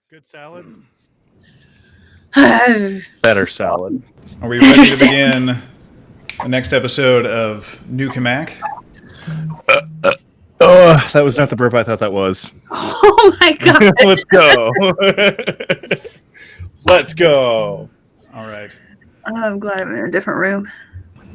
Good salad? Better salad. Are we ready to begin the next episode of New Cammack? Oh, that was not the burp I thought that was. Oh my god. Let's go. Let's go. All right. Oh, I'm glad I'm in a different room.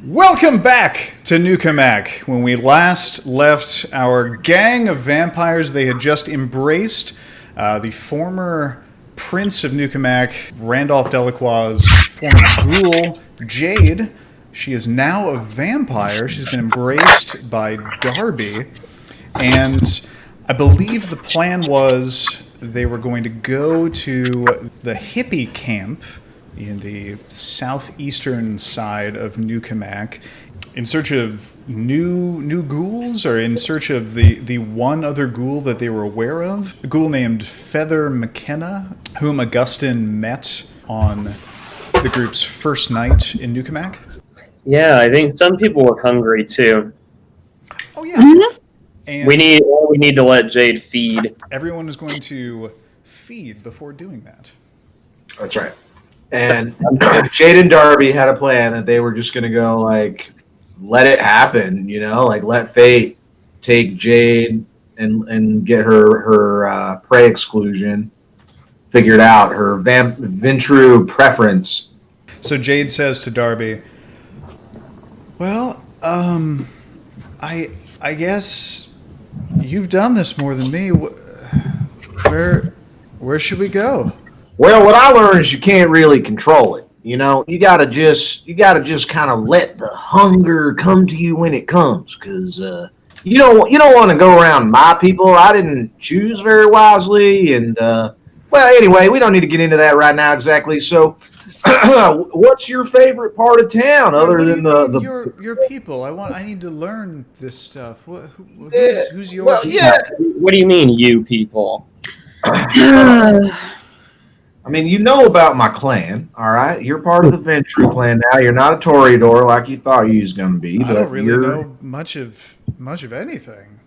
Welcome back to New Cammack. When we last left our gang of vampires, they had just embraced the former Prince of New Cammack, Randolph Delacroix's former ghoul, Jade. She is now a vampire. She's been embraced by Darby. And I believe the plan was they were going to go to the hippie camp in the southeastern side of New Cammack in search of new ghouls, or in search of the one other ghoul that they were aware of, a ghoul named Feather McKenna, whom Augustyn met on the group's first night in New Cammack. Yeah, I think some people were hungry too. Oh yeah. Mm-hmm. And We need to let Jade feed. everyone is going to feed before doing that. That's right. And Jade and Darby had a plan that they were just going to go, like, let it happen, you know? Like, let fate take Jade and get her prey exclusion figured out, her Ventru preference. So Jade says to Darby, well, I guess you've done this more than me. Where should we go? Well, what I learned is you can't really control it. You know, you gotta just kind of let the hunger come to you when it comes, because you don't want to go around my people. I didn't choose very wisely, and well, anyway, we don't need to get into that right now exactly. So, what's your favorite part of town other than the your people? I need to learn this stuff. Who's your? Well, yeah. What do you mean, you people? I mean, you know about my clan, all right? You're part of the Ventru clan now. You're not a Toreador like you thought you was going to be. I don't really know much of anything.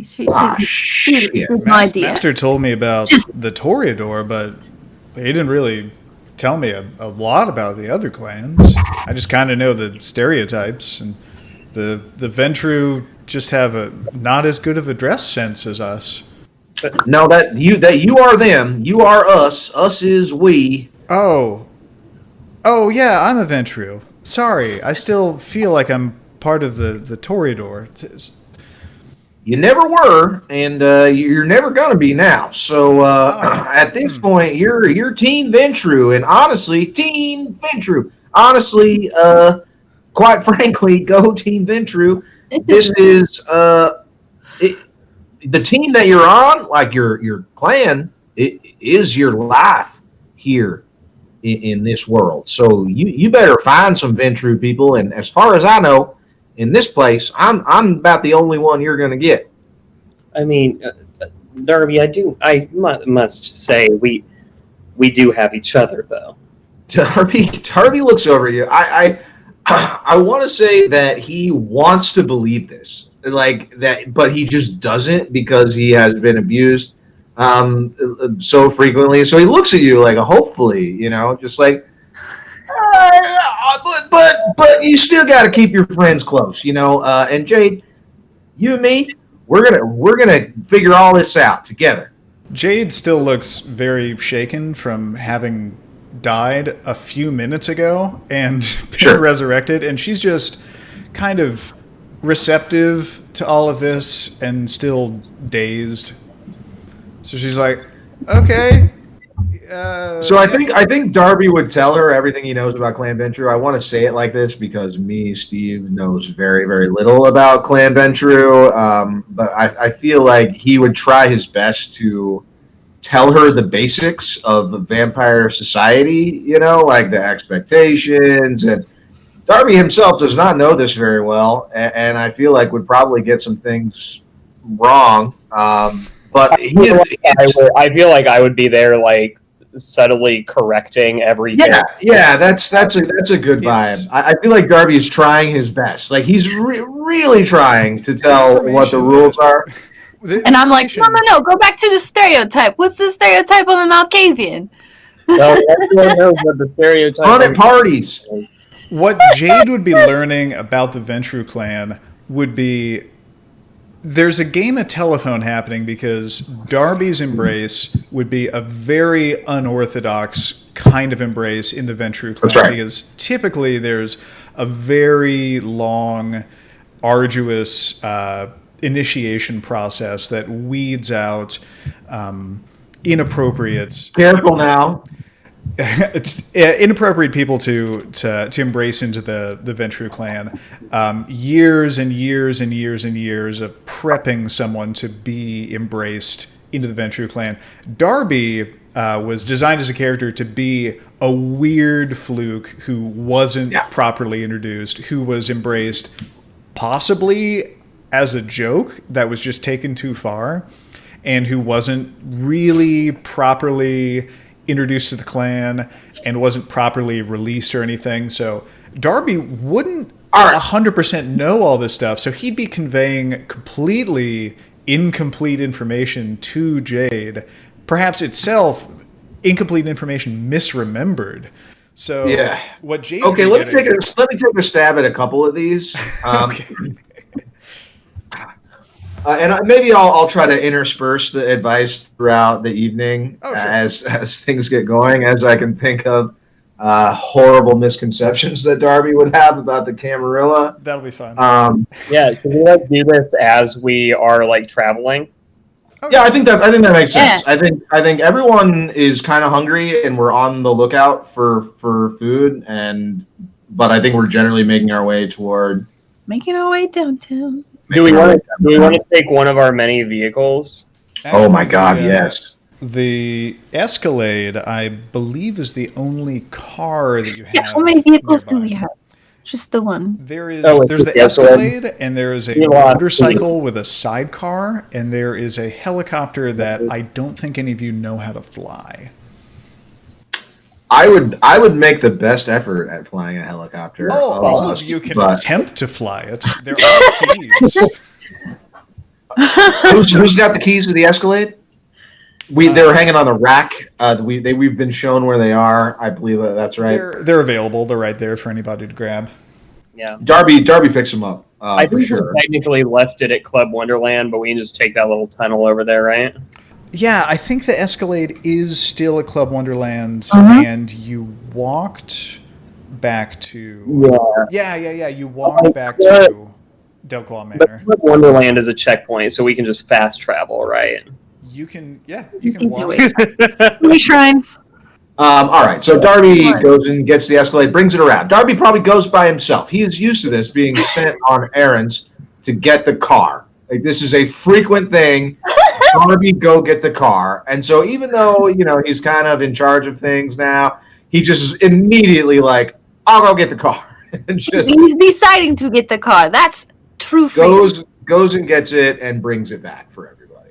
Shit. No idea. Master told me about the Toreador, but he didn't really tell me a lot about the other clans. I just kind of know the stereotypes, and the Ventru just have not as good of a dress sense as us. No, that you are them. You are us. Us is we. Oh yeah, I'm a Ventru. Sorry, I still feel like I'm part of the Toreador. You never were, and you're never going to be now. So at this point, you're Team Ventru, and honestly, Team Ventru. Honestly, quite frankly, go Team Ventru. This is the team that you're on, like your clan, it is your life here in this world. So you better find some Ventru people. And as far as I know, in this place, I'm about the only one you're going to get. I mean, Darby, I must say we do have each other though. Darby looks over at you. I want to say that he wants to believe this, like that, but he just doesn't, because he has been abused so frequently. So he looks at you like a hopefully, you know, just like, but you still got to keep your friends close, you know. And Jade, you and me, we're gonna figure all this out together. Jade still looks very shaken from having died a few minutes ago and been resurrected, and she's just kind of receptive to all of this and still dazed. So she's like, okay. So I think Darby would tell her everything he knows about Clan Ventru. I want to say it like this because Steve knows very, very little about Clan Ventru, but I feel like he would try his best to tell her the basics of the vampire society, you know, like the expectations. And Darby himself does not know this very well, and I feel like would probably get some things wrong. But I feel like I would be there, like, subtly correcting everything. Yeah, that's a good vibe. I feel like Darby is trying his best. Like, he's really trying to tell what the rules are. And I'm like, no, go back to the stereotype. What's the stereotype on the Malkavian? Well, everyone knows what the stereotype Fun at parties. What Jade would be learning about the Ventru clan would be there's a game of telephone happening because Darby's embrace would be a very unorthodox kind of embrace in the Ventru clan. That's right. Because typically there's a very long, arduous initiation process that weeds out inappropriate. Careful now. It's inappropriate people to embrace into the Ventru clan. Years and years and years and years of prepping someone to be embraced into the Ventru clan. Darby was designed as a character to be a weird fluke who wasn't properly introduced, who was embraced possibly as a joke that was just taken too far, and who wasn't really properly introduced to the clan and wasn't properly released or anything. So Darby wouldn't 100% know all this stuff. So he'd be conveying completely incomplete information to Jade, perhaps itself incomplete information misremembered. So what Jade Okay, let me take a stab at a couple of these. Okay. And maybe I'll try to intersperse the advice throughout the evening as things get going, as I can think of horrible misconceptions that Darby would have about the Camarilla. That'll be fun. Yeah, can we do this as we are traveling? Okay. Yeah, I think that makes sense. I think everyone is kind of hungry and we're on the lookout for food, but I think we're generally making our way downtown. Do we want to take one of our many vehicles? Oh my God, yes. The Escalade, I believe, is the only car that you have. Yeah, how many vehicles nearby. do we have? Just the one. There's the Escalade, and there is a motorcycle with a sidecar, and there is a helicopter that I don't think any of you know how to fly. I would make the best effort at flying a helicopter. All of you can attempt to fly it. There are keys. Who's got the keys to the Escalade? They're hanging on the rack. We've been shown where they are. I believe that's right. They're available. They're right there for anybody to grab. Yeah. Darby picks them up. I think for sure. we technically left it at Club Wonderland, but we can just take that little tunnel over there, right? Yeah, I think the Escalade is still at Club Wonderland, and you walked back to... Yeah. You walked back to Delclaw Manor. But Club Wonderland is a checkpoint, so we can just fast travel, right? You can do walk. We shrine. All right, so Darby goes and gets the Escalade, brings it around. Darby probably goes by himself. He is used to this, being sent on errands to get the car. This is a frequent thing. Darby, go get the car. And so even though, he's kind of in charge of things now, he just is immediately like, I'll go get the car. And just He's deciding to get the car. That's true freedom. goes and gets it and brings it back for everybody.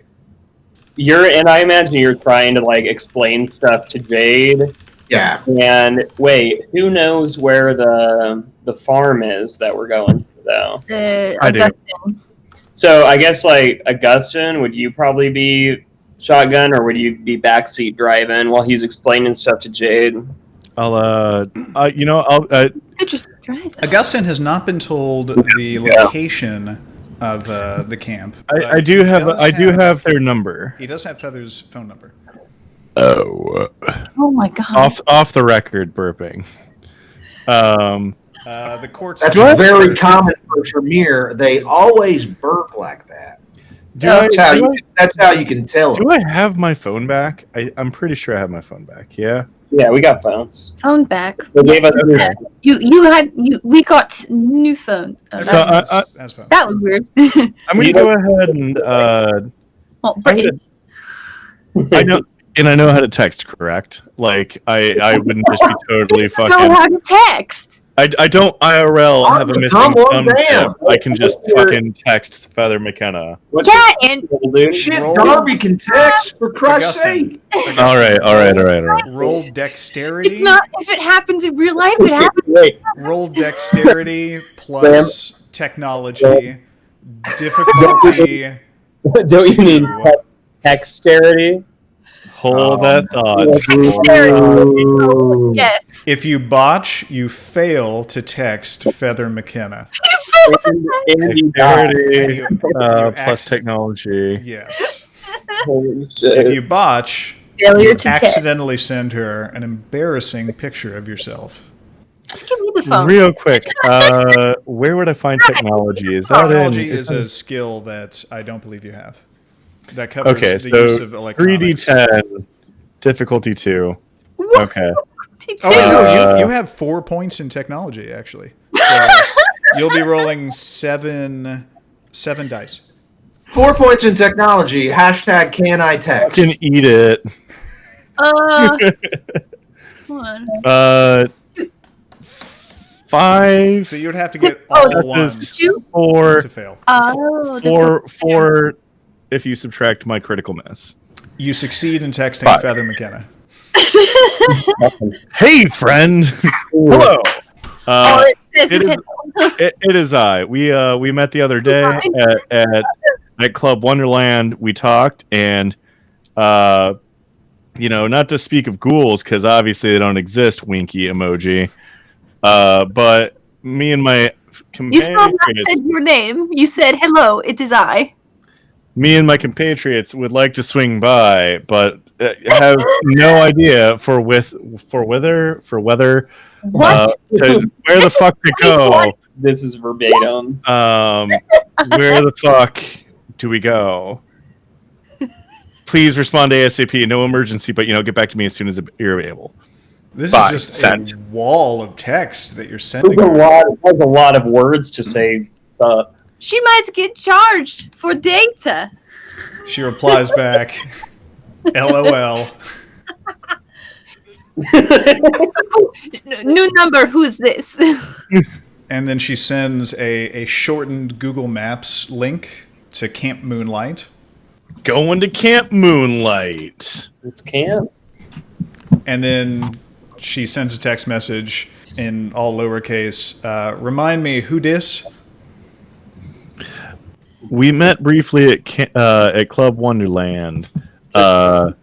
And I imagine you're trying to explain stuff to Jade. Yeah. And wait, who knows where the farm is that we're going to, though? Augustyn. So I guess Augustyn, would you probably be shotgun, or would you be backseat driving while he's explaining stuff to Jade? I'll Could just drive us. Augustyn has not been told the location of the camp. I do have their number. He does have Feather's phone number. Oh my God. Off the record burping. The court's That's very common for Tremere. They always burp like that. That's how you can tell. Do I have my phone back? I'm pretty sure I have my phone back. Yeah. Yeah, we got phones. Phone back. They gave us we got new phone. That was weird. I'm going to go ahead and I know how to text, correct? I wouldn't just be totally fucking. I know how to text. I don't IRL have a missing thumb chip. I can just fucking text Feather McKenna. Darby can text, for Christ's sake. All right. Roll dexterity. It's not if it happens in real life. It happens. Roll dexterity plus technology difficulty Don't you need dexterity? Hold that thought. Dexterity. Yes. If you botch, you fail to text Feather McKenna. Dexterity You plus technology. Yes. Holy shit. If you botch, Failure you to accidentally send her an embarrassing picture of yourself. Just give me the phone. Real quick, where would I find technology? Is that Technology in? is a skill that I don't believe you have. That covers Okay, the use so of electronics. 3d10, difficulty 2. What? Okay. Oh, no, you have 4 points in technology, actually. So you'll be rolling seven dice. 4 points in technology. Hashtag can I text? Can eat it. Hold on. 5. So you would have to get all ones Two? 4. to fail. Four. If you subtract my critical miss. You succeed in texting 5. Feather McKenna. Hey, friend. Hello. It is I. We met the other day at Club Wonderland. We talked, and not to speak of ghouls because obviously they don't exist. Winky emoji. But me and my You still not compatriots, said your name. You said, hello, it is I. me and my compatriots would like to swing by, but have no idea for whether What? where the fuck to go. This is verbatim. Where the fuck do we go? Please respond ASAP. No emergency, but get back to me as soon as you're able. This Bye. is just Sent. a wall of text that you're sending. There's a lot of words to say sup. She might get charged for data. She replies back, LOL. New number, who's this? And then she sends a shortened Google Maps link to Camp Moonlight. Going to Camp Moonlight. It's camp. And then she sends a text message in all lowercase. Remind me, who dis? We met briefly at Club Wonderland. I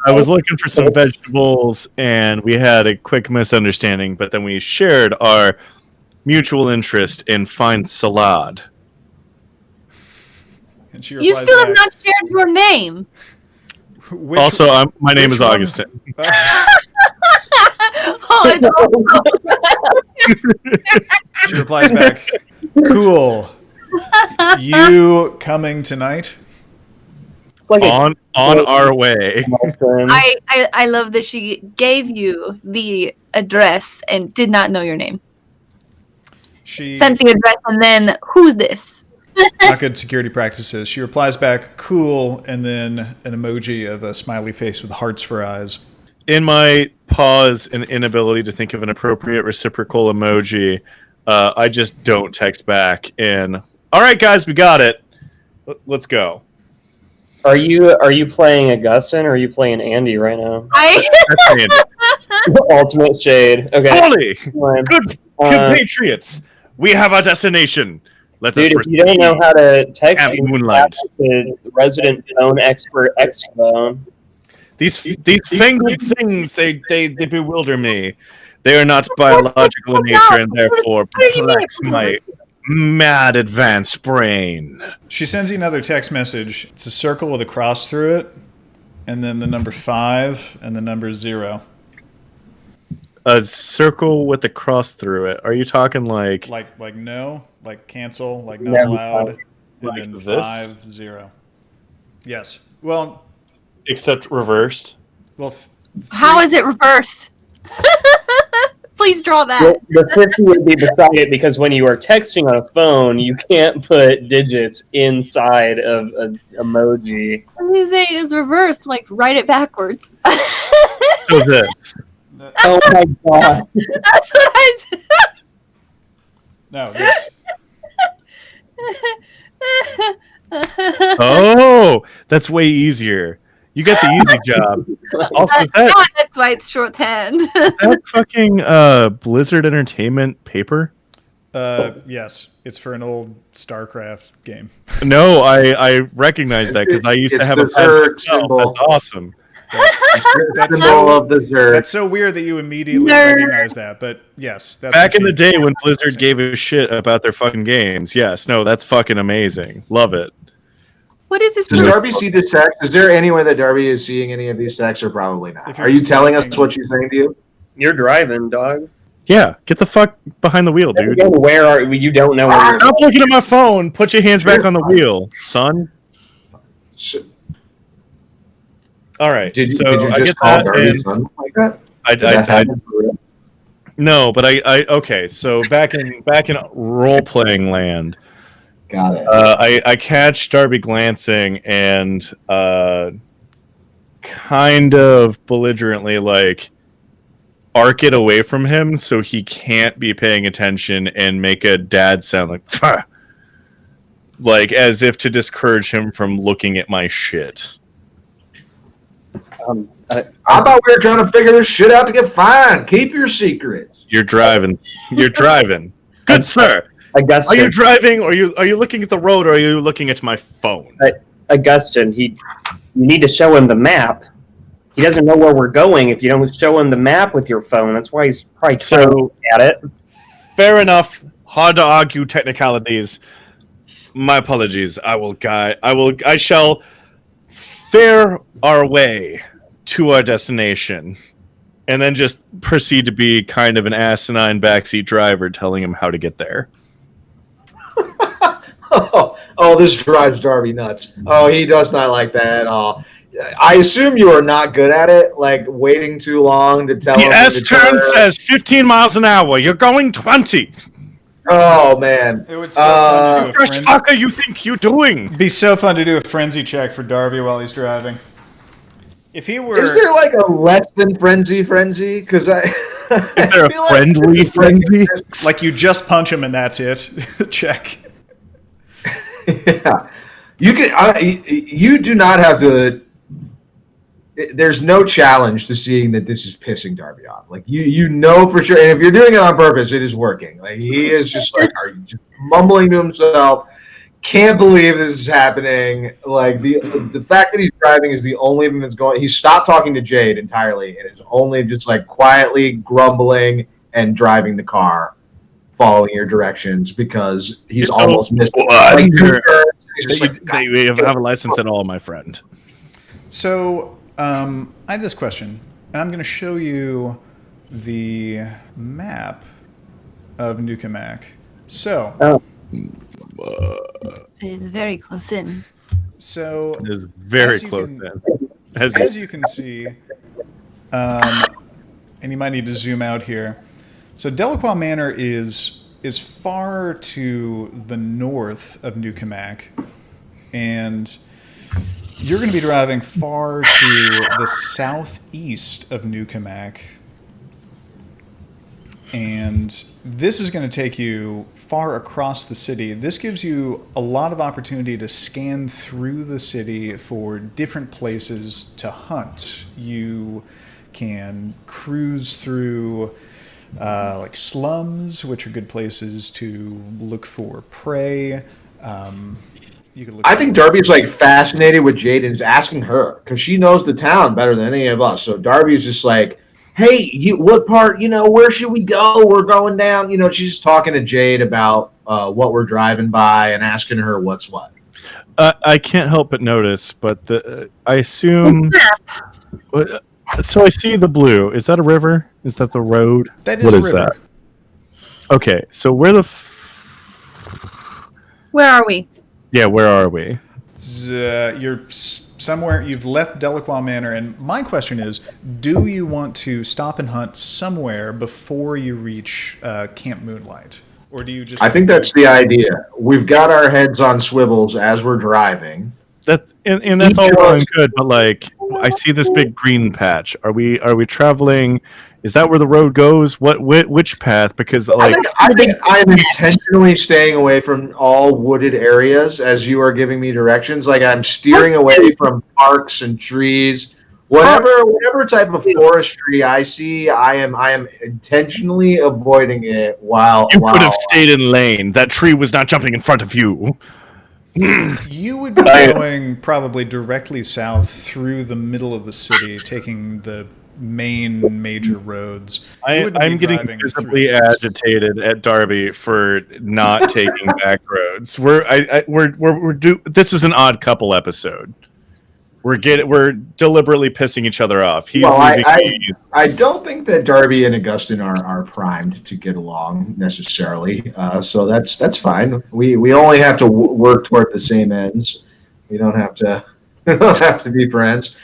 was looking for some vegetables, and we had a quick misunderstanding, but then we shared our mutual interest in fine salad. And she You replies still back, have not shared your name. Also, my name is one? Augustyn. Oh, She replies back, cool. You coming tonight? It's like on our way. I love that she gave you the address and did not know your name. She Sent the address and then, who's this? not good security practices. She replies back, cool, and then an emoji of a smiley face with hearts for eyes. In my pause and inability to think of an appropriate reciprocal emoji, I just don't text back. And all right, guys, we got it. Let's go. Are you playing Augustyn or are you playing Andy right now? That's Andy. Ultimate shade. Okay. Holy good compatriots, we have our destination. Let Dude, us if you don't know how to text, Camp you Moonlight. the resident phone expert Exphone. These fangled things, they bewilder me. They are not biological in nature and therefore perplex my mad advanced brain. She sends you another text message. It's a circle with a cross through it, and then the number 5 and the number 0. A circle with a cross through it. Are you talking like no, like cancel, like not Never allowed, thought. and Like then this? 5 0. Yes. Well, except reversed? well. How is it reversed? Please draw that. The 50 would be beside it because when you are texting on a phone, you can't put digits inside of an emoji. Please say it is reversed. Like, write it backwards. So this. Oh my god. That's what I said. No, this. Oh, that's way easier. You got the easy job. Also, That's why it's shorthand. that fucking Blizzard Entertainment paper? Yes, it's for an old StarCraft game. No, I recognize that because I used to have a pet myself. Symbol. That's awesome. That's Symbol of the Zerg. That's so weird that you immediately recognize that. But yes, that's Back in what the day when Blizzard gave a shit about their fucking games. Yes, no, that's fucking amazing. Love it. What is this? Does Darby see this text? Is there any way that Darby is seeing any of these texts, or probably not? If you're Are you just telling looking- us what she's saying to you? You're driving, dog. Yeah, get the fuck behind the wheel, dude. Where are you? Don't know where you're Stop looking at my phone. Put your hands back on the wheel, son. So, All right. did so you I just get call that. Darby And son like that? I, Did that I, I, happen for real? no, but I okay. So back in role playing land, Got it. I catch Darby glancing and kind of belligerently like arc it away from him so he can't be paying attention and make a dad sound like "Pah!" Like as if to discourage him from looking at my shit. I thought we were trying to figure this shit out to get fined. Keep your secrets. You're driving. You're driving. Good sir. Augustyn. Are you driving or are you looking at the road or are you looking at my phone? Augustyn, you need to show him the map. He doesn't know where we're going if you don't show him the map with your phone. That's why he's probably trying to look at it. Fair enough. Hard to argue technicalities. My apologies. I shall fare our way to our destination and then just proceed to be kind of an asinine backseat driver telling him how to get there. Oh, this drives Darby nuts. Oh, he does not like that at all. I assume you are not good at it, like waiting too long to tell The him. to S-turn turn. says 15 miles an hour. You're going 20. Oh, man. It would so fun to do Fresh a fucker you think you're doing? It'd be so fun to do a frenzy check for Darby while he's driving. If he were, Is there like a less than frenzy? Because I. Is there a friendly frenzy? like you just punch him and that's it. Check. Yeah. You can. You do not have to. There's no challenge to seeing that this is pissing Darby off. Like you know for sure, and if you're doing it on purpose, it is working. Like he is just like, are you just mumbling to himself? Can't believe this is happening. Like the fact that he's driving is the only thing that's going. He stopped talking to Jade entirely, and is only just like quietly grumbling and driving the car, following your directions because he's almost missed. Like, he's just like, They have a license at all, my friend. So I have this question, and I'm going to show you the map of New Cammack. So, It's very close in. so It is very As you close can- in. as you can see, and you might need to zoom out here. So Delacroix Manor is far to the north of New Cammack, and you're going to be driving far to the southeast of New Cammack, and this is going to take you far across the city. This gives you a lot of opportunity to scan through the city for different places to hunt. You can cruise through like slums, which are good places to look for prey. You can look. I think Darby's like fascinated with Jade and is asking her because she knows the town better than any of us. So Darby's just like, "Hey, what part? Where should we go? We're going down." She's just talking to Jade about what we're driving by and asking her what's what. I can't help but notice, but I assume. So I see the blue. Is that a river? Is that the road? That is What a is river. that? Okay, so where the? Where are we? Yeah, where are we? You're somewhere. You've left Delacroix Manor, and my question is: do you want to stop and hunt somewhere before you reach Camp Moonlight, or do you just? I think that's the idea. We've got our heads on swivels as we're driving. And that's all well and good, but like I see this big green patch. Are we traveling? Is that where the road goes? Which path? Because like I think I'm intentionally staying away from all wooded areas as you are giving me directions. Like I'm steering away from parks and trees. Whatever type of forestry I see, I am intentionally avoiding it. While You could have stayed in lane. That tree was not jumping in front of you. You would be going probably directly south through the middle of the city, taking the main major roads. I'm getting visibly agitated at Darby for not taking back roads. This is an odd couple episode. We're deliberately pissing each other off. He's leaving me. I don't think that Darby and Augustyn are primed to get along necessarily. So that's fine. We only have to work toward the same ends. We don't have to be friends.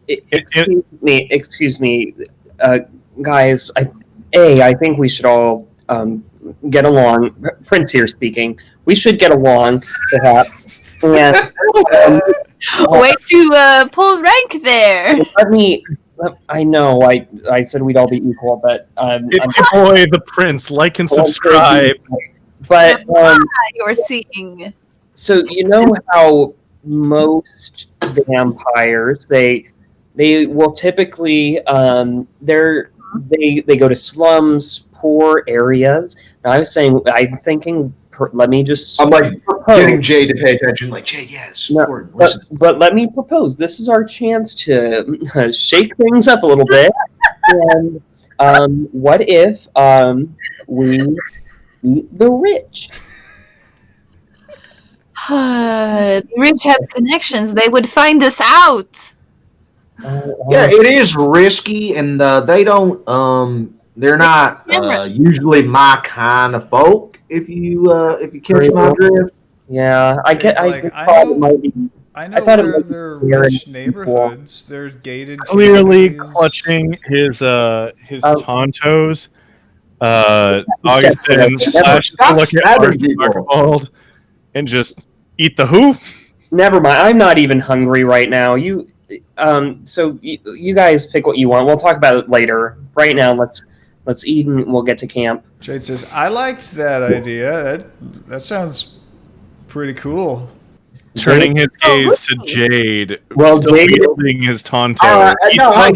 Excuse me, guys. I think we should all get along. Prince here speaking. We should get along, perhaps. And way to pull rank there. I know. I said we'd all be equal, but it's your boy, the Prince. Like and subscribe. But you're seeing. So you know how most vampires they will typically they go to slums, poor areas. And I'm thinking. Let me just. I'm like getting Jade to pay attention. Like Jade, yes. No, but let me propose. This is our chance to shake things up a little bit. And what if we eat the rich? The rich have connections. They would find us out. Yeah, it is risky, and they don't. They're not usually my kind of folk. If you catch my drift. Yeah, I know where they're rich neighborhoods. There's gated. Clearly clutching his Tontos. Augustyn flashes to look at Archibald and just eat the who? Never mind. I'm not even hungry right now. So you guys pick what you want. We'll talk about it later. Right now, let's eat and we'll get to camp. Jade says, I liked that idea. That sounds pretty cool. Turning his gaze to Jade, still wielding his Tonto.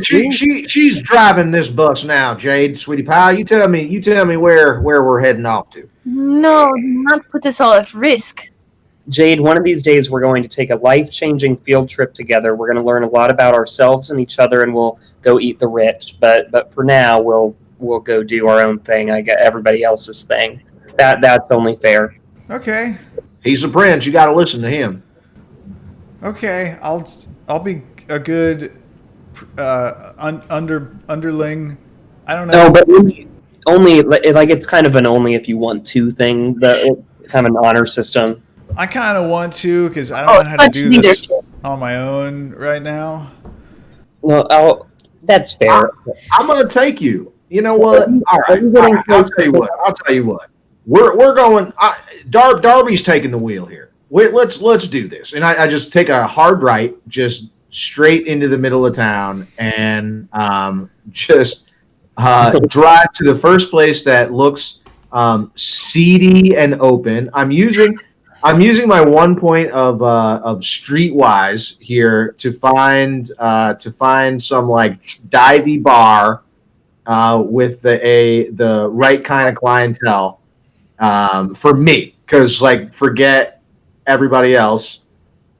She's driving this bus now, Jade, sweetie pie. You tell me where we're heading off to. No, do not put us all at risk. Jade, one of these days we're going to take a life-changing field trip together. We're going to learn a lot about ourselves and each other, and we'll go eat the rich. But for now, we'll go do our own thing. I get everybody else's thing. That's only fair. Okay. He's the prince. You got to listen to him. Okay, I'll be a good underling. I don't know. No, but only like it's kind of an only if you want to thing. Kind of an honor system. I kind of want to because I don't know how to do this on my own right now. Well, that's fair. I'm gonna take you. You know what? All right. I'll tell you what. We're going. Darby's taking the wheel here. Let's do this. And I just take a hard right, just straight into the middle of town, and just drive to the first place that looks seedy and open. I'm using my 1 point of streetwise here to find some like divey bar with the right kind of clientele for me, because like forget everybody else.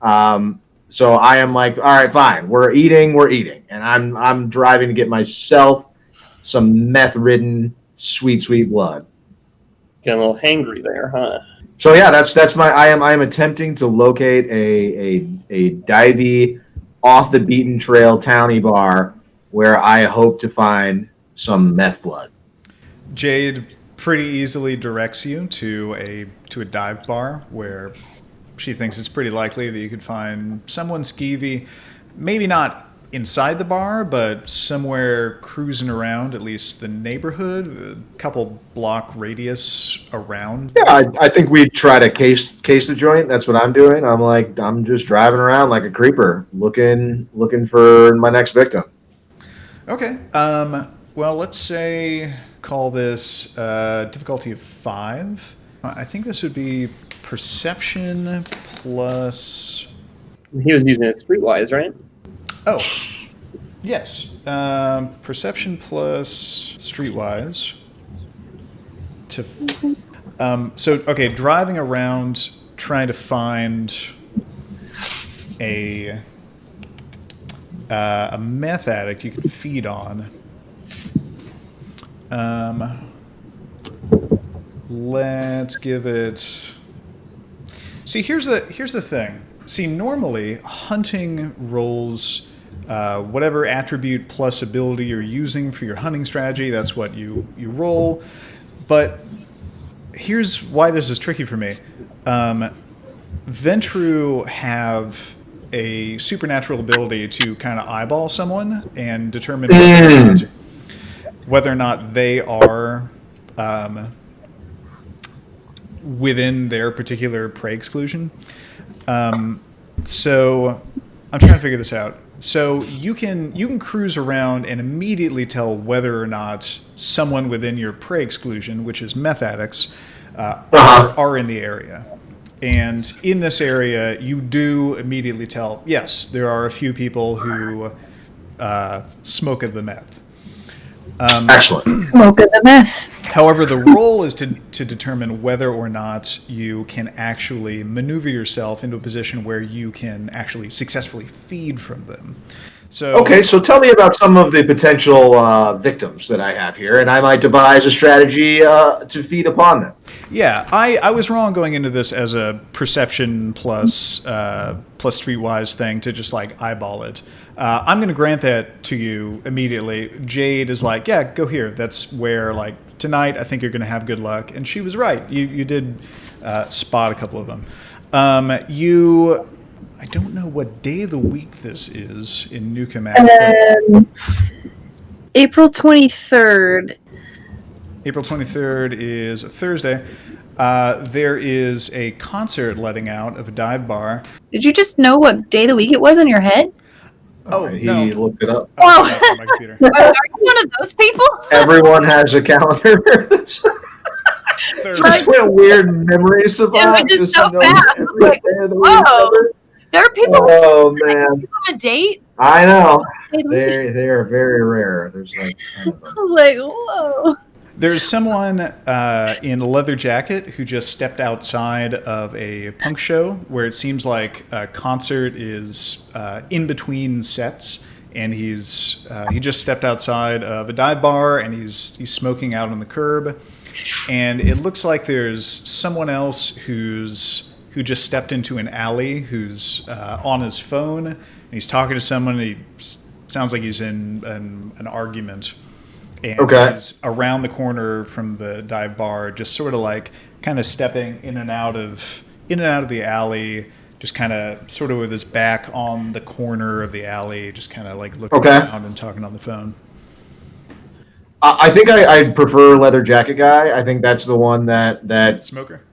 So I am like, all right, fine, we're eating, and I'm driving to get myself some meth-ridden sweet blood. Getting a little hangry there, huh? So yeah, that's my. I am attempting to locate a divey, off the beaten trail towny bar where I hope to find some meth blood. Jade pretty easily directs you to a dive bar where she thinks it's pretty likely that you could find someone skeevy, maybe not inside the bar, but somewhere cruising around at least the neighborhood, a couple block radius around. Yeah, I think we try to case the joint. That's what I'm doing. I'm just driving around like a creeper, looking for my next victim. Okay. Well, let's say call this difficulty of 5. I think this would be perception plus. He was using it streetwise, right? Oh, yes. Perception plus streetwise. Okay, driving around trying to find a meth addict you can feed on. Let's give it. See, here's the thing. See, normally hunting rolls whatever attribute plus ability you're using for your hunting strategy. That's what you roll. But here's why this is tricky for me. Ventru have a supernatural ability to kind of eyeball someone and determine whether or not they are within their particular prey exclusion. So I'm trying to figure this out. So you can cruise around and immediately tell whether or not someone within your prey exclusion, which is meth addicts, are in the area. And in this area, you do immediately tell, yes, there are a few people who smoke of the meth. Excellent. Smoke of the meth. However, the role is to determine whether or not you can actually maneuver yourself into a position where you can actually successfully feed from them. So, Okay, so tell me about some of the potential victims that I have here, and I might devise a strategy to feed upon them. Yeah, I was wrong going into this as a perception plus streetwise thing to just like eyeball it. I'm going to grant that to you immediately. Jade is like, yeah, go here. That's where, like, tonight I think you're going to have good luck. And she was right. You did spot a couple of them. I don't know what day of the week this is in New Cammack. April 23rd. April 23rd is a Thursday. There is a concert letting out of a dive bar. Did you just know what day of the week it was in your head? Oh, He no. looked it up. Oh, no, it's on my computer. Are you one of those people? Everyone has a calendar. Thursday. Just went weird memories of Yeah, but just so fast. It's like, whoa. There are people Oh who man, on a date. I know. Day of the week. They are very rare. There's like ton of them. I was like, whoa. There's someone in a leather jacket who just stepped outside of a punk show where it seems like a concert is in between sets, and he just stepped outside of a dive bar and he's smoking out on the curb, and it looks like there's someone else who just stepped into an alley who's on his phone and he's talking to someone. He sounds like he's in an argument. And he's around the corner from the dive bar, just sort of like kind of stepping in and out of the alley, just kind of sort of with his back on the corner of the alley, just kind of like looking around and talking on the phone. I think I prefer leather jacket guy. I think that's the one that Smoker?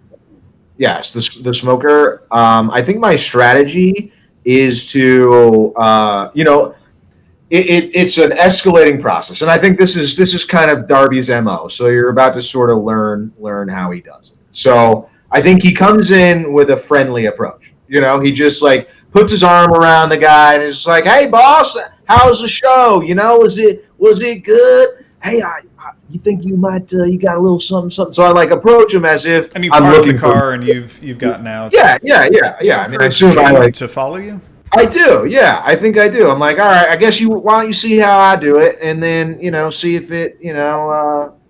Yes, the smoker. I think my strategy is to it's an escalating process, and I think this is kind of Darby's MO. So you're about to sort of learn how he does it. So I think he comes in with a friendly approach. He just like puts his arm around the guy and is just like, "Hey, boss, how's the show? Was it good? Hey, you think you might you got a little something." So I like approach him as if And you I'm park looking the car and you've gotten out. Yeah. I mean, I assume I like to follow you. I do, yeah. I think I do. I'm like, all right, I guess why don't you see how I do it, and then see if it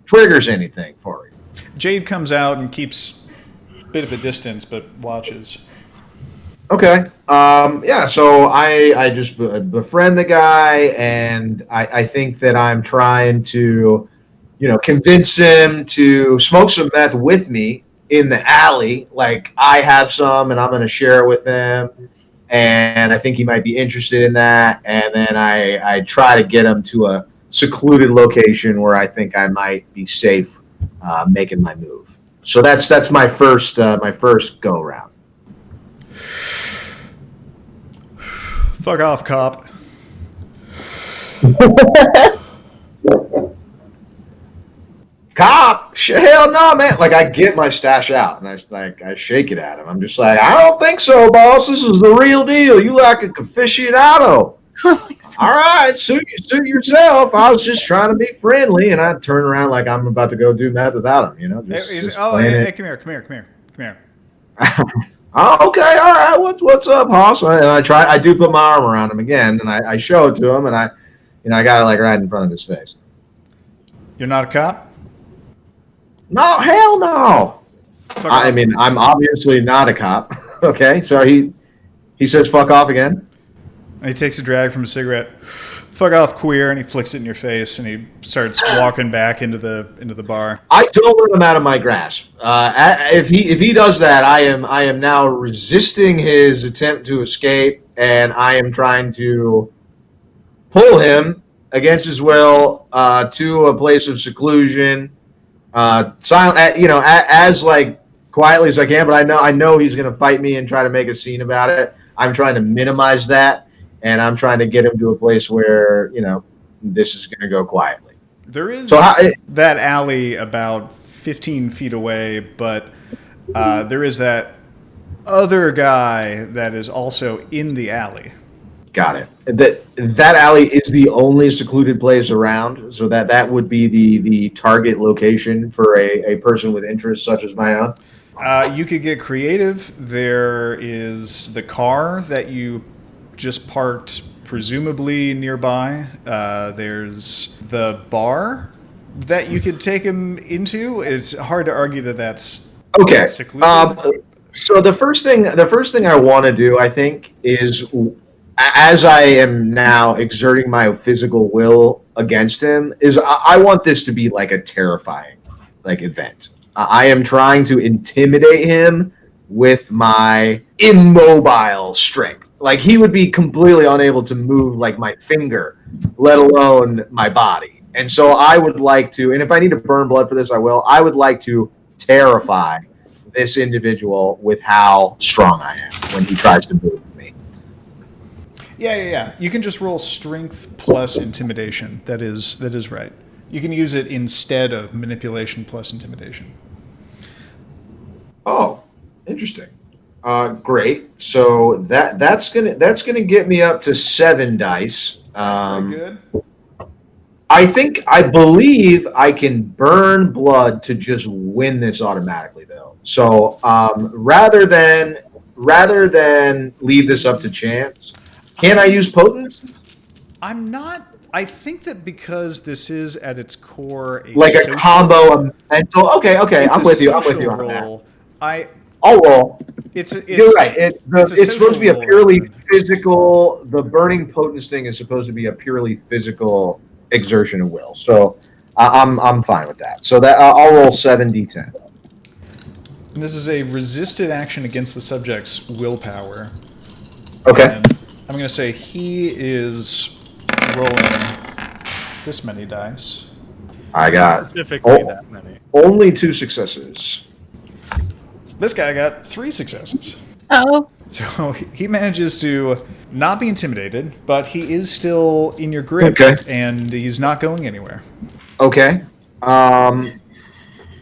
triggers anything for you. Jade comes out and keeps a bit of a distance, but watches. Okay. Yeah. So I just befriend the guy, and I think that I'm trying to, convince him to smoke some meth with me in the alley. Like I have some, and I'm going to share it with him. And I think he might be interested in that. And then I try to get him to a secluded location where I think I might be safe making my move. So that's my first go around. Fuck off, cop. Cop? Hell no, man. Like I get my stash out and I shake it at him. I'm just like, I don't think so, boss. This is the real deal. You like a aficionado. Oh my All right, suit yourself. I was just trying to be friendly, and I turn around like I'm about to go do meth without him. You know, just playing hey, it. come here. Oh, okay, all right. What's up, Hoss? And I do put my arm around him again, and I show it to him, and I got it like right in front of his face. You're not a cop? No, hell no. I mean, I'm obviously not a cop. Okay, so he says fuck off again. And he takes a drag from a cigarette. Fuck off, queer, and he flicks it in your face, and he starts walking back into the bar. I don't let him out of my grasp. If he does that, I am now resisting his attempt to escape, and I am trying to pull him against his will to a place of seclusion, silent. As like quietly as I can. But I know he's going to fight me and try to make a scene about it. I'm trying to minimize that. And I'm trying to get him to a place where, this is going to go quietly. There is that alley about 15 feet away, but there is that other guy that is also in the alley. Got it. That alley is the only secluded place around, so that would be the target location for a person with interests such as my own. You could get creative. There is the car that you just parked presumably nearby. There's the bar that you could take him into. It's hard to argue that that's okay. Secluded. So the first thing I want to do, I think, is as I am now exerting my physical will against him, is I want this to be like a terrifying event. I am trying to intimidate him with my immobile strength. Like, he would be completely unable to move like my finger, let alone my body. And so I would like to, and if I need to burn blood for this, I will. I would like to terrify this individual with how strong I am when he tries to move me. Yeah. You can just roll strength plus intimidation. That is right. You can use it instead of manipulation plus intimidation. Oh, interesting. Great. So that's gonna get me up to 7 dice. That's pretty good. I believe I can burn blood to just win this automatically, though. So rather than leave this up to chance, can I use potence? I'm not. I think that because this is at its core a combo of mental. Okay, I'm with you. I'm with you on roll. that. I'll roll. You're right. It's supposed to be a purely physical. The burning potence thing is supposed to be a purely physical exertion of will. So I'm fine with that. So that I'll roll 7d10. This is a resisted action against the subject's willpower. Okay. And I'm going to say he is rolling this many dice. I got specifically that many. Only 2 successes. This guy got 3 successes. Oh. So he manages to not be intimidated, but he is still in your grip, and he's not going anywhere. Okay.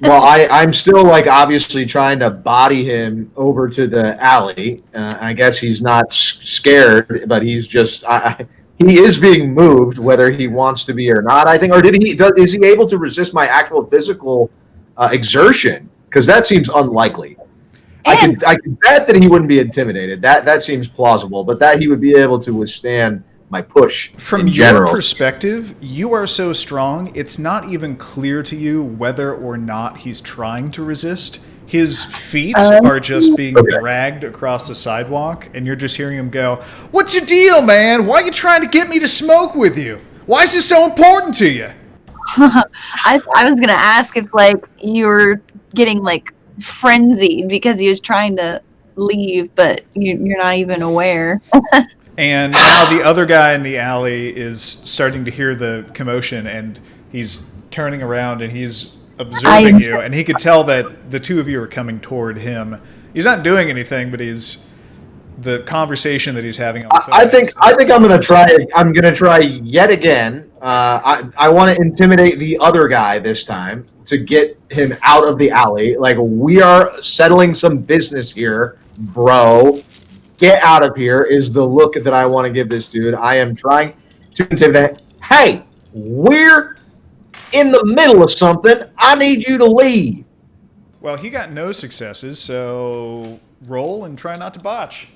Well, I'm still obviously trying to body him over to the alley. I guess he's not scared, but he's just he is being moved, whether he wants to be or not. I think, or is he able to resist my actual physical exertion? Because that seems unlikely. I can bet that he wouldn't be intimidated. That seems plausible, but that he would be able to withstand my push. From your perspective, you are so strong, it's not even clear to you whether or not he's trying to resist. His feet are just being dragged across the sidewalk, and you're just hearing him go, "What's your deal, man? Why are you trying to get me to smoke with you? Why is this so important to you?" I was going to ask if, you were getting, frenzied because he was trying to leave, but you're not even aware. And now the other guy in the alley is starting to hear the commotion, and he's turning around and he's observing you, and he could tell that the two of you are coming toward him. He's not doing anything, but the conversation that he's having on the phone. I think I'm gonna try yet again. I want to intimidate the other guy this time to get him out of the alley. We are settling some business here, bro. Get out of here is the look that I want to give this dude. I am trying. to intimidate. Hey, we're in the middle of something. I need you to leave. Well, he got no successes, so roll and try not to botch.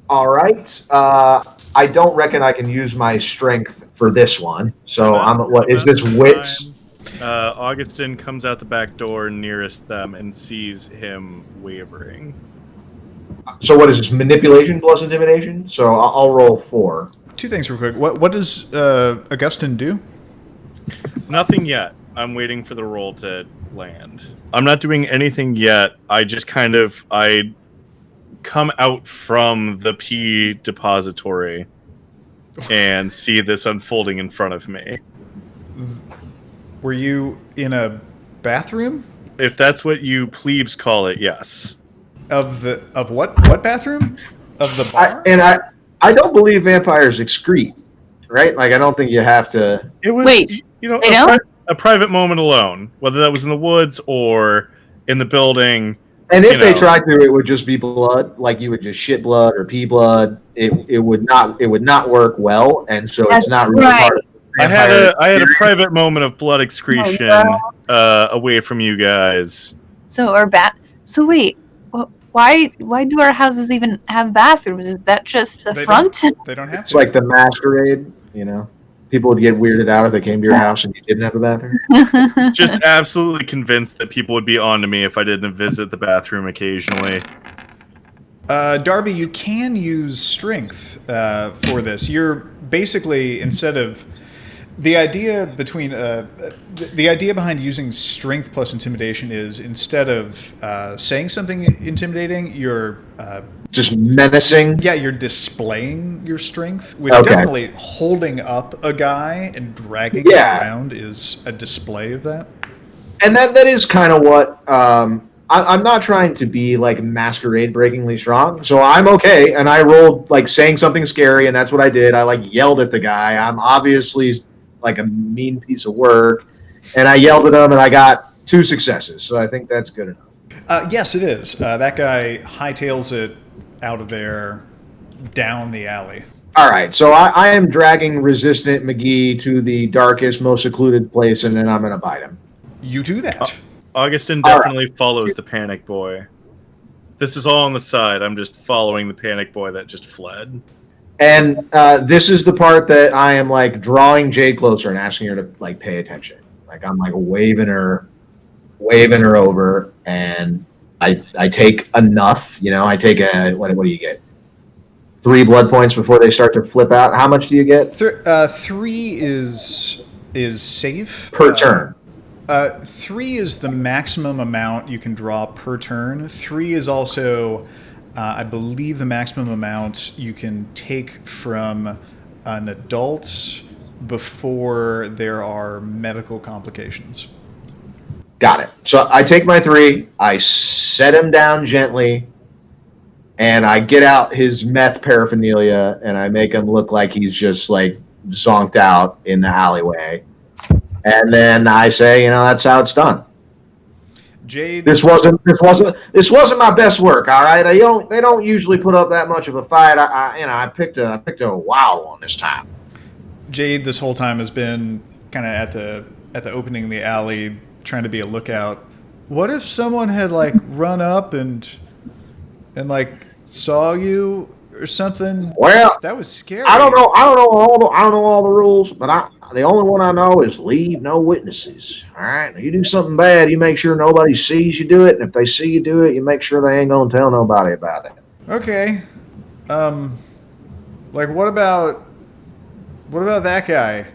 All right. I don't reckon I can use my strength for this one. So what is this wits? Augustyn comes out the back door nearest them and sees him wavering. So what is this? Manipulation plus intimidation? So I'll roll 4. Two things real quick. What does Augustyn do? Nothing yet. I'm waiting for the roll to land. I'm not doing anything yet. I just I come out from the pea depository and see this unfolding in front of me. Were you in a bathroom? If that's what you plebes call it, yes. Of what? What bathroom? Of the bar? I don't believe vampires excrete, right? Like I don't think you have to. It was Wait, a private moment alone, whether that was in the woods or in the building. And if they tried to, it would just be blood. Like you would just shit blood or pee blood. It would not work well, and so it's not really part of I had a private moment of blood excretion away from you guys. So wait, why do our houses even have bathrooms? Is that just the front? They don't have It's like the masquerade, People would get weirded out if they came to your house and you didn't have a bathroom. Just absolutely convinced that people would be on to me if I didn't visit the bathroom occasionally. Darby, you can use strength for this. You're basically, instead of the idea behind using strength plus intimidation is instead of saying something intimidating, you're just menacing. Yeah, you're displaying your strength, which definitely holding up a guy and dragging him around is a display of that. And that is kind of what I'm not trying to be like masquerade breakingly strong, so I'm okay. And I rolled like saying something scary, and that's what I did. I like yelled at the guy. I'm obviously like a mean piece of work, and I yelled at him, and I got 2 successes. So I think that's good enough. Yes, it is. That guy hightails it out of there, down the alley. All right, so I am dragging resistant McGee to the darkest, most secluded place, and then I'm going to bite him. You do that. Augustyn definitely follows the panic boy. This is all on the side. I'm just following the panic boy that just fled. And this is the part that I am like drawing Jade closer and asking her to like pay attention. Like I'm like waving her over, and I take enough. I take what do you get? 3 blood points before they start to flip out. How much do you get? 3 is safe per turn. 3 is the maximum amount you can draw per turn. 3 is also, I believe, the maximum amount you can take from an adult before there are medical complications. Got it. So I take my 3, I set him down gently, and I get out his meth paraphernalia, and I make him look like he's just like zonked out in the alleyway. And then I say, that's how it's done. Jade, this wasn't my best work. All right, they don't usually put up that much of a fight. I picked a wild one this time. Jade, this whole time has been kind of at the opening of the alley, trying to be a lookout. What if someone had like run up and like saw you or something? Well, that was scary. I don't know all the rules, but the only one I know is leave no witnesses. All right, you do something bad, you make sure nobody sees you do it, and if they see you do it, you make sure they ain't gonna tell nobody about it. Okay, like what about that guy?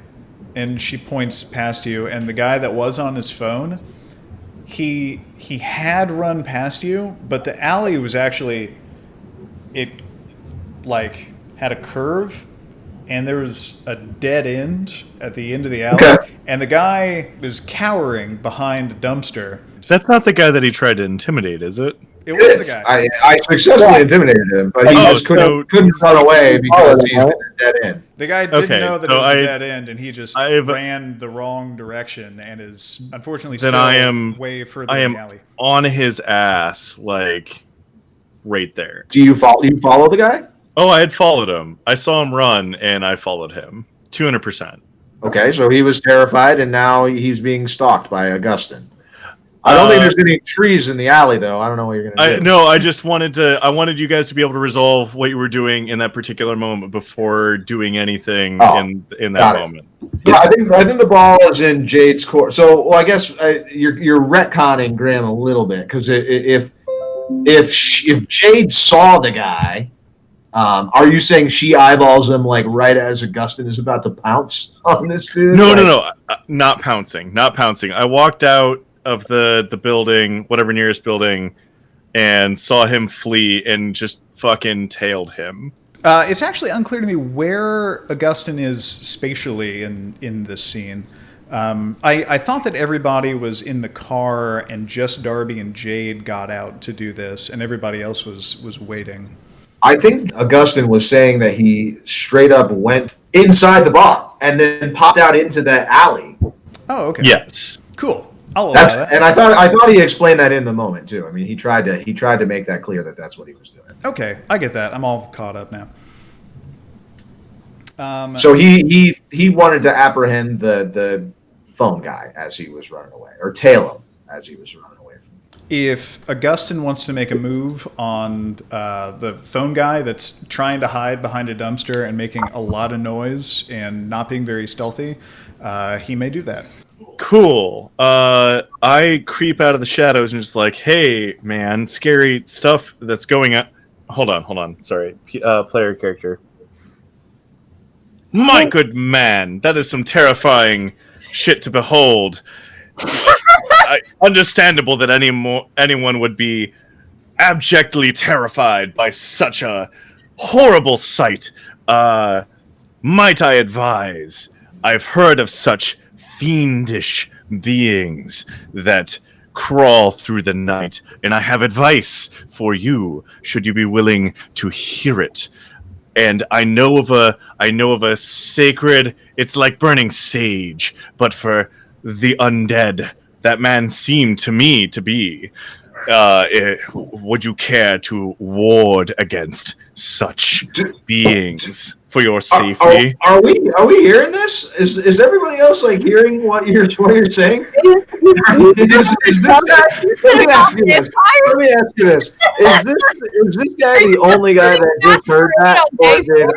And she points past you, and the guy that was on his phone, he had run past you, but the alley was actually, it like had a curve, and there was a dead end at the end of the alley, and the guy was cowering behind a dumpster. That's not the guy that he tried to intimidate, is it? It was the guy. I successfully intimidated him, but he just couldn't run away because he's in a dead end. The guy didn't know that it was a dead end, and he just ran the wrong direction and is unfortunately still way further in the alley. On his ass, like right there. Do you follow the guy? Oh, I had followed him. I saw him run, and I followed him. 200%. Okay, so he was terrified, and now he's being stalked by Augustyn. I don't think there's any trees in the alley, though. I don't know what you're going to do. No, I just wanted you guys to be able to resolve what you were doing in that particular moment before doing anything in that moment. Yeah, I think the ball is in Jade's court. So, well, I guess you're retconning Graham a little bit, because if Jade saw the guy, are you saying she eyeballs him like right as Augustyn is about to pounce on this dude? No, not pouncing. I walked out of the building, whatever nearest building, and saw him flee and just fucking tailed him. It's actually unclear to me where Augustyn is spatially in this scene. I thought that everybody was in the car and just Darby and Jade got out to do this, and everybody else was waiting. I think Augustyn was saying that he straight up went inside the bar and then popped out into the alley. Oh, okay. Yes. Cool. I'll allow that. And I thought he explained that in the moment too. I mean, he tried to make that clear that that's what he was doing. Okay, I get that. I'm all caught up now. So he wanted to apprehend the phone guy as he was running away, or tail him as he was running away from him. If Augustyn wants to make a move on the phone guy that's trying to hide behind a dumpster and making a lot of noise and not being very stealthy, he may do that. Cool. I creep out of the shadows and just like, hey, man, scary stuff that's going on. Hold on. Sorry. Player character. My good man, that is some terrifying shit to behold. Understandable that anyone would be abjectly terrified by such a horrible sight. Might I advise, I've heard of such fiendish beings that crawl through the night, and I have advice for you, should you be willing to hear it. And I know of a sacred, it's like burning sage, but for the undead. That man seemed to me to be. Would you care to ward against such beings for your safety? Are we hearing this? Is everybody else like hearing what you're saying? Let me ask you this. Is this guy the only guy that just heard that, or did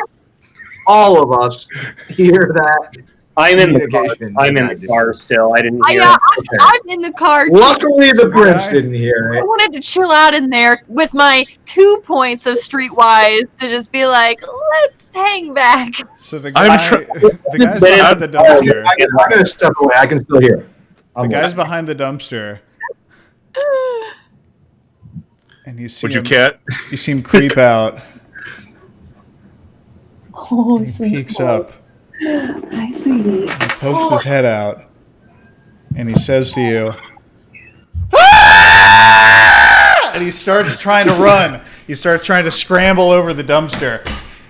all of us hear that? I'm in the car. I'm in the car still. I didn't hear it. I'm in the car. Luckily, the prince didn't hear I it. wanted to chill out in there with my 2 points of streetwise to just be like, let's hang back. So the guy's behind the dumpster. I'm going to step away. I can still hear. The guy's behind the dumpster. And you see you see him creep out. Oh, he peeks up. Hi, sweetie. He pokes his head out, and he says to you, and he starts trying to run. He starts trying to scramble over the dumpster.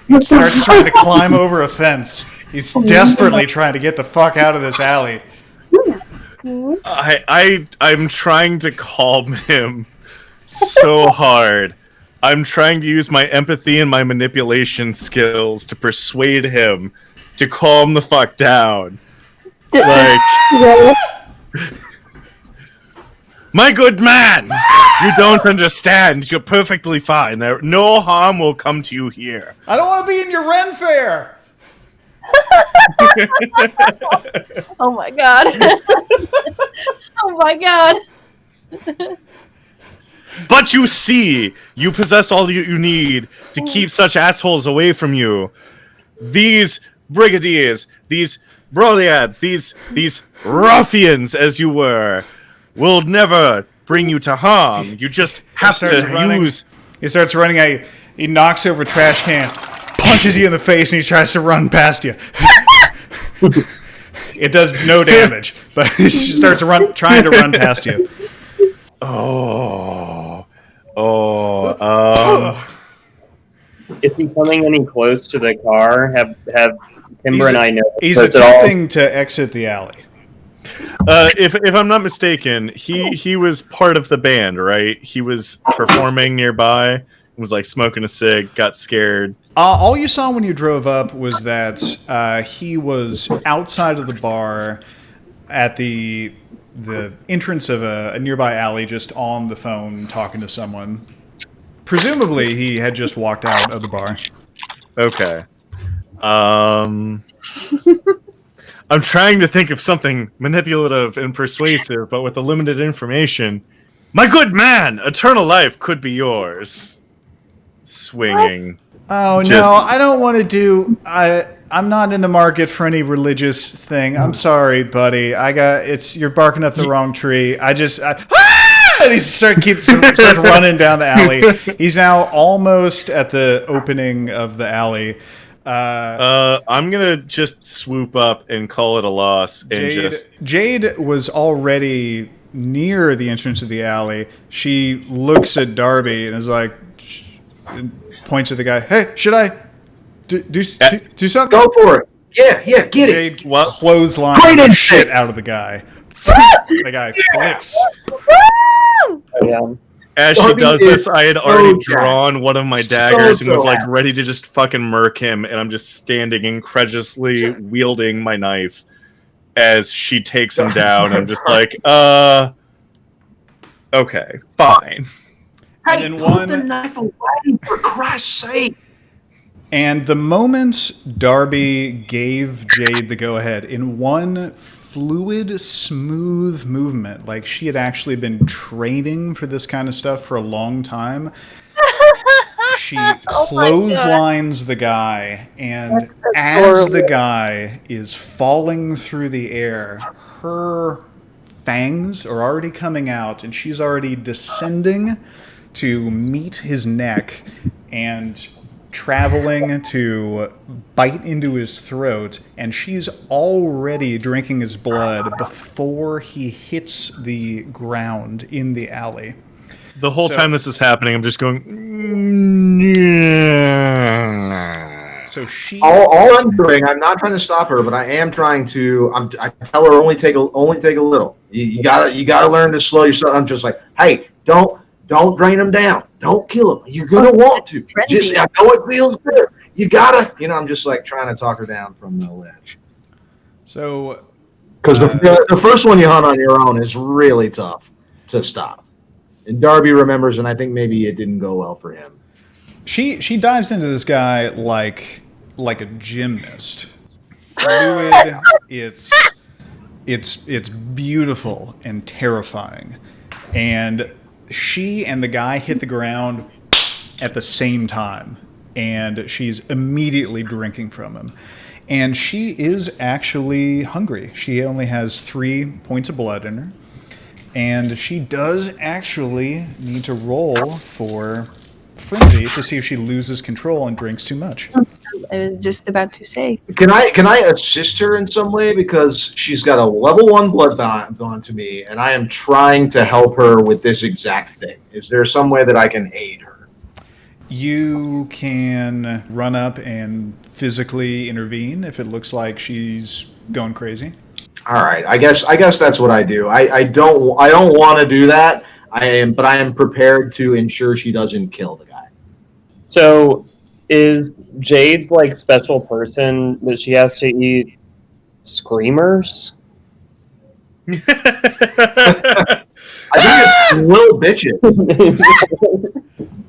He starts trying to climb over a fence. He's desperately trying to get the fuck out of this alley. I'm trying to calm him so hard. I'm trying to use my empathy and my manipulation skills to persuade him to calm the fuck down. Like, my good man, you don't understand. You're perfectly fine. No harm will come to you here. I don't want to be in your Ren fair. Oh my god. Oh my god. But you see, you possess all you need to keep such assholes away from you. These brigadiers, these broliads, these ruffians, as you were, will never bring you to harm. You just have to use... He starts running, he knocks over a trash can, punches you in the face, and he tries to run past you. It does no damage, but he starts trying to run past you. Is he coming any close to the car? Have Timber and I know? He's attempting to exit the alley. If I'm not mistaken, he was part of the band, right? He was performing nearby, was like smoking a cig, got scared. All you saw when you drove up was that he was outside of the bar at the entrance of a nearby alley, just on the phone talking to someone. Presumably, he had just walked out of the bar. Okay. I'm trying to think of something manipulative and persuasive, but with the limited information. My good man, eternal life could be yours. Swinging. Oh, no, I don't want to do... I'm not in the market for any religious thing. I'm sorry, buddy. You're barking up the wrong tree. And he starts running down the alley. He's now almost at the opening of the alley. I'm gonna just swoop up and call it a loss. Jade was already near the entrance of the alley. She looks at Darby and is like, and points at the guy. Hey, should I do something? Go for it. Yeah, get Jade it. Clothesline the shit out of the guy. The guy flips. As she does this, I had already drawn one of my daggers and was like ready to just fucking murk him, and I'm just standing incredulously wielding my knife as she takes him down. I'm just like, okay, fine. Hey, put the knife away, for Christ's sake. And the moment Darby gave Jade the go-ahead, in one fluid, smooth movement, like she had actually been training for this kind of stuff for a long time, she clotheslines the guy, and as the guy is falling through the air, her fangs are already coming out, and she's already descending to meet his neck and traveling to bite into his throat, and she's already drinking his blood before he hits the ground in the alley. The whole time this is happening, I'm just going. So she. All I'm doing, I'm not trying to stop her, but I am trying to. I tell her only take a little. You gotta learn to slow yourself. I'm just like, hey, don't drain him down. Don't kill him. You're gonna want to. Just, I know it feels good. You gotta. I'm just like trying to talk her down from the ledge. So, because the first one you hunt on your own is really tough to stop. And Darby remembers, and I think maybe it didn't go well for him. She dives into this guy like a gymnast. Fluid. It's beautiful and terrifying, and she and the guy hit the ground at the same time, and she's immediately drinking from him. And she is actually hungry. She only has 3 points of blood in her. And she does actually need to roll for frenzy to see if she loses control and drinks too much. I was just about to say. Can I assist her in some way? Because she's got a level 1 blood bond to me, and I am trying to help her with this exact thing. Is there some way that I can aid her? You can run up and physically intervene if it looks like she's going crazy. All right, I guess that's what I do. I don't want to do that. But I am prepared to ensure she doesn't kill the guy. So, is Jade's like special person that she has to eat screamers? I think it's little bitches.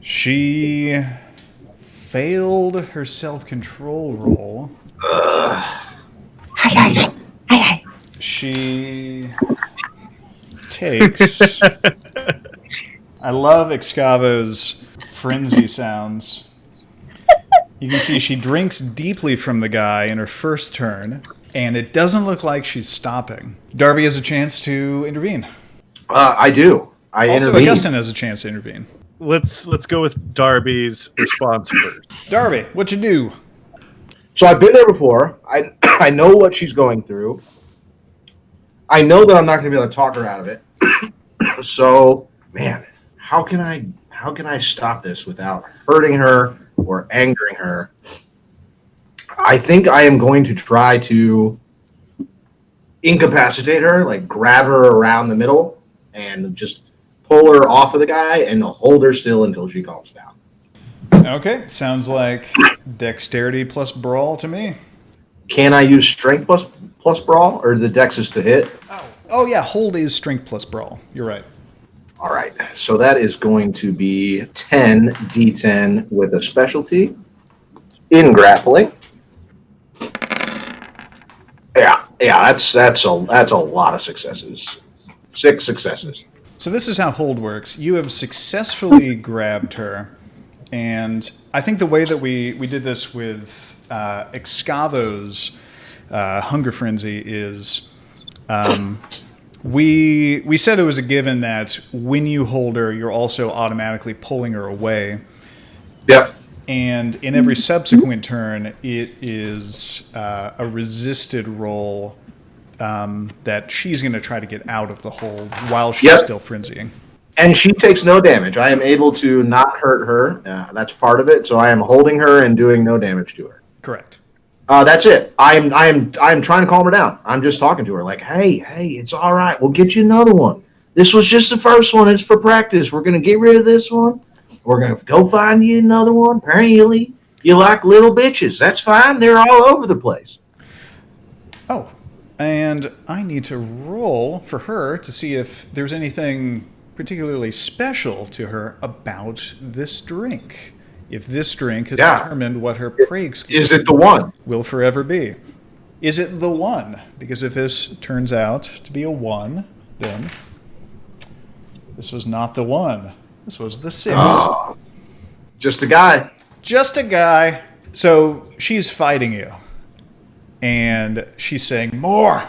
She failed her self-control roll. She takes... I love Excavo's frenzy sounds. You can see she drinks deeply from the guy in her first turn, and it doesn't look like she's stopping. Darby has a chance to intervene. I do. I intervene. Augustyn has a chance to intervene. Let's go with Darby's response first. Darby, what you do? So I've been there before. I know what she's going through. I know that I'm not going to be able to talk her out of it. So, man, how can I stop this without hurting her or angering her? I think I am going to try to incapacitate her, like grab her around the middle and just pull her off of the guy and hold her still until she calms down. Okay, sounds like dexterity plus brawl to me. Can I use strength plus brawl, or the dex is to hit? Oh yeah, hold is strength plus brawl. You're right. All right, so that is going to be 10 d10 with a specialty in grappling. Yeah, that's a lot of successes. 6 successes. So this is how hold works. You have successfully grabbed her, and I think the way that we did this with Excavo's hunger frenzy is we said it was a given that when you hold her, you're also automatically pulling her away. Yep. And in every subsequent turn, it is a resisted roll that she's going to try to get out of the hold while she's still frenzying. And she takes no damage. I am able to not hurt her. That's part of it. So I am holding her and doing no damage to her. Correct. That's it. I'm trying to calm her down. I'm just talking to her like, hey, it's all right. We'll get you another one. This was just the first one. It's for practice. We're going to get rid of this one. We're going to go find you another one. Apparently, you like little bitches. That's fine. They're all over the place. Oh, and I need to roll for her to see if there's anything particularly special to her about this drink. If this drink has determined what her plague scheme is it the one will forever be. Is it the one? Because if this turns out to be a 1, then this was not the 1. This was the 6. Oh, just a guy. Just a guy. So she's fighting you. And she's saying, more.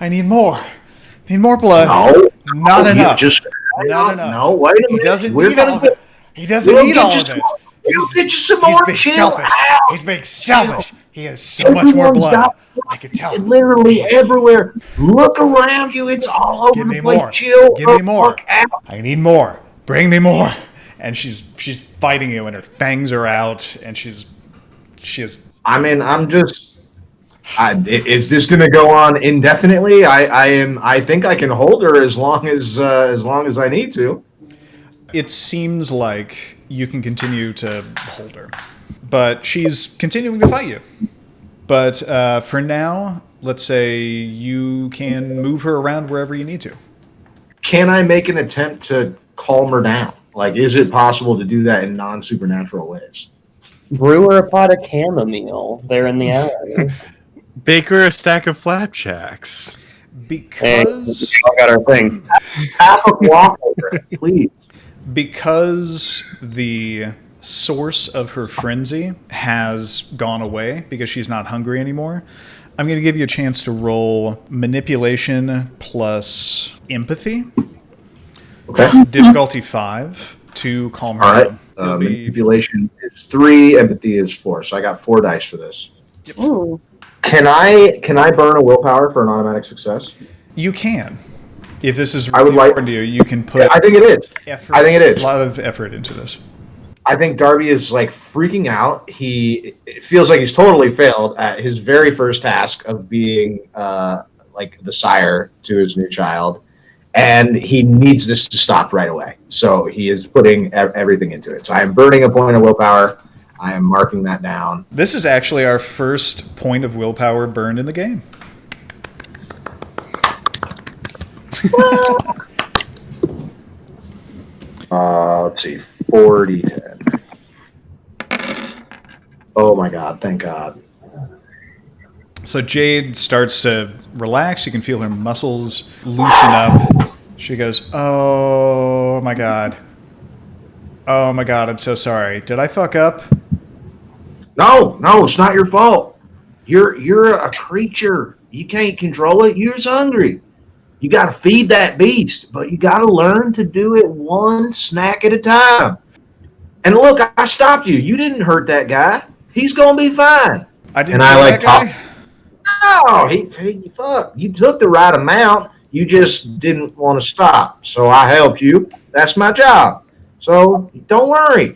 I need more. I need more blood. No. Not enough. Not enough. No, wait a minute. He doesn't need all of it. He doesn't need all of it. We'll get you some more. He's being selfish. He's being selfish. He has so much more blood. I can tell. Literally everywhere. Look around you. It's all over the place. More. Chill. Give me more. I need more. Bring me more. And she's fighting you, and her fangs are out, and she is. I mean, is this going to go on indefinitely? I think I can hold her as long as I need to. It seems like you can continue to hold her, but she's continuing to fight you. But for now, let's say you can move her around wherever you need to. Can I make an attempt to calm her down? Like, is it possible to do that in non-supernatural ways? Brew her a pot of chamomile there in the alley. Bake her a stack of flapjacks. Because I got our thing. Half a waffle, please. Because the source of her frenzy has gone away because she's not hungry anymore, I'm going to give you a chance to roll manipulation plus empathy. Okay. Difficulty 5 to calm her All right. down. Manipulation is 3, empathy is 4. So I got 4 dice for this. Yep. Ooh. Can I burn a willpower for an automatic success? You can. If this is I would really important to you, you can put I think it is. effort, I think it is. a lot of effort into this. I think Darby is like freaking out. He feels like he's totally failed at his very first task of being like the sire to his new child, and he needs this to stop right away. So he is putting everything into it. So I am burning a point of willpower. I am marking that down. This is actually our first point of willpower burned in the game. Let's see, 40-10. Oh my God! Thank God. So Jade starts to relax. You can feel her muscles loosen up. She goes, "Oh my God. Oh my God, I'm so sorry. Did I fuck up?" No, it's not your fault. You're a creature. You can't control it. You're just hungry. You got to feed that beast, but you got to learn to do it one snack at a time. And look, I stopped you. You didn't hurt that guy. He's gonna be fine. I didn't. And I hurt like that guy? Oh, he fuck. You took the right amount. You just didn't want to stop. So I helped you. That's my job. So don't worry.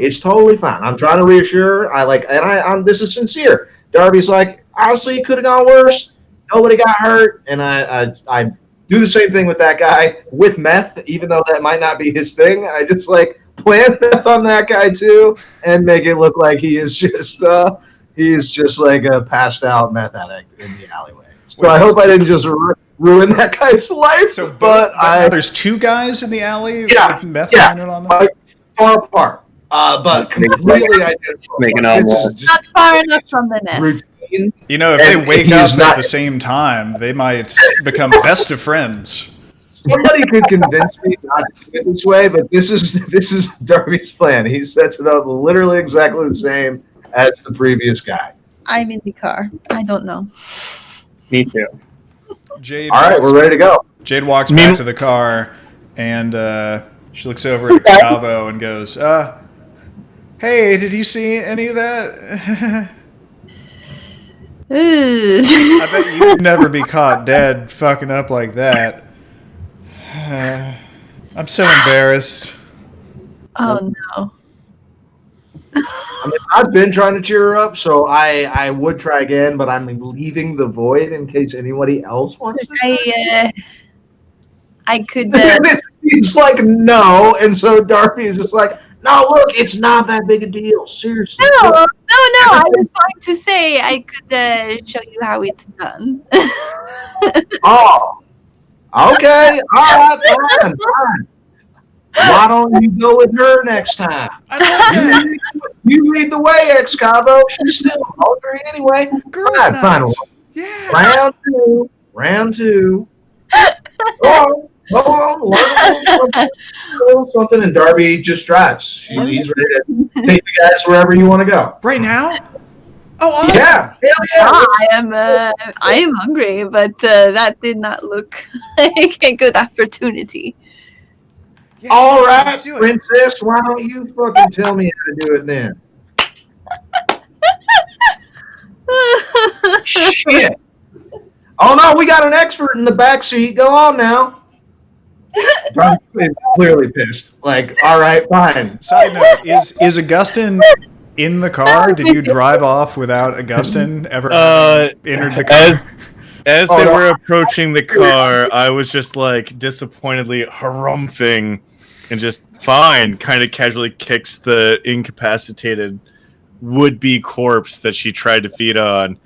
It's totally fine. I'm trying to reassure her. I'm this is sincere. Darby's like, honestly, it could have gone worse. Nobody got hurt. And I do the same thing with that guy with meth, even though that might not be his thing. I just like plant meth on that guy too, and make it look like he's just like a passed out meth addict in the alleyway. So I hope I didn't just ruin that guy's life. So, but now there's two guys in the alley with meth planted on them? Like, far apart. But completely identical. Not far enough from the net. Routine. You know, if they wake up at the same time, they might become best of friends. Somebody could convince me not to do it this way, but this is Darby's plan. He sets it up literally exactly the same as the previous guy. I'm in the car. I don't know. Me too. Jade. All right, we're ready to go. Jade walks back to the car, and she looks over at Gustavo and goes, "Hey, did you see any of that?" I bet you'd never be caught dead fucking up like that. I'm so embarrassed. Oh no. I mean, I've been trying to cheer her up, so I would try again, but I'm leaving the void in case anybody else wants to. I could. He's like, no, and so Darby is just like, no, look, it's not that big a deal. Seriously. No. I was going to say I could show you how it's done. Oh, okay. All right, fine. Why don't you go with her next time? You lead the way, Ex-Cabo. She's still hungry anyway. Fine. Yeah. Round two. Go on. Something, and Darby just drives. He's ready to take the guys wherever you want to go. Right now? Oh, awesome. Yeah. Hell yeah. I am hungry, but that did not look like a good opportunity. Yeah, all right, princess, why don't you fucking tell me how to do it then? Shit. Oh, no, we got an expert in the backseat. Go on now. Darby's clearly pissed. Like, all right, fine. Side note, is Augustyn in the car? Did you drive off without Augustyn ever entered the car? As they were approaching the car, I was just like disappointedly harumphing and just fine, kind of casually kicks the incapacitated would-be corpse that she tried to feed on.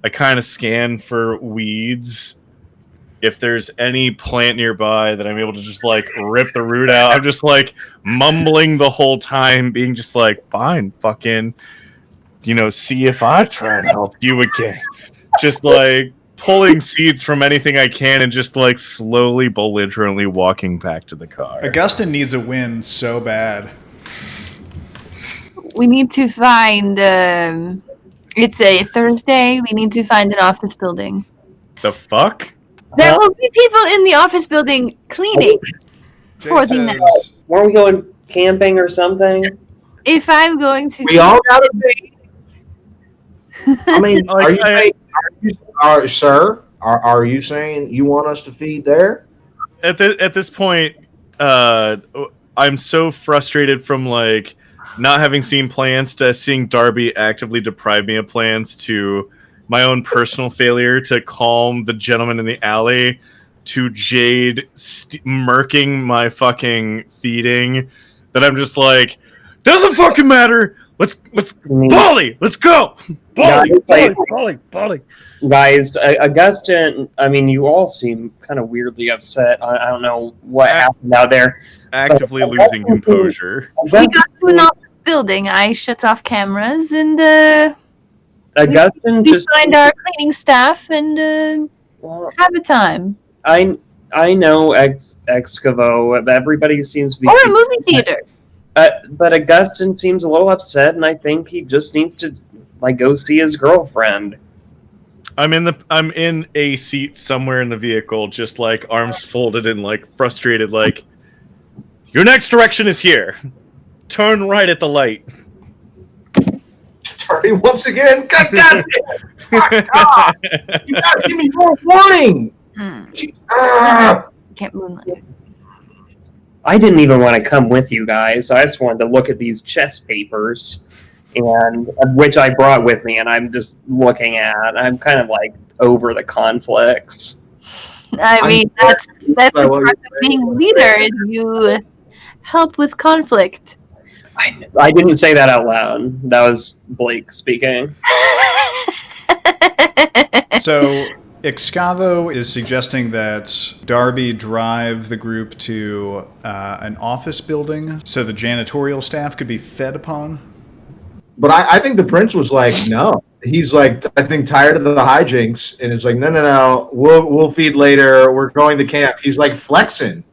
I kind of scan for weeds. If there's any plant nearby that I'm able to just like rip the root out, I'm just like mumbling the whole time, being just like, fine, fucking, see if I try to help you again. Just like pulling seeds from anything I can and just like slowly, belligerently walking back to the car. Augustyn needs a win so bad. We need to find. It's a Thursday. We need to find an office building. The fuck? There will be people in the office building cleaning for the night. Weren't we going camping or something? If I'm going to, we all gotta be. I mean, are you saying you want us to feed there? At this point, I'm so frustrated from like not having seen plans to seeing Darby actively deprive me of plans to my own personal failure to calm the gentleman in the alley to Jade murking my fucking feeding that I'm just like, doesn't fucking matter. Let's Bolly, let's go. Bolly. Guys, Augustyn, I mean, you all seem kind of weirdly upset. I don't know what happened out there. Actively losing composure. We got to an office building. I shut off cameras and Augustyn we find our cleaning staff and have a time. I know Excavo. Everybody seems to be. Or a movie theater. But Augustyn seems a little upset, and I think he just needs to like go see his girlfriend. I'm in a seat somewhere in the vehicle, just like arms folded and like frustrated, like your next direction is here. Turn right at the light. Turning once again. God damn it! God. You gotta give me more warning. Camp Moonlight. I didn't even want to come with you guys. I just wanted to look at these chess papers, and which I brought with me, and I'm just looking at. I'm kind of like over the conflicts. I mean, that's the part of being leader. Is you help with conflict. I didn't say that out loud. That was Blake speaking. So Excavo is suggesting that Darby drive the group to an office building so the janitorial staff could be fed upon. But I think the prince was like, no. He's like, I think tired of the hijinks, and it's like, no. We'll feed later. We're going to camp. He's like flexing.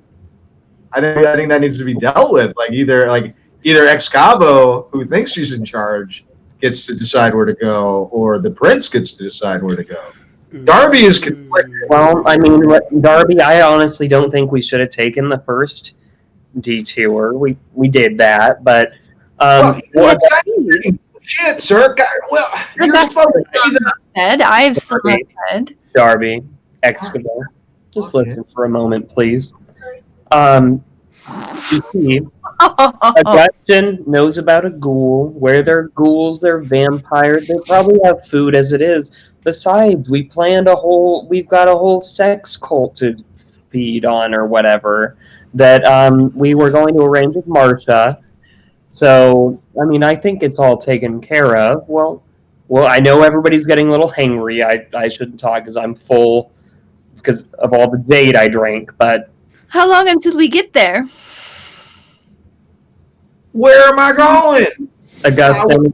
I think that needs to be dealt with. Like either Excavo, who thinks she's in charge, gets to decide where to go, or the prince gets to decide where to go. Darby is conflicted. Well, I mean, Darby, I honestly don't think we should have taken the first detour. We did that, but shit, sir. Well, you're supposed to be the Fed. I've still not fed. Darby, Excavo. Just listen for a moment, please. You see, Augustyn knows about a ghoul. Where they're ghouls, they're vampires. They probably have food as it is. Besides, we've got a whole sex cult to feed on or whatever that we were going to arrange with Marsha. So, I mean, I think it's all taken care of. Well, I know everybody's getting a little hangry. I shouldn't talk because I'm full because of all the Jade I drank, but... How long until we get there? Where am I going? Augustyn,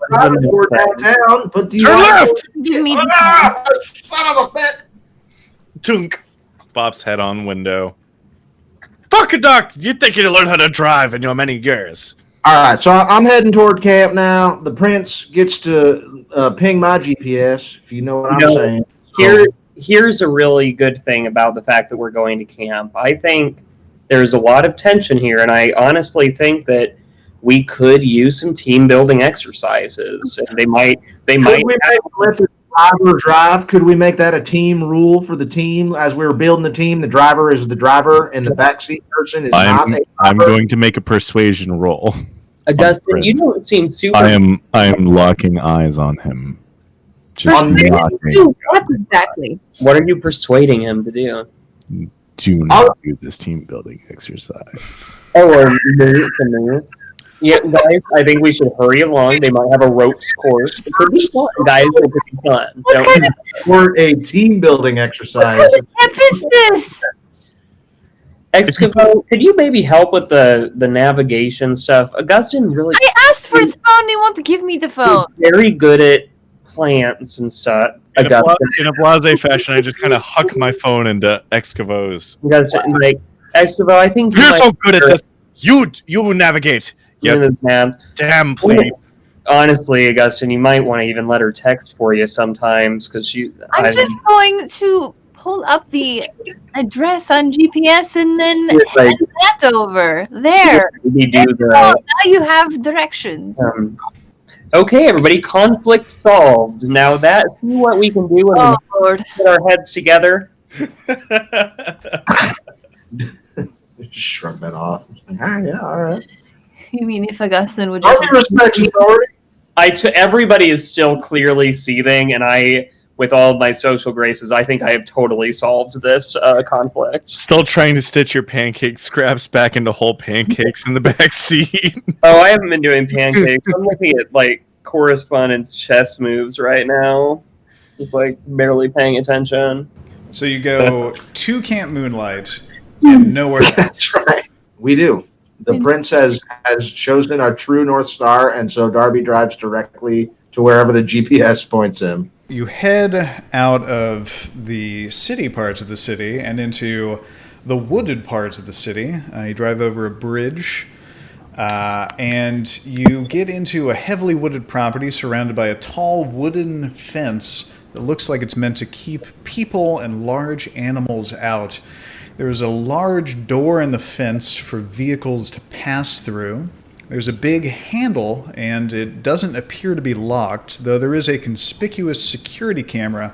We're downtown, but do you Turn left! Give me son of a bitch! Tunk. Bob's head on window. Fuck a duck! You think you'd learn how to drive in your many years. All right, so I'm heading toward camp now. The prince gets to ping my GPS, if you know what I'm saying. Here's a really good thing about the fact that we're going to camp. I think there's a lot of tension here, and I honestly think that we could use some team building exercises. And they might. Could we let the driver drive? Could we make that a team rule for the team as we were building the team? The driver is the driver, and the backseat person is not a driver. I'm going to make a persuasion roll. Augustyn, you don't seem super. I am locking eyes on him. What exactly? What are you persuading him to do? Do not do this team building exercise. Yeah, guys, I think we should hurry along. They might have a ropes course. It could be fun. Guys, it could be fun. Or a team building exercise. What kind of camp is this? Excavo, could you maybe help with the navigation stuff? Augustyn really... I asked for his phone. They won't give me the phone. Very good at plants and stuff. In a blasé fashion, I just kind of huck my phone into Excavo's. Excavo, I think you're so good at this. You navigate. Yep. Damn, please. Honestly, Augustyn, you might want to even let her text for you sometimes because I'm just going to pull up the address on GPS and then hand that over. There. Now you have directions. Okay, everybody, conflict solved. Now see what we can do when we put our heads together. Shrug that off. Yeah, all right. You mean if Augustyn would just... respect authority? Everybody is still clearly seething, and with all of my social graces, I think I have totally solved this conflict. Still trying to stitch your pancake scraps back into whole pancakes in the back seat. Oh, I haven't been doing pancakes. I'm looking at, correspondence chess moves right now. Just, barely paying attention. So you go to Camp Moonlight and nowhere else. That's right. We do. The prince has chosen our true North Star, and so Darby drives directly to wherever the GPS points him. You head out of the city parts of the city and into the wooded parts of the city. You drive over a bridge, and you get into a heavily wooded property surrounded by a tall wooden fence that looks like it's meant to keep people and large animals out. There's a large door in the fence for vehicles to pass through. There's a big handle, and it doesn't appear to be locked, though there is a conspicuous security camera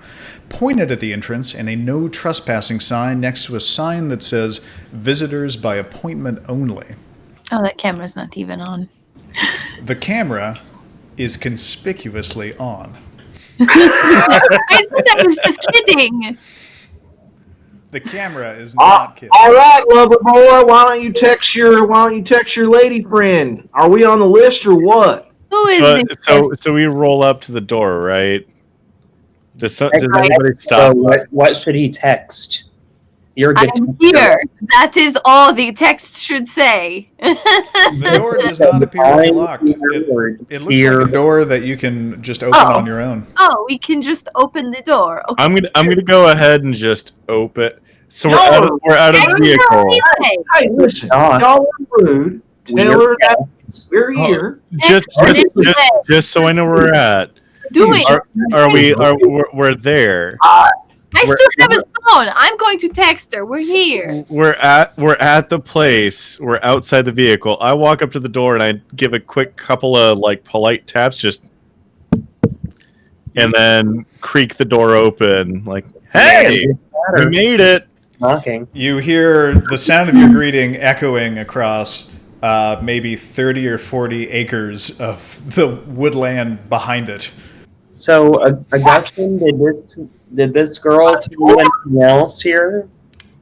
pointed at the entrance and a no trespassing sign next to a sign that says visitors by appointment only. Oh, that camera's not even on. The camera is conspicuously on. I said I was just kidding. The camera is not kidding. All right, lover boy. Why don't you text your lady friend? Are we on the list or what? Who is this? So we roll up to the door, right? Does anybody stop? So what should he text? You're good. I'm here. That is all the text should say. The door does not appear to be locked. It looks like a door that you can just open on your own. Oh, we can just open the door. Okay. I'm gonna go ahead and just open. So we're out of the vehicle. Hey, listen, y'all are rude. Tell her that we're here. Just so I know where we're at. We're there. I still have his phone. I'm going to text her. We're here. We're at the place. We're outside the vehicle. I walk up to the door and I give a quick couple of polite taps, and then creak the door open. Like, hey, we made it. Knocking. You hear the sound of your greeting echoing across maybe 30 or 40 acres of the woodland behind it. So, Augustyn, did this girl tell you anything else here?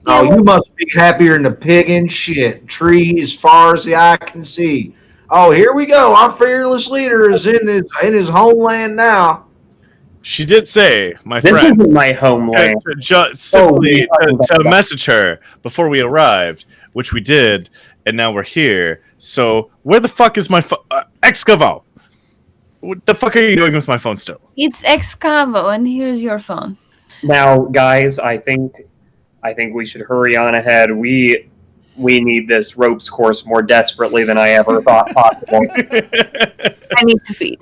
Oh, you must be happier than a pig in shit. Tree as far as the eye can see. Oh, here we go. Our fearless leader is in his homeland now. She did say, my this friend. This isn't my homeland. Just simply to message her before we arrived, which we did, and now we're here. So, where the fuck is my Excavo? What the fuck are you doing with my phone still? It's Excavo, and here's your phone. Now, guys, I think we should hurry on ahead. We need this ropes course more desperately than I ever thought possible. I need to feed.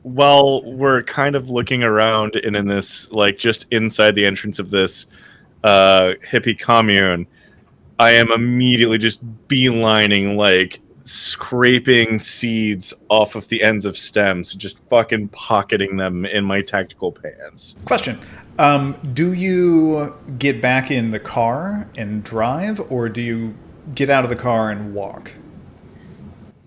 While we're kind of looking around and in this, just inside the entrance of this hippie commune, I am immediately just beelining, scraping seeds off of the ends of stems, just fucking pocketing them in my tactical pants. Question. Do you get back in the car and drive, or do you get out of the car and walk?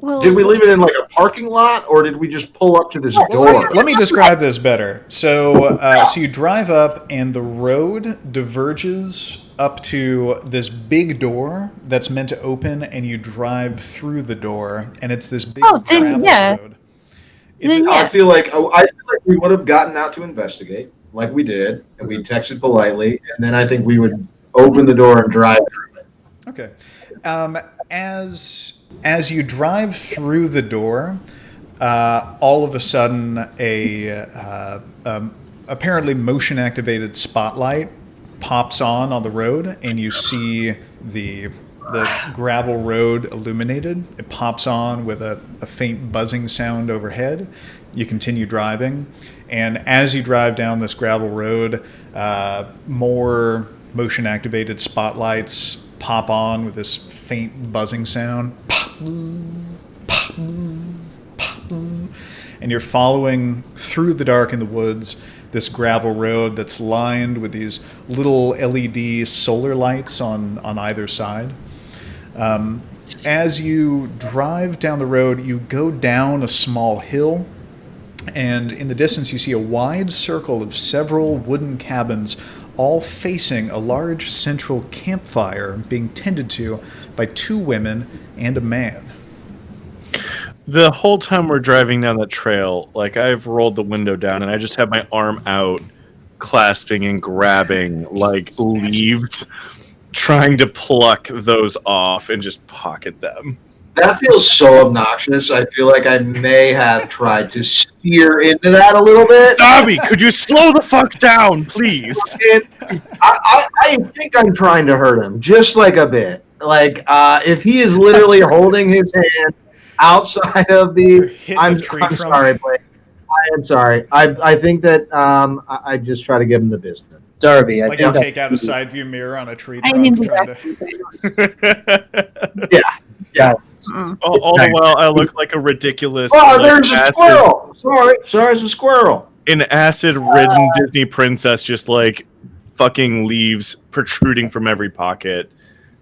Well, did we leave it in a parking lot, or did we just pull up to this door? Let me describe this better. So you drive up, and the road diverges up to this big door that's meant to open, and you drive through the door, and it's this big gravel road. I feel like we would have gotten out to investigate, like we did, and we texted politely, and then I think we would open the door and drive through it. Okay. As you drive through the door, all of a sudden a apparently motion-activated spotlight pops on the road, and you see the gravel road illuminated. It pops on with a faint buzzing sound overhead. You continue driving, and as you drive down this gravel road, more motion-activated spotlights pop on with this faint buzzing sound. And you're following through the dark in the woods this gravel road that's lined with these little LED solar lights on either side. As you drive down the road, you go down a small hill, and in the distance you see a wide circle of several wooden cabins, all facing a large central campfire being tended to by 2 women and a man. The whole time we're driving down that trail, I've rolled the window down and I just have my arm out, clasping and grabbing leaves, trying to pluck those off and just pocket them. That feels so obnoxious. I feel like I may have tried to steer into that a little bit. Dobby, could you slow the fuck down, please? I think I'm trying to hurt him, just a bit. If he is literally holding his hand outside of the... I'm sorry, Blake. I am sorry. I think that I just try to give him the business. Darby, I think take out a side view mirror on a tree trunk. Yeah. All the while, I look like a ridiculous... Oh, there's a squirrel! Sorry, it's a squirrel. An acid-ridden Disney princess just, fucking leaves protruding from every pocket,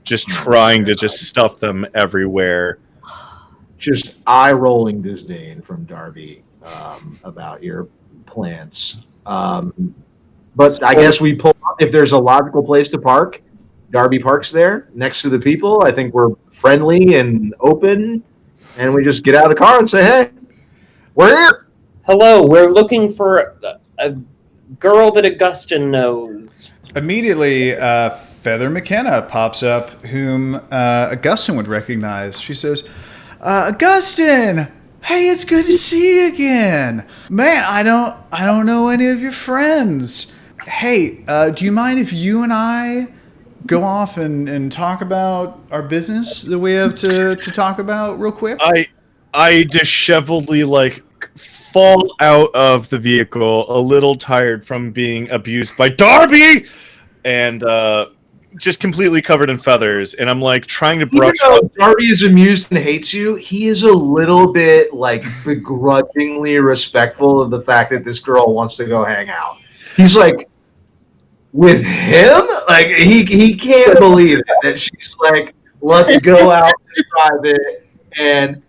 just trying to just stuff them everywhere. Just eye-rolling disdain from Darby about your plants. But I guess we pull up if there's a logical place to park. Darby parks there next to the people. I think we're friendly and open, and we just get out of the car and say, "Hey, we're here." Hello, we're looking for a girl that Augustyn knows. Immediately, Feather McKenna pops up, whom Augustyn would recognize. She says, Augustyn! Hey, it's good to see you again. Man, I don't know any of your friends. Hey, do you mind if you and I go off and talk about our business that we have to talk about real quick? I disheveledly fall out of the vehicle, a little tired from being abused by Darby, and just completely covered in feathers. And I'm trying to brush. Even though Darby is amused and hates you, he is a little bit begrudgingly respectful of the fact that this girl wants to go hang out. He's like, with him, he can't believe it, that she's like, let's go out in private, and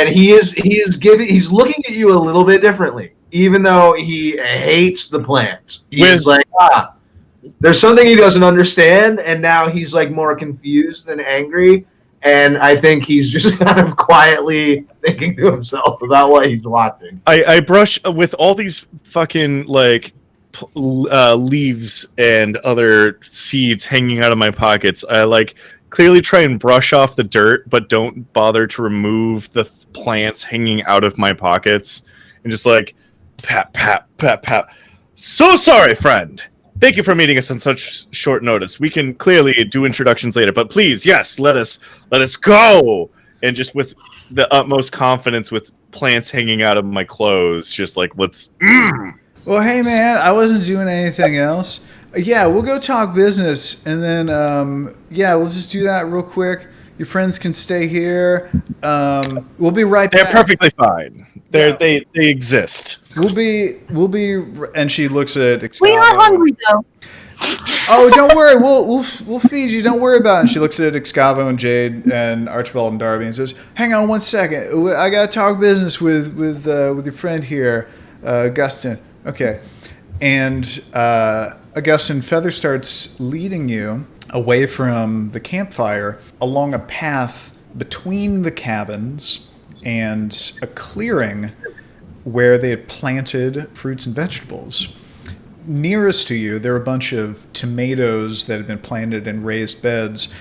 he's looking at you a little bit differently, even though he hates the plants. He's there's something he doesn't understand, and now he's more confused than angry, and I think he's just kind of quietly thinking to himself about what he's watching. I brush with all these fucking leaves and other seeds hanging out of my pockets. I clearly try and brush off the dirt, but don't bother to remove the plants hanging out of my pockets, and just pat, pat, pat, pat. So sorry, friend. Thank you for meeting us on such short notice. We can clearly do introductions later, but please, yes, let us go. And just with the utmost confidence, with plants hanging out of my clothes, just let's. Well, hey man, I wasn't doing anything else. Yeah, we'll go talk business, and then we'll just do that real quick. Your friends can stay here. We'll be right back. They're perfectly fine. They exist. We'll be, and she looks at Excalibur. We are hungry though. Oh, don't worry. We'll feed you. Don't worry about it. And she looks at Excalibur and Jade and Archibald and Darby and says, "Hang on one second. I gotta talk business with your friend here, Augustyn." Okay, and Augustyn, Feather starts leading you away from the campfire along a path between the cabins and a clearing where they had planted fruits and vegetables. Nearest to you, there are a bunch of tomatoes that have been planted in raised beds,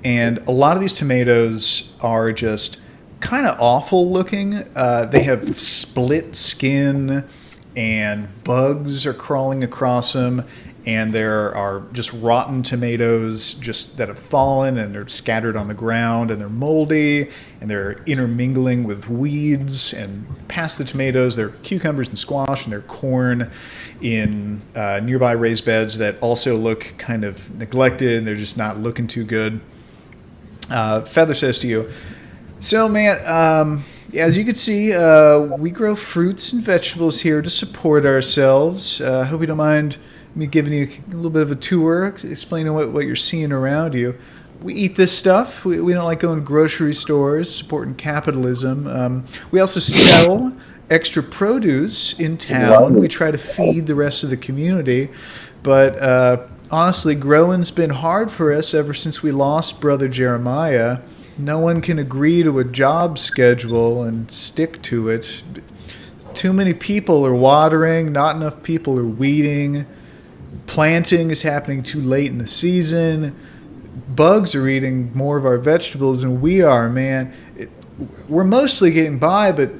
and a lot of these tomatoes are just kind of awful looking. They have split skin, and bugs are crawling across them, and there are just rotten tomatoes just that have fallen, and they're scattered on the ground, and they're moldy, and they're intermingling with weeds. And past the tomatoes, there are cucumbers and squash, and there are corn in nearby raised beds that also look kind of neglected, and they're just not looking too good. Feather says to you, "So, man, as you can see, we grow fruits and vegetables here to support ourselves. I hope you don't mind me giving you a little bit of a tour, explaining what you're seeing around you. We eat this stuff. We don't like going to grocery stores, supporting capitalism. We also sell extra produce in town. We try to feed the rest of the community. But honestly, growing's been hard for us ever since we lost Brother Jeremiah. No one can agree to a job schedule and stick to it. Too many people are watering, not enough people are weeding. Planting is happening too late in the season. Bugs are eating more of our vegetables than we are, man. We're mostly getting by, but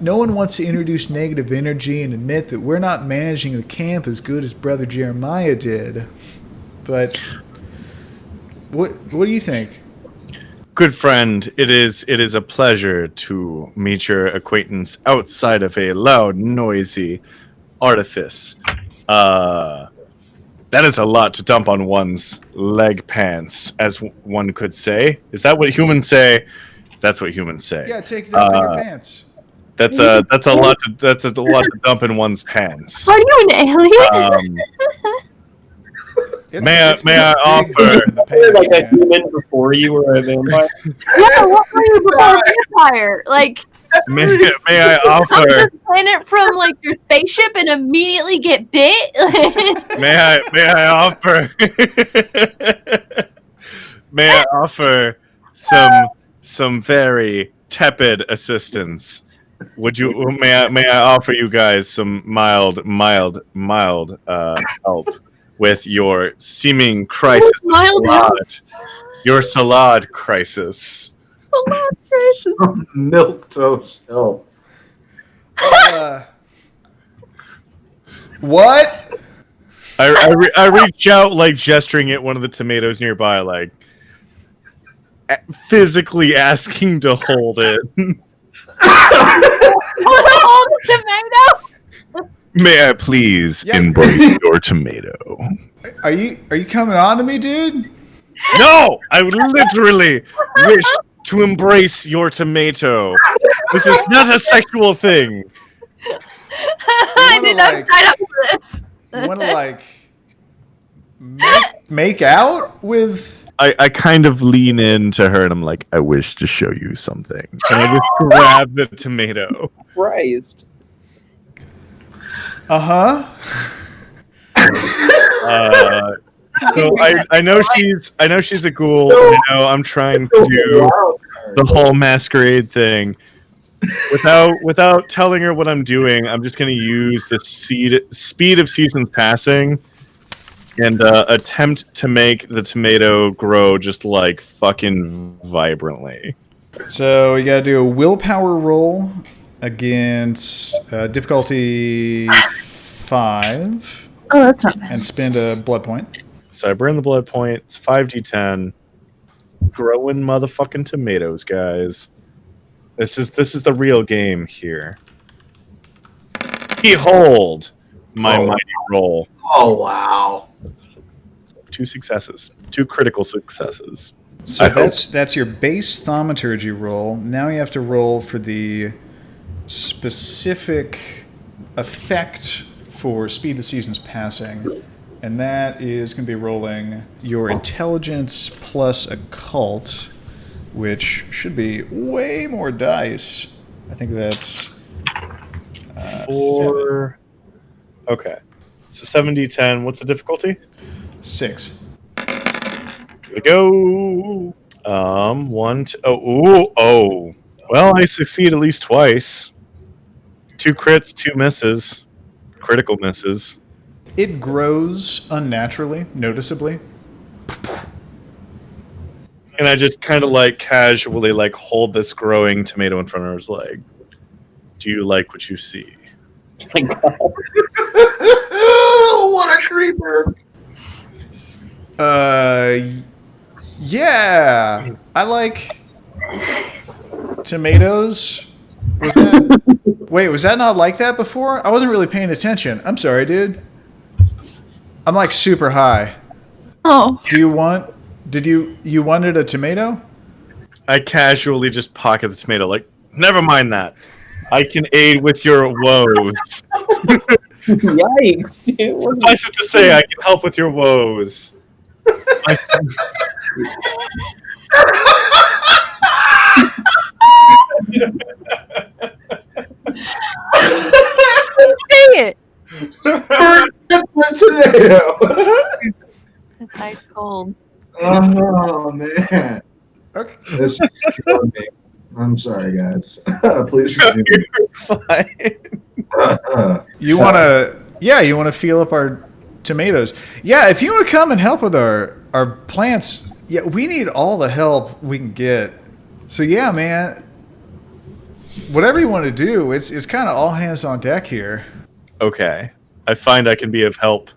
no one wants to introduce negative energy and admit that we're not managing the camp as good as Brother Jeremiah did. But what do you think?" Good friend, it is a pleasure to meet your acquaintance outside of a loud, noisy artifice. That is a lot to dump on one's leg pants, as one could say. Is that what humans say? That's what humans say. Yeah, take it up in your pants. That's a lot to dump in one's pants. Are you an alien? May I offer? Like a human before you were a vampire? Yeah, what were you before a vampire? may I offer? Planet from like your spaceship and immediately get bit. May I offer? May I offer some very tepid assistance? Would you? May I offer you guys some mild help with your seeming crisis of salad? Your salad crisis. Salad crisis. Milk toast help. What? I reach out, like gesturing at one of the tomatoes nearby, like physically asking to hold it. Hold the tomato. May I please embrace your tomato? Are you coming on to me, dude? No, I literally wish to embrace your tomato. This is not a sexual thing. I did not sign up for this. You want to like make out with? I kind of lean into her and I'm like, I wish to show you something. And I just grab the tomato. Christ. So I know she's a ghoul. And I know I'm trying to do the whole masquerade thing. Without telling her what I'm doing, I'm just going to use the speed of seasons passing and attempt to make the tomato grow just like fucking vibrantly. So you gotta do a willpower roll against difficulty 5. Oh, that's not bad. And spend a blood point. So I burn the blood point. It's 5d10. Growing motherfucking tomatoes, guys. This is the real game here. Behold my mighty roll. Oh wow. 2 successes. 2 critical successes. So that's your base thaumaturgy roll. Now you have to roll for the specific effect for speed the seasons passing. And that is going to be rolling your intelligence plus occult, which should be way more dice. I think that's 4. 7. Okay. So 7d10. What's the difficulty? 6. Here we go. 1, 2. Oh. Well, I succeed at least twice. 2 crits, 2 misses. Critical misses. It grows unnaturally, noticeably. And I just kind of like casually like hold this growing tomato in front of her, like, do you like what you see? My God. What a creeper. Yeah. I like tomatoes. Was that not like that before? I wasn't really paying attention. I'm sorry, dude. I'm like super high. Oh. You wanted a tomato? I casually just pocket the tomato, like, never mind that. I can aid with your woes. Yikes, dude. Suffice it to say, I can help with your woes. Say it. Tomato. It's ice cold. Oh man. Okay. This is killing me. I'm sorry, guys. Please continue. You're fine. You want to feel up our tomatoes. Yeah, if you want to come and help with our plants, yeah, we need all the help we can get. So yeah, man, whatever you want to do, it's kind of all hands on deck here. Okay. I find I can be of help.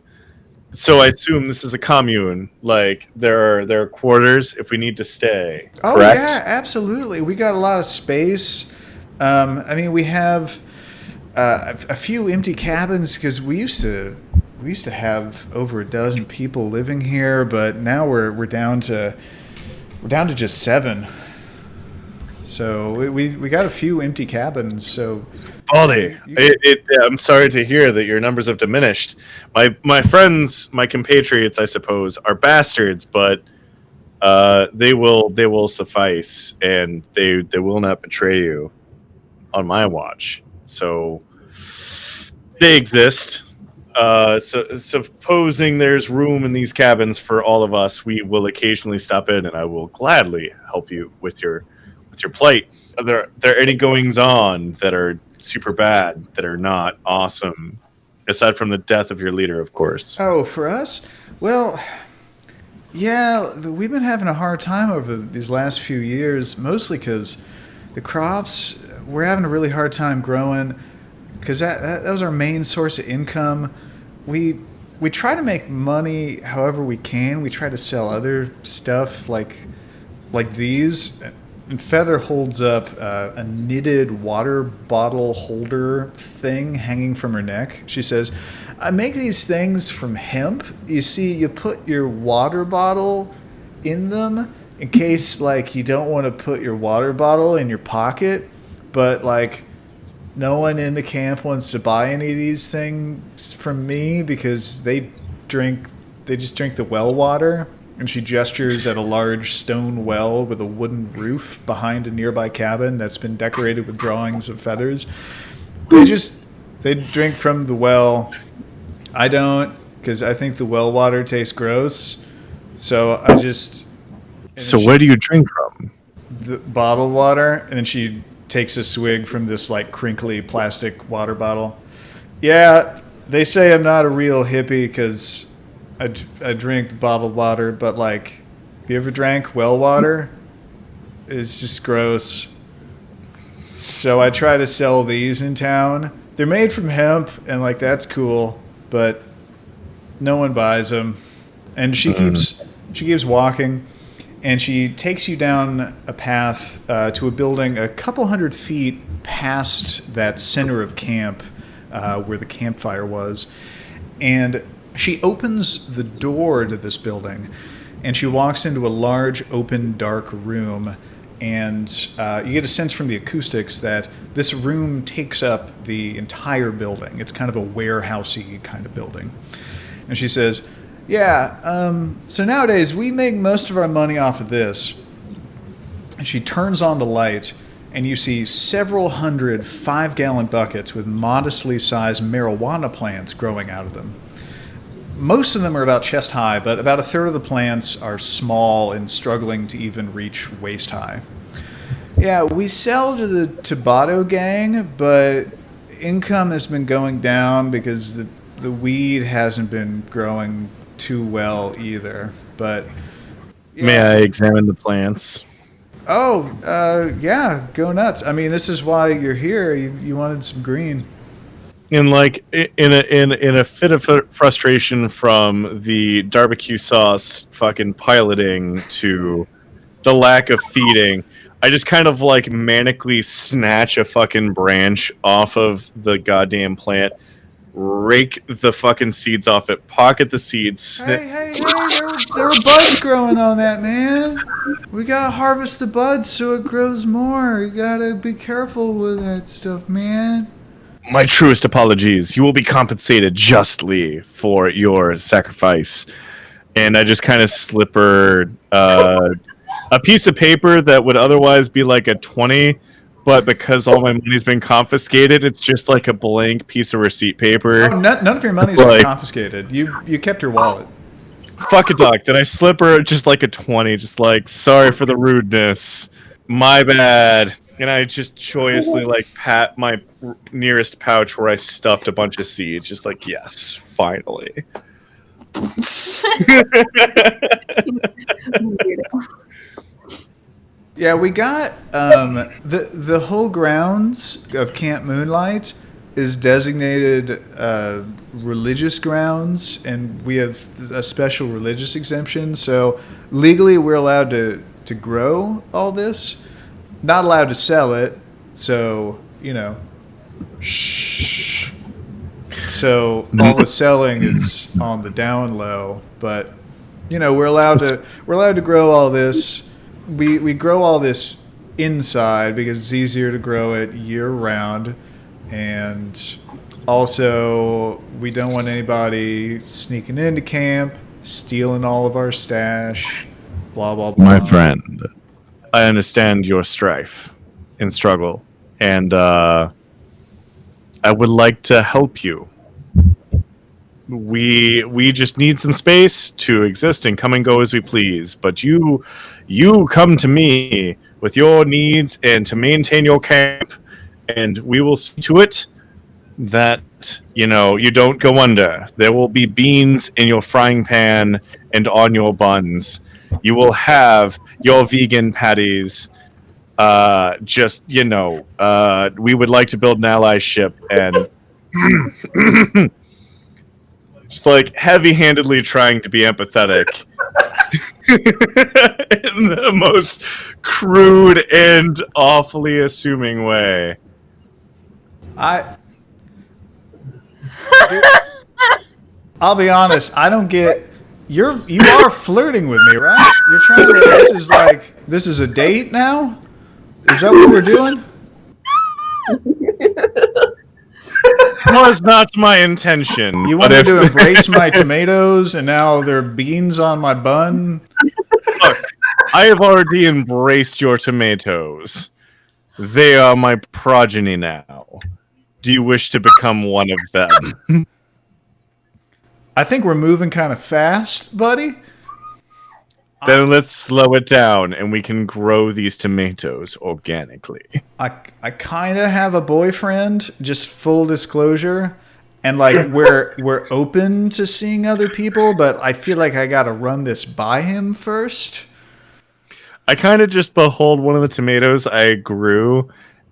So I assume this is a commune. Like there are quarters if we need to stay. Oh correct? yeah, absolutely. We got a lot of space. I mean, we have a few empty cabins because we used to have over a dozen people living here, but now we're down to just 7. So we got a few empty cabins. So Baldy, I'm sorry to hear that your numbers have diminished. My friends, my compatriots, I suppose, are bastards, but they will suffice, and they will not betray you. on my watch. So they exist. So supposing there's room in these cabins for all of us, we will occasionally stop in, and I will gladly help you with your plight. Are there any goings on that are super bad, that are not awesome, aside from the death of your leader, of course? Oh, for us? Well, yeah, we've been having a hard time over these last few years, mostly because the crops, we're having a really hard time growing, because that was our main source of income. We try to make money however we can. We try to sell other stuff like these. And Feather holds up a knitted water bottle holder thing hanging from her neck. She says, I make these things from hemp. You see, you put your water bottle in them in case, like, you don't want to put your water bottle in your pocket, but, like, no one in the camp wants to buy any of these things from me because they just drink the well water. And she gestures at a large stone well with a wooden roof behind a nearby cabin that's been decorated with drawings of feathers. They drink from the well. I don't, because I think the well water tastes gross. So I just... So where do you drink from? The bottled water. And then she takes a swig from this, like, crinkly plastic water bottle. Yeah, they say I'm not a real hippie because I drink bottled water, but, like, if you ever drank well water, it's just gross. So I try to sell these in town. They're made from hemp, and, like, that's cool, but no one buys them. And she keeps walking, and she takes you down a path to a building a couple 100 feet past that center of camp where the campfire was. And she opens the door to this building, and she walks into a large, open, dark room. And you get a sense from the acoustics that this room takes up the entire building. It's kind of a warehousey kind of building. And she says, so nowadays we make most of our money off of this. And she turns on the light, and you see several hundred 5-gallon buckets with modestly sized marijuana plants growing out of them. Most of them are about chest high, but about a third of the plants are small and struggling to even reach waist high. Yeah, we sell to the Tabata gang, but income has been going down because the weed hasn't been growing too well either. But yeah. May I examine the plants? Oh, yeah, go nuts. I mean, this is why you're here. You wanted some green. And like in a fit of frustration from the barbecue sauce fucking piloting to the lack of feeding, I just kind of like manically snatch a fucking branch off of the goddamn plant, rake the fucking seeds off it, pocket the seeds. Hey, there were buds growing on that, man. We gotta harvest the buds so it grows more. You gotta be careful with that stuff, man. My truest apologies. You will be compensated justly for your sacrifice. And I just kind of slip her a piece of paper that would otherwise be like a 20, but because all my money's been confiscated, it's just like a blank piece of receipt paper. Oh, none of your money's been confiscated. You kept your wallet. Fuck a duck. Then I slip her just like a 20, just like, sorry for the rudeness. My bad. And I just joyously like pat my nearest pouch where I stuffed a bunch of seeds, just like, yes, finally. Yeah, we got the whole grounds of Camp Moonlight is designated religious grounds, and we have a special religious exemption. So legally, we're allowed to grow all this. Not allowed to sell it, so, shh. So all the selling is on the down low, but, we're allowed to grow all this. We grow all this inside because it's easier to grow it year round, and also we don't want anybody sneaking into camp, stealing all of our stash, blah, blah, blah. My friend, I understand your strife and struggle and I would like to help you. We just need some space to exist and come and go as we please. But you come to me with your needs and to maintain your camp, and we will see to it that you don't go under. There will be beans in your frying pan and on your buns. You will have your vegan patties. We would like to build an ally ship and just like heavy-handedly trying to be empathetic in the most crude and awfully assuming way. I'll be honest, I don't get you are flirting with me, right? You're trying to this is a date now? Is that what we're doing? Was not my intention. You wanted to embrace my tomatoes, and now there are beans on my bun? Look, I have already embraced your tomatoes. They are my progeny now. Do you wish to become one of them? I think we're moving kind of fast, buddy. Then let's slow it down, and we can grow these tomatoes organically. I kind of have a boyfriend, just full disclosure, and we're open to seeing other people, but I feel like I got to run this by him first. I kind of just behold one of the tomatoes I grew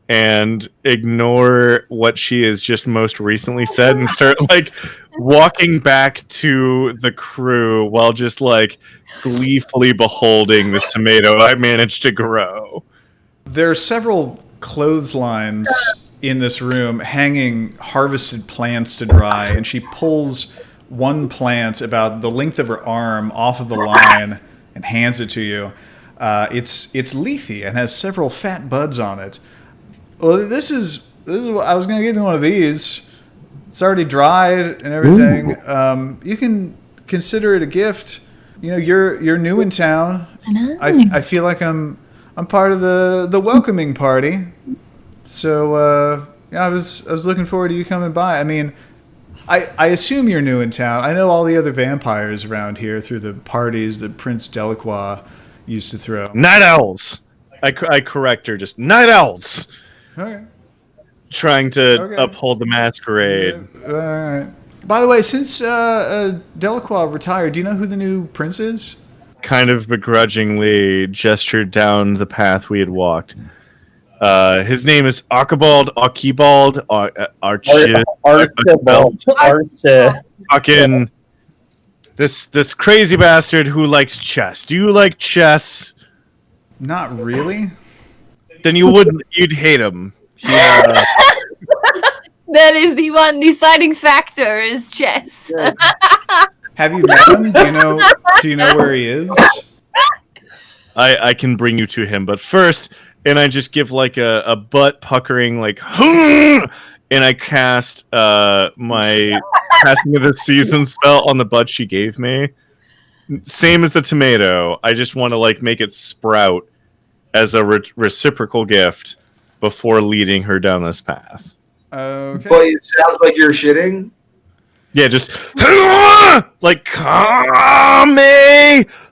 and ignore what she has just most recently said and start walking back to the crew while just gleefully beholding this tomato I managed to grow. There are several clotheslines in this room hanging harvested plants to dry, and she pulls one plant about the length of her arm off of the line and hands it to you. It's leafy and has several fat buds on it. Well, this is what I was going to give you one of these. It's already dried and everything. You can consider it a gift. You're new in town. I feel like I'm part of the welcoming party. So I was looking forward to you coming by. I mean, I assume you're new in town. I know all the other vampires around here through the parties that Prince Delacroix used to throw. Night owls. I correct her. Just night owls. Okay. Trying to uphold the masquerade. All right. By the way, since Delacroix retired, do you know who the new prince is? Kind of begrudgingly gestured down the path we had walked. His name is Archibald, fucking this crazy bastard who likes chess. Do you like chess? Not really. Then you'd hate him. That is the one deciding factor is chess. Have you met him? Do you know where he is? I can bring you to him, but first, and I just give a butt puckering and I cast my casting of the season spell on the bud she gave me. Same as the tomato. I just want to make it sprout as a reciprocal gift before leading her down this path. Okay. Well, it sounds like you're shitting. Yeah, just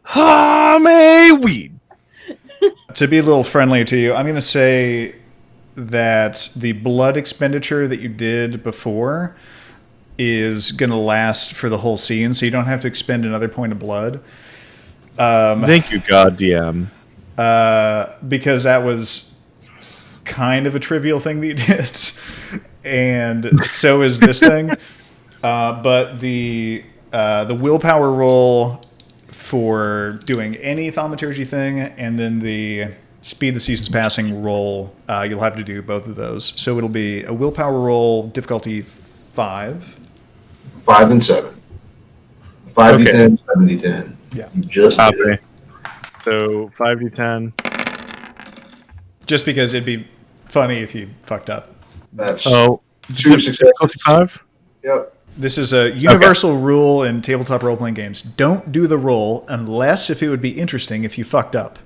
Hame weed. To be a little friendly to you, I'm going to say that the blood expenditure that you did before is going to last for the whole scene, so you don't have to expend another point of blood. Thank you, God DM. Because that was kind of a trivial thing that you did, and so is this thing. But the willpower roll for doing any thaumaturgy thing, and then the speed the season's passing roll, you'll have to do both of those. So it'll be a willpower roll, difficulty 5. 5 and 7. 5d10, 7d10. Yeah. Just Copy. So 5d10. Just because it'd be funny if you fucked up. That's 2 successes. 5? Yep. This is a universal rule in tabletop role-playing games. Don't do the roll unless if it would be interesting if you fucked up.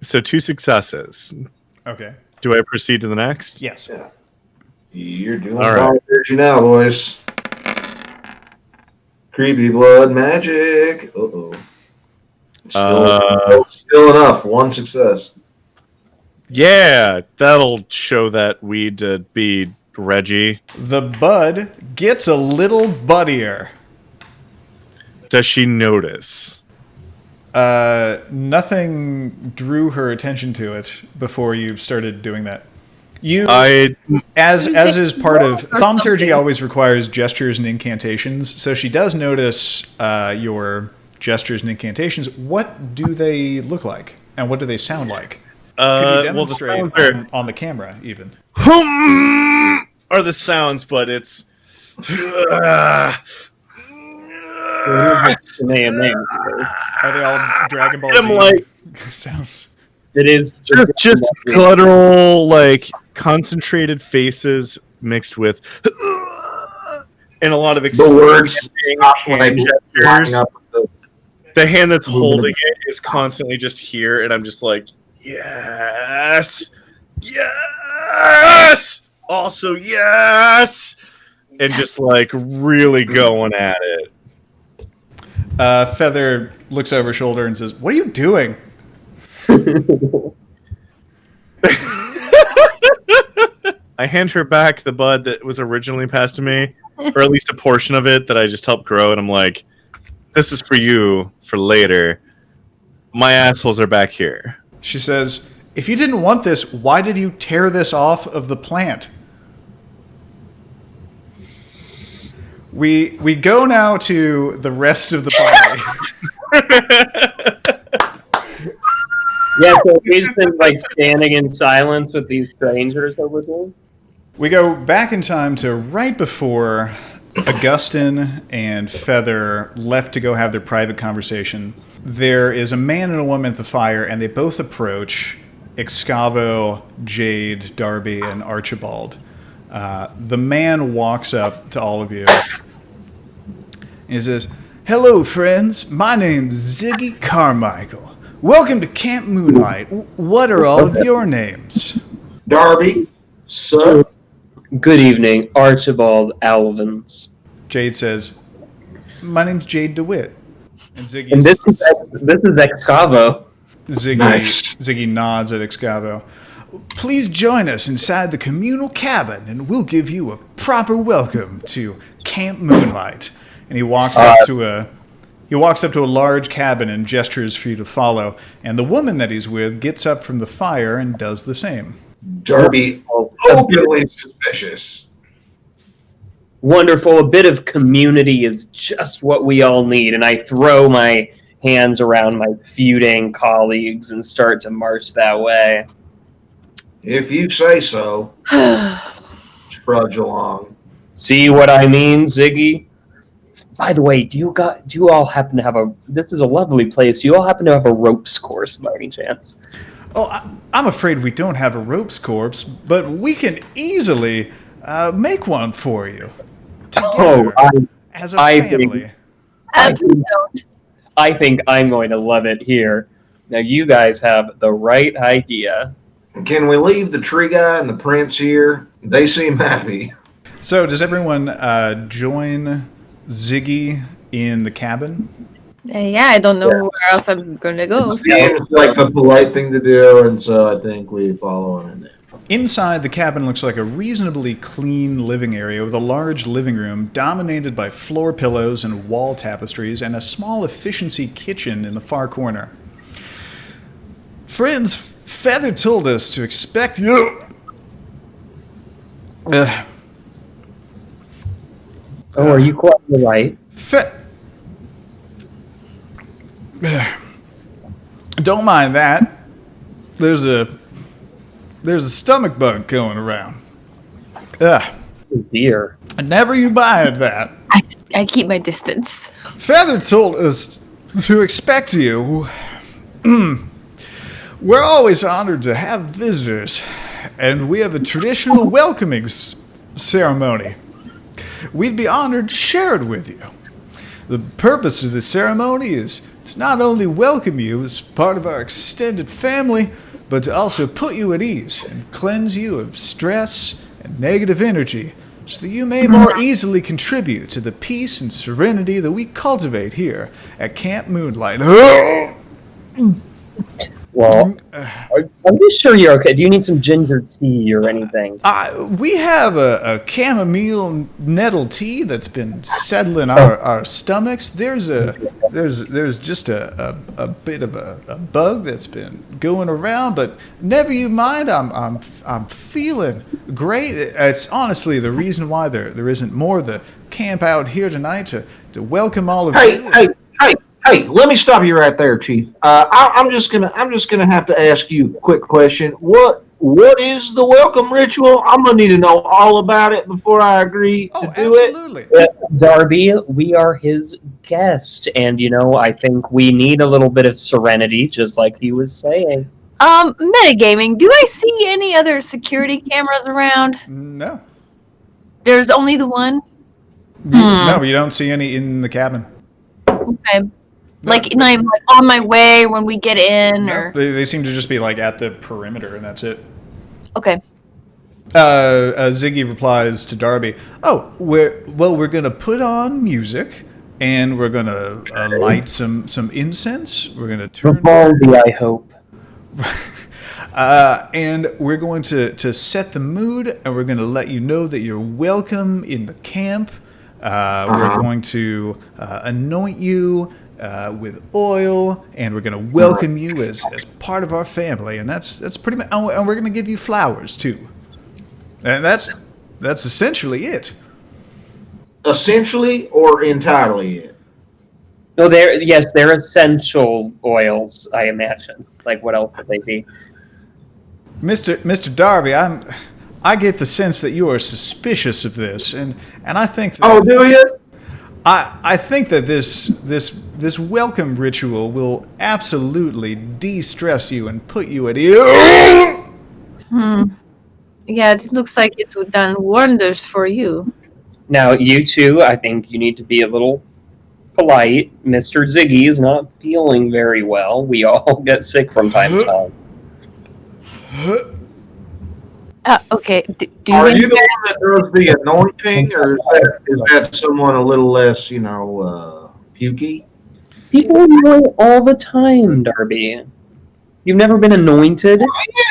So 2 successes. Okay. Do I proceed to the next? Yes. Yeah. You're doing All right. now, boys. Creepy blood magic. Uh-oh. Still enough. 1 success. Yeah, that'll show that weed to be Reggie. The bud gets a little buddier. Does she notice? Nothing drew her attention to it before you started doing that. As is part of thaumaturgy, always requires gestures and incantations. So she does notice your gestures and incantations. What do they look like, and what do they sound like? Could you demonstrate on the camera, even? Are the sounds, but it's. Are they all Dragon Ball Z sounds? It is just guttural, like concentrated faces mixed with, and a lot of the words hand gestures. The hand that's holding it is constantly just here, and I'm just like, yes, yes, also yes, and just like really going at it. Feather looks over her shoulder and says, "What are you doing?" I hand her back the bud that was originally passed to me, or at least a portion of it that I just helped grow, and I'm like, this is for you for later. My assholes are back here. She says, "If you didn't want this, why did you tear this off of the plant?" We go now to the rest of the party. Yeah, so we've been like standing in silence with these strangers over there. We go back in time to right before Augustyn and Feather left to go have their private conversation. There is a man and a woman at the fire, and they both approach Excavo, Jade, Darby, and Archibald. The man walks up to all of you. He says, "Hello, friends. My name's Ziggy Carmichael. Welcome to Camp Moonlight. What are all of your names?" Darby, sir. Good evening, Archibald Alvins. Jade says, "My name's Jade DeWitt." And Ziggy And this is Excavo. Ziggy nods at Excavo. "Please join us inside the communal cabin, and we'll give you a proper welcome to Camp Moonlight." And he walks up to a large cabin and gestures for you to follow. And the woman that he's with gets up from the fire and does the same. Darby, openly suspicious. Wonderful. A bit of community is just what we all need. And I throw my hands around my feuding colleagues and start to march that way. If you say so. Trudge along. See what I mean, Ziggy? By the way, do you all happen to have this is a lovely place. Do you all happen to have a ropes course by any chance? Oh, I'm afraid we don't have a ropes course, but we can easily make one for you. Together, as a family. I think I'm going to love it here. Now, you guys have the right idea. Can we leave the tree guy and the prince here? They seem happy. So, does everyone join Ziggy in the cabin? Yeah, I don't know where else I'm going to go. It seems like the polite thing to do, and so I think we follow him in there. Inside, the cabin looks like a reasonably clean living area with a large living room dominated by floor pillows and wall tapestries and a small efficiency kitchen in the far corner. "Friends, Feather told us to expect you." Are you quite right? Don't mind that. There's a stomach bug going around. Oh dear. Never you mind that. I keep my distance. Feather told us to expect you. We're always honored to have visitors, and we have a traditional welcoming ceremony. We'd be honored to share it with you. The purpose of the ceremony is to not only welcome you as part of our extended family, but to also put you at ease and cleanse you of stress and negative energy, so that you may more easily contribute to the peace and serenity that we cultivate here at Camp Moonlight. Well, are you sure you're okay? Do you need some ginger tea or anything? We have a chamomile nettle tea that's been settling our stomachs. There's just a bit of a bug that's been going around, but never you mind. I'm feeling great. It's honestly the reason why there isn't more of the camp out here tonight to welcome all of you. Hey, let me stop you right there, Chief. I'm just gonna have to ask you a quick question. What is the welcome ritual? I'm gonna need to know all about it before I agree to do absolutely. it. Darby, we are his guest, and I think we need a little bit of serenity, just like he was saying. Metagaming, do I see any other security cameras around? No. There's only the one? No, you don't see any in the cabin. Okay. And I'm like on my way when we get in, or They seem to just be like at the perimeter, and that's it. okay. Ziggy replies to Darby, "Oh, we're gonna put on music, and we're gonna light some incense. We're gonna turn Baldy, I hope. and we're going to set the mood, and we're gonna let you know that you're welcome in the camp. We're going to anoint you with oil, and we're going to welcome you as part of our family, and that's pretty much. And we're going to give you flowers too, and that's essentially it. Essentially or entirely it? No, they're essential oils, I imagine. Like, what else would they be? Mr. Darby, I get the sense that you are suspicious of this, and I think that, Oh, do you? I think that this welcome ritual will absolutely de-stress you and put you at ease. Yeah, it looks like it's done wonders for you. Now, you two, I think you need to be a little polite. Mr. Ziggy is not feeling very well. We all get sick from time to time. Okay. Do Are you the one that does the anointing, or is that someone a little less, pukey? People anoint all the time, Darby. You've never been anointed?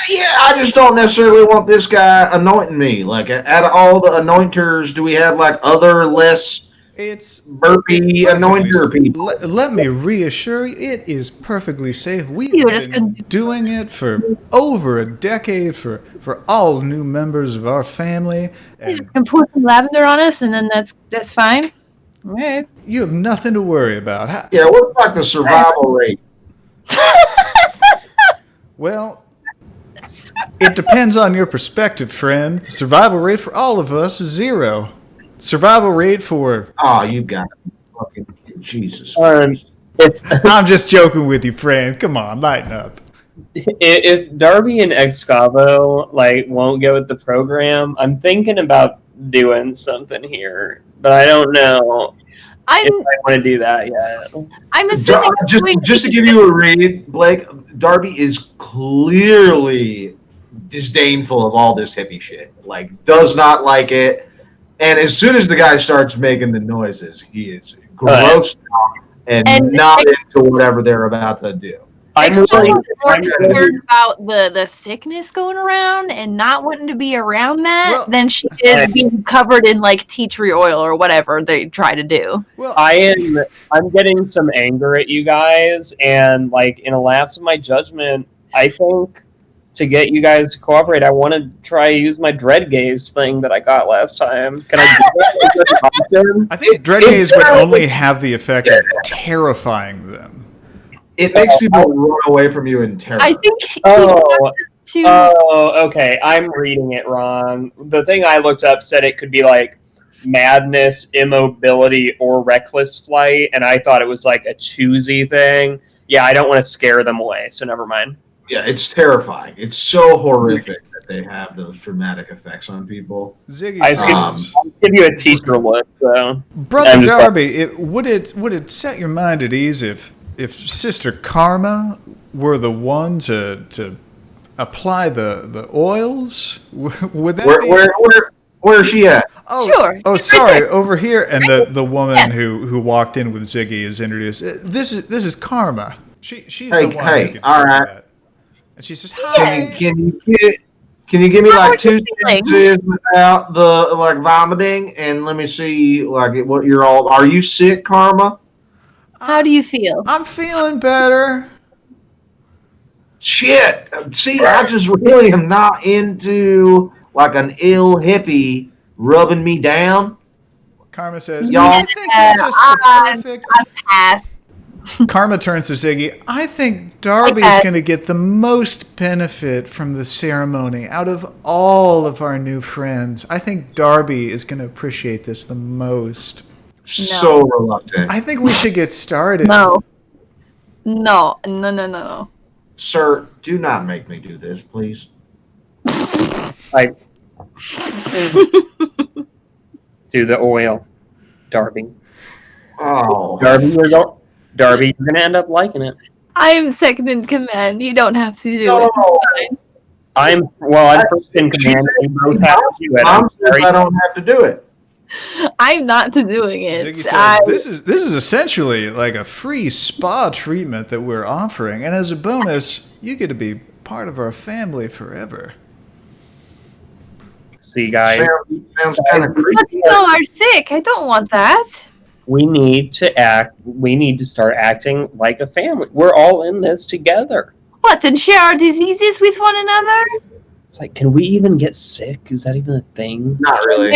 Yeah, I just don't necessarily want this guy anointing me. Like, out of all the anointers, do we have, like, other less It's burpy anointer people? Let me reassure you, it is perfectly safe. We You were have just been gonna- doing it for over a decade for all new members of our family. You And just can pour some lavender on us, and then that's fine. All right. you have nothing to worry about. Yeah, what's like the survival rate? Well, it depends on your perspective, friend. The survival rate for all of us is 0. Survival rate for... Oh, you got it. Fucking Jesus. I'm just joking with you, friend. Come on, lighten up. If Darby and Excavo won't go with the program, I'm thinking about doing something here, but I don't know if I want to do that yet. I'm assuming Just to give you a read, Blake, Darby is clearly disdainful of all this hippie shit. Like, does not like it. And as soon as the guy starts making the noises, he is grossed out and not into whatever they're about to do. I'm more concerned about the sickness going around and not wanting to be around that than she is being covered in tea tree oil or whatever they try to do. Well, I'm getting some anger at you guys, and in a lapse of my judgment, I think to get you guys to cooperate, I want to try to use my dread gaze thing that I got last time. Can I do that? I think dread gaze would only have the effect of terrifying them. It makes people run away from you in terror. I think Okay. I'm reading it wrong. The thing I looked up said it could be madness, immobility, or reckless flight, and I thought it was a choosy thing. Yeah, I don't want to scare them away, so never mind. Yeah, it's terrifying. It's so horrific that they have those dramatic effects on people. Ziggy I'll says, give you a teacher look, though. Brother Darby, would it set your mind at ease if if Sister Karma were the one to apply the oils, would that be? Where's she at? Oh, Sure. Oh, sorry, over here. And the woman who walked in with Ziggy is introduced. This is Karma. She's the one who can all do right. that. And she says, "Hi." Can you give me like 2 sentences without the like vomiting, and let me see like what you're all. Are you sick, Karma? How do you feel? I'm feeling better. Shit. See, I just really am not into like an ill hippie rubbing me down. Karma says, Y'all- "I think that's just the perfect." I pass. Karma turns to Ziggy. "I think Darby's going to get the most benefit from the ceremony out of all of our new friends. I think Darby is going to appreciate this the most." So reluctant. I think we should get started. No. No. Sir, do not make me do this, please. Like, do the oil, Darby. Oh. Darby, you're gonna end up liking it. I'm second in command. You don't have to do No. it. I'm first in command. We both have to do it. Mom says I don't have to do it. I'm not to doing it. Ziggy says, this is essentially like a free spa treatment that we're offering, and as a bonus, you get to be part of our family forever. See, guys, Sounds kind of But creepy. you all are sick. I don't want that. we need to start acting like a family. We're all in this together. What, and share our diseases with one another? It's like, can we even get sick? Is that even a thing? Not really.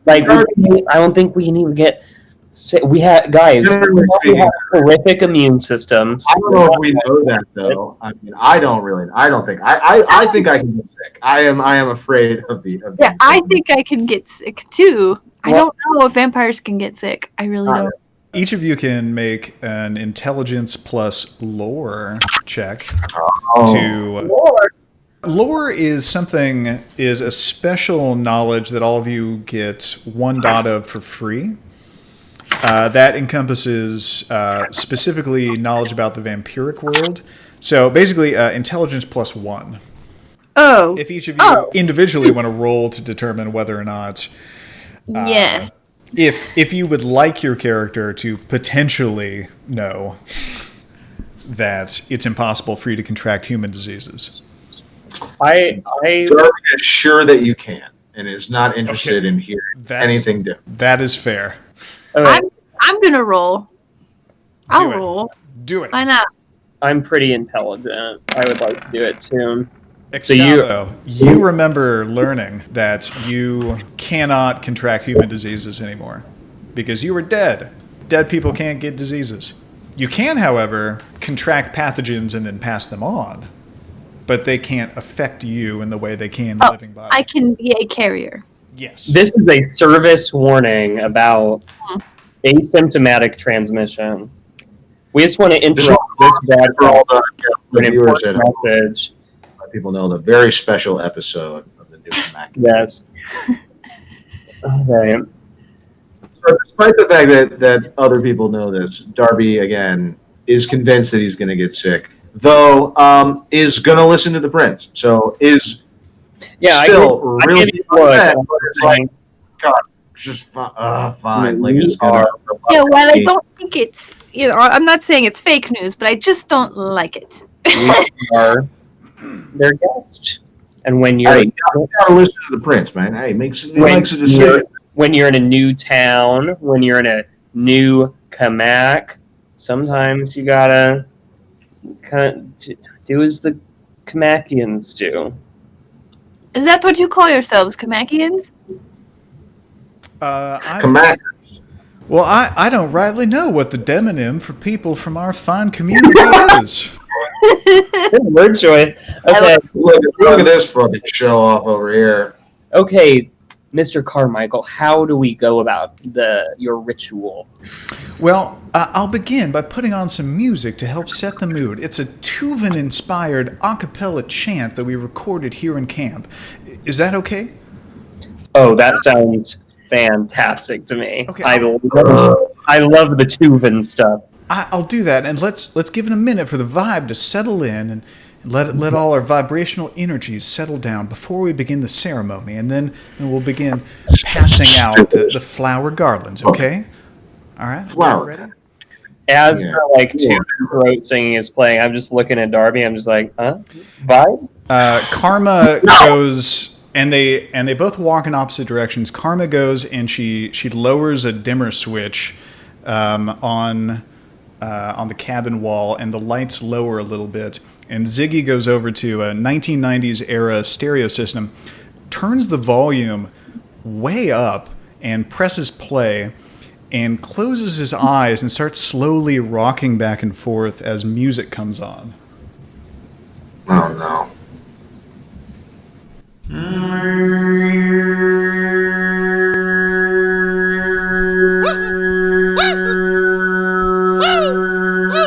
Like, I don't think we can even get sick. We have we have horrific immune systems. I don't know if we know that though. I mean, I don't think. I think I can get sick. I am afraid of the. Yeah, I think I can get sick too. I don't know if vampires can get sick. I really don't. Each of you can make an intelligence plus lore check. Lore is a special knowledge that all of you get 1 dot of for free. That encompasses specifically knowledge about the vampiric world. So basically, intelligence plus 1. Oh. If each of you individually want to roll to determine whether or not, Yes. if you would like your character to potentially know that it's impossible for you to contract human diseases. I Darby is sure that you can, and is not interested in hearing anything different. That is fair. okay, I'm gonna roll. I'll roll. Do it. Why not? I'm pretty intelligent. I would like to do it too. Excalibur, you remember learning that you cannot contract human diseases anymore because you were dead. Dead people can't get diseases. You can, however, contract pathogens and then pass them on, but they can't affect you in the way they can in the living body. I can be a carrier. Yes. This is a service warning about asymptomatic transmission. We just want to interrupt this bad For all for the an viewers important at home, message. let people know the very special episode of the new Cammack. Yes. Okay. So despite the fact that other people know this, Darby again is convinced that he's going to get sick, though is going to listen to the prince. So is still I really give you wood. upset, but it's like, God, just fine. Like it's gonna, Yeah, well, I don't think it's, I'm not saying it's fake news, but I just don't like it. We are their guest. And when you're Hey, you gotta listen to the prince, man. Hey, he makes a decision. when you're in a new town, when you're in a new Cammack, sometimes you gotta kind of do as the Cammackians do. Is that what you call yourselves, Camackians? Cammack. Well, I don't rightly know what the demonym for people from our fine community is. Good word choice. Okay, Look at this fucking show off over here. okay, Mr. Carmichael, how do we go about your ritual? Well, I'll begin by putting on some music to help set the mood. It's a Tuvan-inspired a cappella chant that we recorded here in camp. Is that okay? Oh, that sounds fantastic to me. Okay. I love the Tuvan stuff. I'll do that, and let's give it a minute for the vibe to settle in, and let all our vibrational energies settle down before we begin the ceremony, and then we'll begin passing out the flower garlands. Okay? All right. Flower. Ready? As the two throat singing is playing, I'm just looking at Darby. I'm just like, huh? Vibe? Karma goes, and they both walk in opposite directions. Karma goes and she lowers a dimmer switch on the cabin wall, and the lights lower a little bit. And Ziggy goes over to a 1990s era stereo system, turns the volume way up, and presses play, and closes his eyes and starts slowly rocking back and forth as music comes on. Oh no.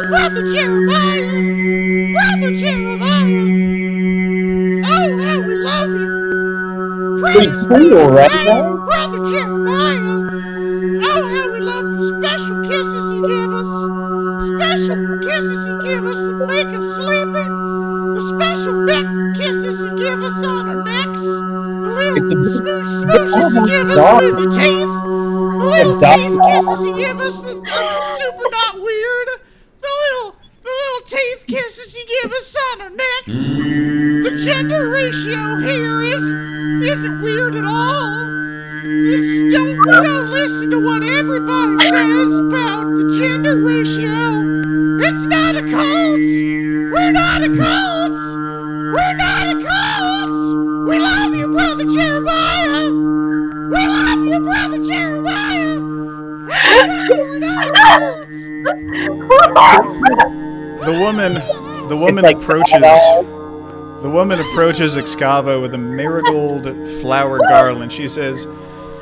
Brother Jeremiah! Brother Jeremiah! Oh, how we love you! Praise cool, right? Brother Jeremiah! Oh, how we love the special kisses you give us! Special kisses you give us that make us sleepy! The special neck kisses you give us on our necks! The little smooches you give us through the teeth! The little teeth kisses you give us that are super not weird! The little teeth kisses you give us on our necks. The gender ratio here isn't weird at all. We don't listen to what everybody says about the gender ratio. It's not a cult. We're not a cult. We're not a cult. We love you, Brother Jeremiah. We love you, Brother Jeremiah. We're not a cult. The woman approaches Excava with a marigold flower garland. She says,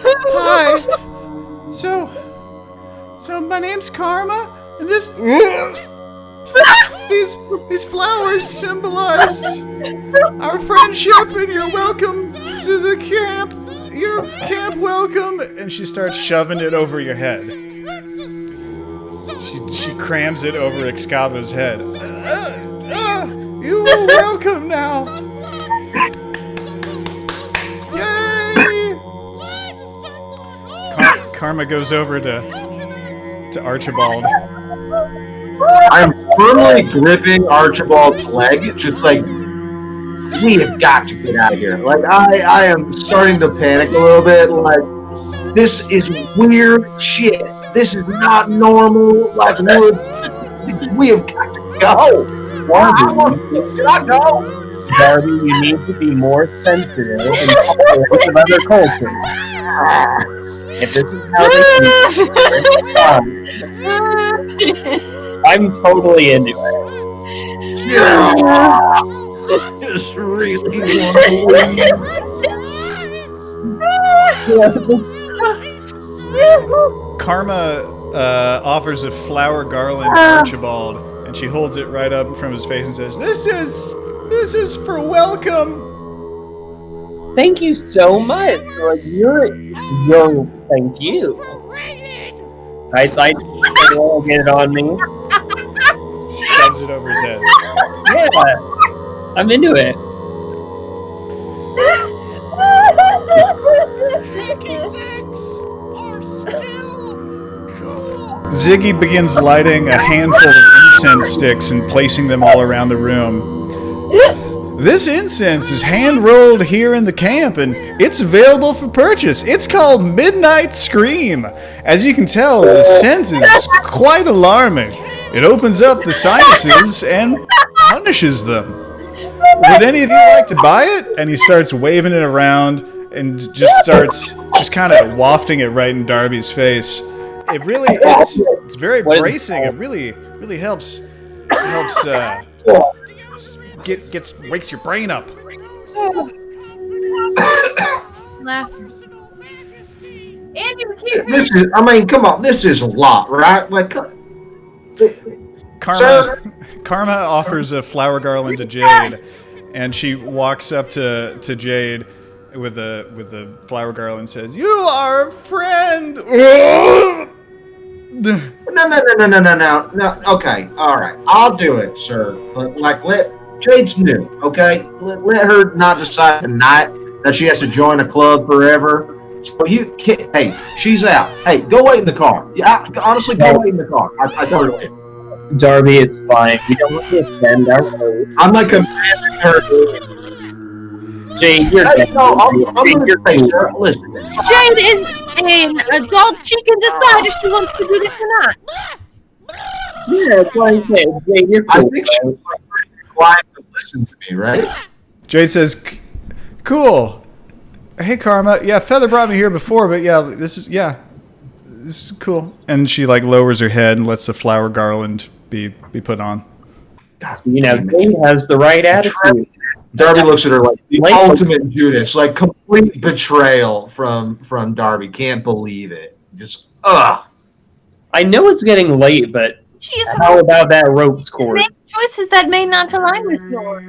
"Hi. So my name's Karma, and these flowers symbolize our friendship and your welcome to the camp. Your camp welcome." And she starts shoving it over your head. She crams it over Excava's head. You are welcome now. Yay! Karma goes over to Archibald. I'm firmly gripping Archibald's leg, just like, we have got to get out of here. Like, I am starting to panic a little bit. Like, this is weird shit. This is not normal. Like, we have got to go. Not go. Darby, you need to be more sensitive and tolerant of other cultures. If this is how they I'm totally into it. Yeah. Just really Karma offers a flower garland to Archibald, and she holds it right up from his face and says, This is for welcome." Thank you so much. You're thank you. I will get it on me. Shoves it over his head. Yeah, I'm into it. Ziggy begins lighting a handful of incense sticks and placing them all around the room. This incense is hand-rolled here in the camp, and it's available for purchase. It's called Midnight Scream. As you can tell, the scent is quite alarming. It opens up the sinuses and punishes them. Would any of you like to buy it? And he starts waving it around and just kind of wafting it right in Darby's face. It's very bracing. It really helps wakes your brain up. Laughing. And you're cute. Come on, this is a lot, right? Like, Karma offers a flower garland to Jade, and she walks up to Jade with the flower garland and says, "You are a friend." No, No. Okay, all right. I'll do it, sir. But let Jade's new. Okay, let her not decide tonight that she has to join a club forever. So you can't. Hey, she's out. Hey, go wait in the car. Yeah, honestly, go wait in the car. I told her to wait. Darby, it's fine. We don't want to offend our host. I'm like commanding her. Jade, you're Hey, no, I'm going to say, sir, listen. Jade is an adult. She can decide if she wants to do this or not. Yeah, it's like, hey, Jade, you're I cool. think she's quiet to listen to me, right? Jade says, "Cool. Hey, Karma. Yeah, Feather brought me here before, but yeah, this is cool." And she like lowers her head and lets the flower garland be put on. Jade has the right attitude. Darby looks at her like the ultimate Judas, like complete betrayal from Darby. Can't believe it. Just ugh. I know it's getting late, but how about that ropes course? Make choices that may not align with yours.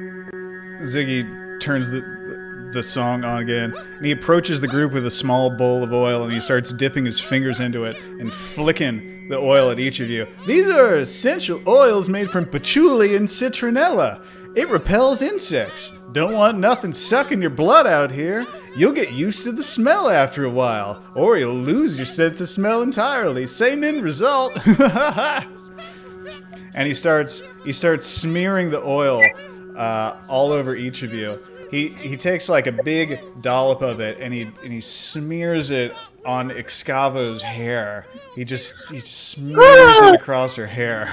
Ziggy turns the song on again, and he approaches the group with a small bowl of oil, and he starts dipping his fingers into it and flicking the oil at each of you. These are essential oils made from patchouli and citronella. It repels insects. Don't want nothing sucking your blood out here. You'll get used to the smell after a while, or you'll lose your sense of smell entirely. Same end result. And he starts smearing the oil all over each of you. He takes like a big dollop of it and he smears it on Excavo's hair. He smears it across her hair.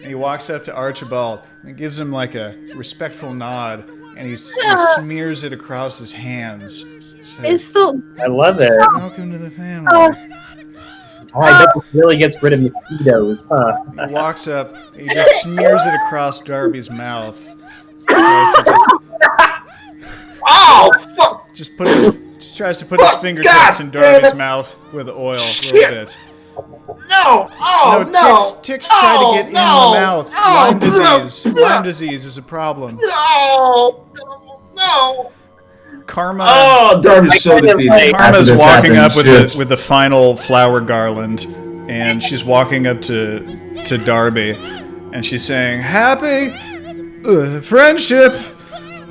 And he walks up to Archibald and gives him like a respectful nod, and he smears it across his hands. It's so. I love it. Welcome to the family. I bet this really gets rid of mosquitoes, huh? He walks up, he just smears it across Darby's mouth. Oh fuck! Just tries to put his fingertips in Darby's mouth with the oil a little bit. No! Oh no! Ticks try to get in the mouth. Lyme disease is a problem. No! Karma. Oh, Darby's so defeated. Karma's walking up with the final flower garland, and she's walking up to Darby, and she's saying, "Happy friendship."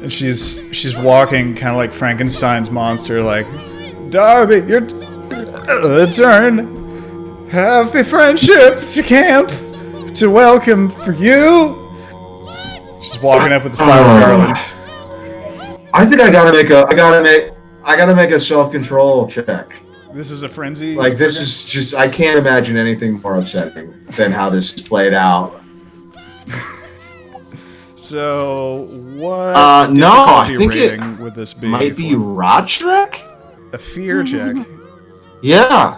And she's walking kind of like Frankenstein's monster, like, "Darby, your turn. Happy friendship to camp to welcome for you." She's walking up with the flower garland. I think I gotta make a self-control check. This is a frenzy. Like this is just I can't imagine anything more upsetting than how this is played out. So what? No, I think it would this be? Might be Roderick? A fear check. Yeah.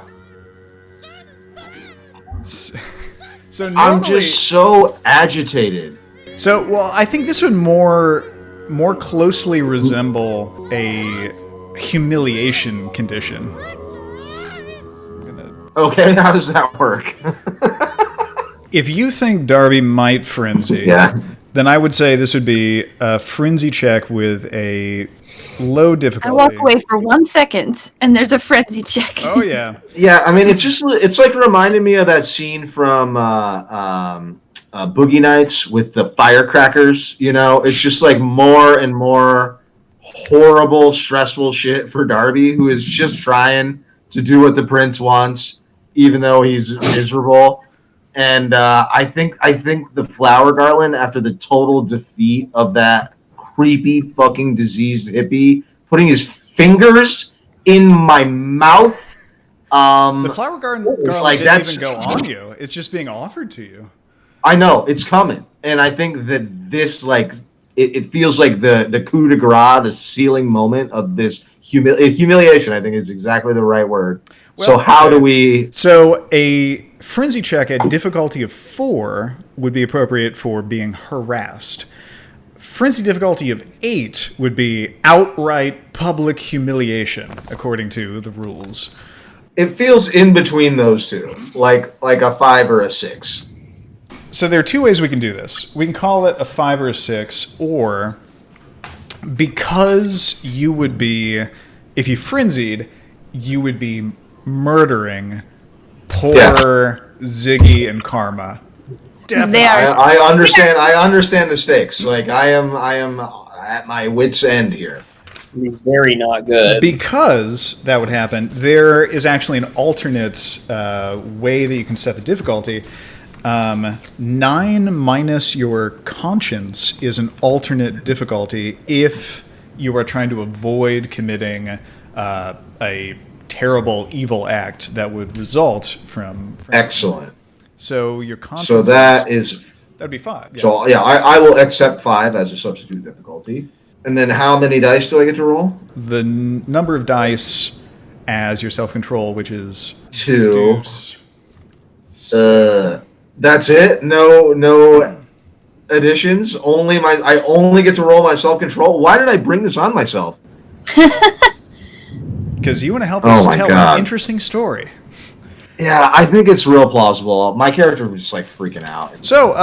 So normally, I'm just so agitated. So, well, I think this would more closely resemble a humiliation condition. Okay, how does that work? If you think Darby might frenzy, then I would say this would be a frenzy check with a low difficulty. I walk away for 1 second, and there's a frenzy check. Oh yeah. Yeah, I mean, it's like reminding me of that scene from Boogie Nights with the firecrackers. You know, it's just like more and more horrible, stressful shit for Darby, who is just trying to do what the prince wants, even though he's miserable. And I think the flower garland, after the total defeat of that creepy fucking diseased hippie, putting his fingers in my mouth. The flower garland like didn't even go on you. It's just being offered to you. I know it's coming, and I think that this it feels like the coup de grace, the sealing moment of this humiliation. I think is exactly the right word. Well, so how do we? So a frenzy check at difficulty of 4 would be appropriate for being harassed. Frenzy difficulty of 8 would be outright public humiliation, according to the rules. It feels in between those two, like a 5 or a 6. So there are two ways we can do this. We can call it a 5 or a 6, or because you would be, if you frenzied, you would be murdering poor Ziggy and Karma. Definitely. I understand. I understand the stakes. Like I am at my wit's end here. Very not good. Because that would happen, there is actually an alternate way that you can set the difficulty. 9 minus your conscience is an alternate difficulty if you are trying to avoid committing a terrible evil act that would result from Excellent. So your conscience. So that'd be 5. Yeah. So yeah, I will accept 5 as a substitute difficulty. And then how many dice do I get to roll? The number of dice as your self-control, which is 2. Deuce. That's it. No additions. I only get to roll my self-control. Why did I bring this on myself? Because you want to help us tell an interesting story. Yeah, I think it's real plausible. My character was just like freaking out. So,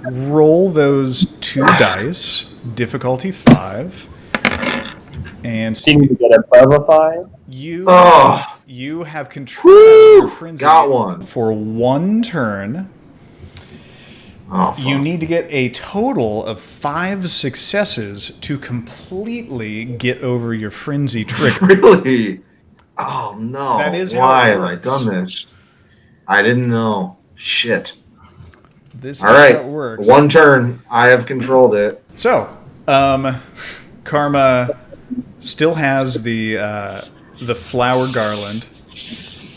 roll those 2 dice, difficulty 5, and Seem to get above a 5. You have control of your frenzy got one for 1 turn. You need to get a total of 5 successes to completely get over your frenzy trigger. Really? Oh no! That is how why it have I works. done this? I didn't know. Shit. This is All right. how it works. 1 turn. I have controlled it. So, Karma still has the flower garland,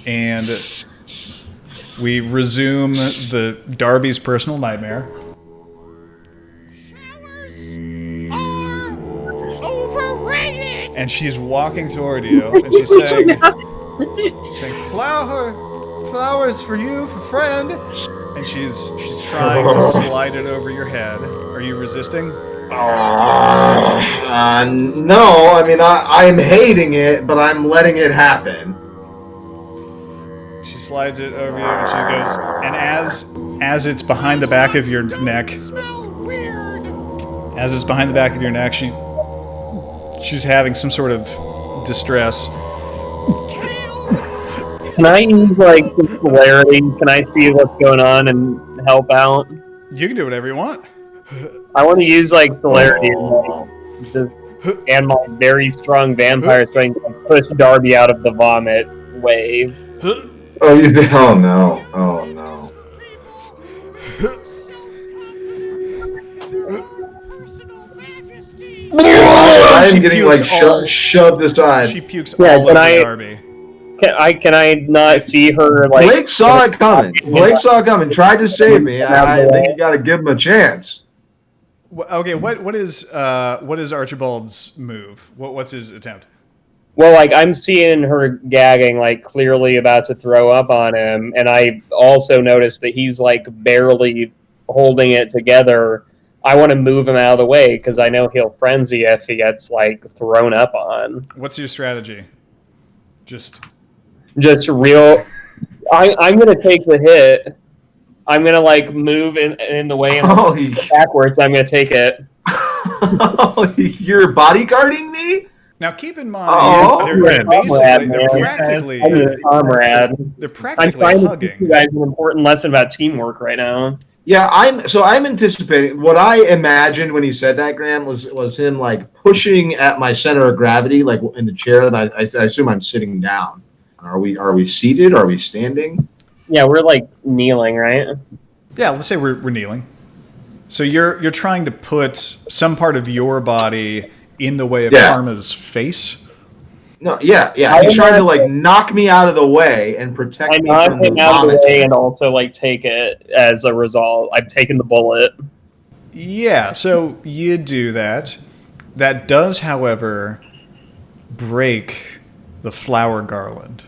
and we resume the Darby's personal nightmare. Showers are overrated. And she's walking toward you, and she's saying, flowers for you, for friend. And she's trying to slide it over your head. Are you resisting? No, I mean, I'm hating it, but I'm letting it happen. She slides it over you, and she goes, and as it's behind the back of your neck, Smell weird. as it's behind the back of your neck, she's having some sort of distress. Can I use like some celerity? Can I see what's going on and help out? You can do whatever you want. I want to use like celerity and my very strong vampire strength to push Darby out of the vomit wave. Oh no! Oh no! Personal majesty. I'm getting like shoved aside. She pukes Yeah, all over Darby. Can I not see her like? Blake saw it coming. Tried to save me. I think you got to give him a chance. Okay, what is Archibald's move? What's his attempt? Well, like I'm seeing her gagging, like clearly about to throw up on him, and I also noticed that he's like barely holding it together. I want to move him out of the way because I know he'll frenzy if he gets like thrown up on. What's your strategy? Just real. I'm gonna take the hit. I'm gonna like move in the way and backwards. I'm gonna take it. You're bodyguarding me? Now keep in mind, they're practically comrade. They're practically I'm trying hugging. to teach you guys an important lesson about teamwork right now. Yeah, I'm anticipating what I imagined when he said that, Graham, was him like pushing at my center of gravity, like in the chair that I assume I'm sitting down. Are we seated? Are we standing? Yeah, we're like kneeling, right? Yeah, let's say we're kneeling. So you're trying to put some part of your body in the way of Karma's face. No, yeah. He's trying to like knock me out of the way and protect me from the out of vomit. the way and also like take it as a result. I've taken the bullet. Yeah, so you do that. That does, however, break the flower garland.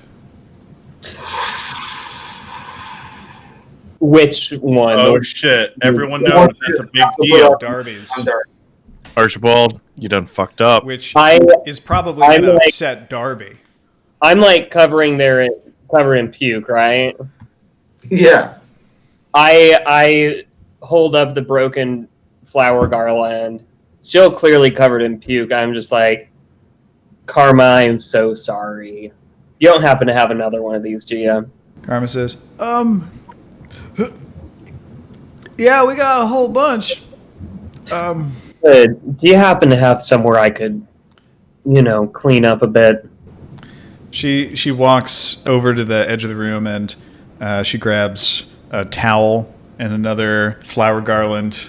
Which one? Oh shit! Everyone knows that's a big deal. Darby's. Archibald, you done fucked up. Which is probably going to upset Darby. I'm like covering puke, right? Yeah. I hold up the broken flower garland, still clearly covered in puke. I'm just like, Karma, I'm so sorry. You don't happen to have another one of these, do you? Karma says, yeah, we got a whole bunch. Good. Do you happen to have somewhere I could, clean up a bit? She walks over to the edge of the room and she grabs a towel and another flower garland,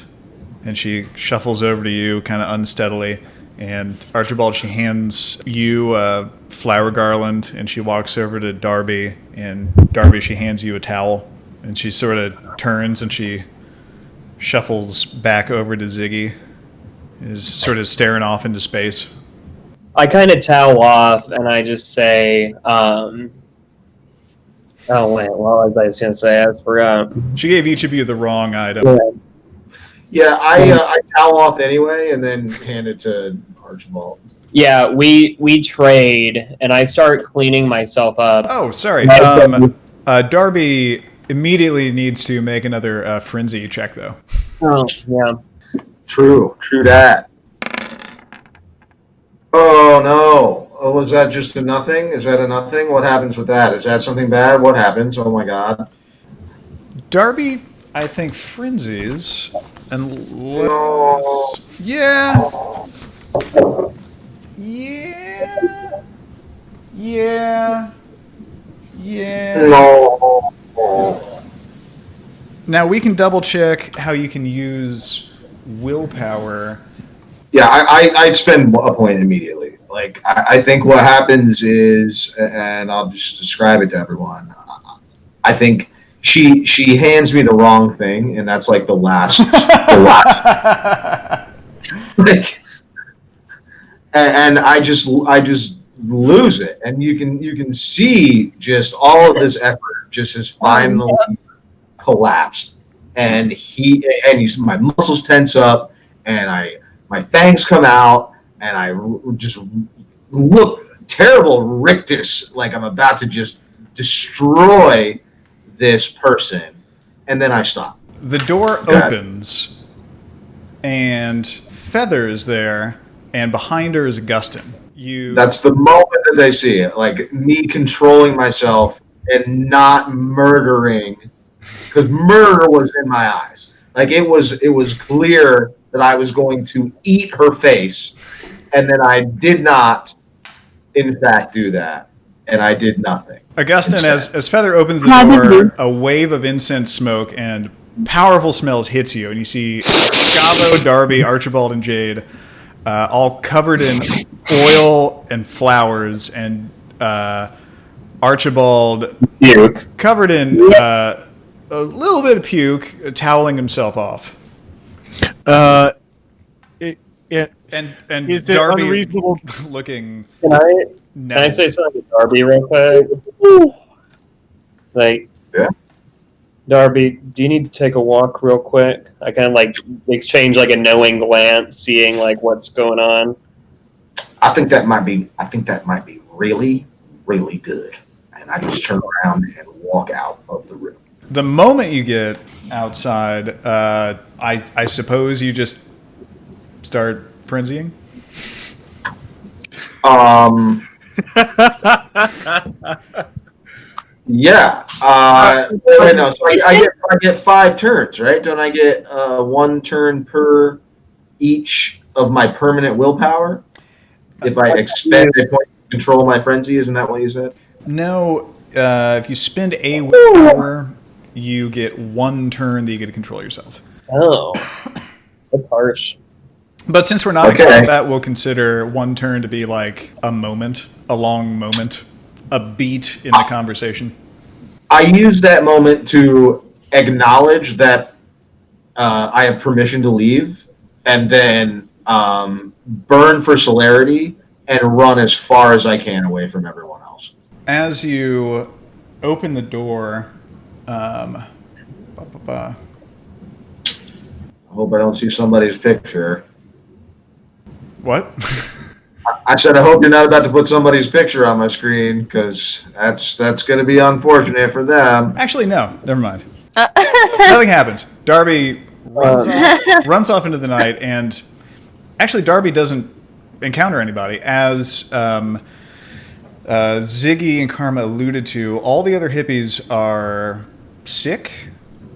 and she shuffles over to you kind of unsteadily. And Archibald, she hands you a flower garland, and she walks over to Darby, and Darby, she hands you a towel, and she sort of turns and she shuffles back over to Ziggy, is sort of staring off into space. I kind of towel off, and I just say, oh, wait, what was I just going to say? I forgot. She gave each of you the wrong item. Yeah, I towel off anyway, and then hand it to Archibald. Yeah, we trade, and I start cleaning myself up. Oh, sorry. Darby immediately needs to make another frenzy check, though. Oh, yeah. True that. Oh, no. Oh, was that just a nothing? Is that a nothing? What happens with that? Is that something bad? What happens? Oh, my God. Darby, I think, frenzies. Unless... No. Yeah. No. Now, we can double check how you can use willpower. Yeah, I'd spend a point immediately. Like, I think what happens is, and I'll just describe it to everyone. I think she hands me the wrong thing, and that's like the last. Like, and I just lose it, and you can see just all of this effort just has finally collapsed, and my muscles tense up, and my fangs come out, and I just look terrible rictus, like I'm about to just destroy this person, and then I stop. The door opens, and Feather is there, and behind her is Augustyn. That's the moment that they see it, like me controlling myself and not murdering, because murder was in my eyes. Like it was clear that I was going to eat her face, and then I did not, in fact, do that, and I did nothing. Augustyn, as Feather opens the door, a wave of incense smoke and powerful smells hits you, and you see Scavo, Darby, Archibald, and Jade all covered in oil and flowers, and Archibald covered in a little bit of puke, toweling himself off. And is Darby it unreasonable looking. Can I say something to Darby real quick? Like, yeah. Darby, do you need to take a walk real quick? I kind of like exchange like a knowing glance, seeing like what's going on. I think that might be really, really good. And I just turn around and walk out of the room. The moment you get outside, I suppose you just start frenzying. Yeah. Wait, no. So I get 5 turns, right? Don't I get 1 turn per each of my permanent willpower? If I expend a point to control my frenzy, isn't that what you said? No. If you spend a willpower, you get 1 turn that you get to control yourself. Oh, that's harsh. But since we're not in combat, we'll consider 1 turn to be like a moment, a long moment, a beat in the conversation. I use that moment to acknowledge that I have permission to leave, and then burn for celerity and run as far as I can away from everyone else. As you open the door, I hope I don't see somebody's picture. What? I said, I hope you're not about to put somebody's picture on my screen, because that's going to be unfortunate for them. Actually, no. Never mind. Nothing happens. Darby runs off into the night, and actually Darby doesn't encounter anybody. As Ziggy and Karma alluded to, all the other hippies are sick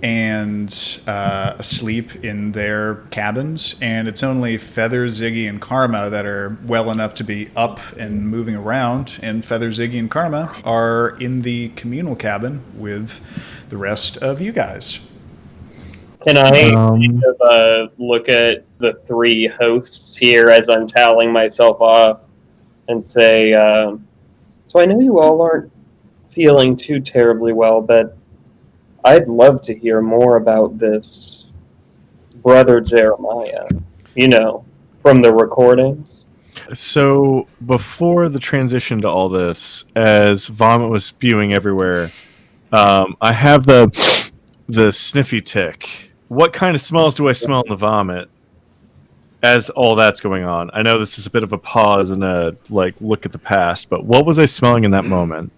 and asleep in their cabins, and it's only Feather, Ziggy, and Karma that are well enough to be up and moving around, and Feather, Ziggy, and Karma are in the communal cabin with the rest of you guys. Can I look at the three hosts here as I'm toweling myself off and say, so I know you all aren't feeling too terribly well, but I'd love to hear more about this Brother Jeremiah, from the recordings. So before the transition to all this, as vomit was spewing everywhere, I have the sniffy tick. What kind of smells do I smell in the vomit as all that's going on? I know this is a bit of a pause and a look at the past, but what was I smelling in that moment?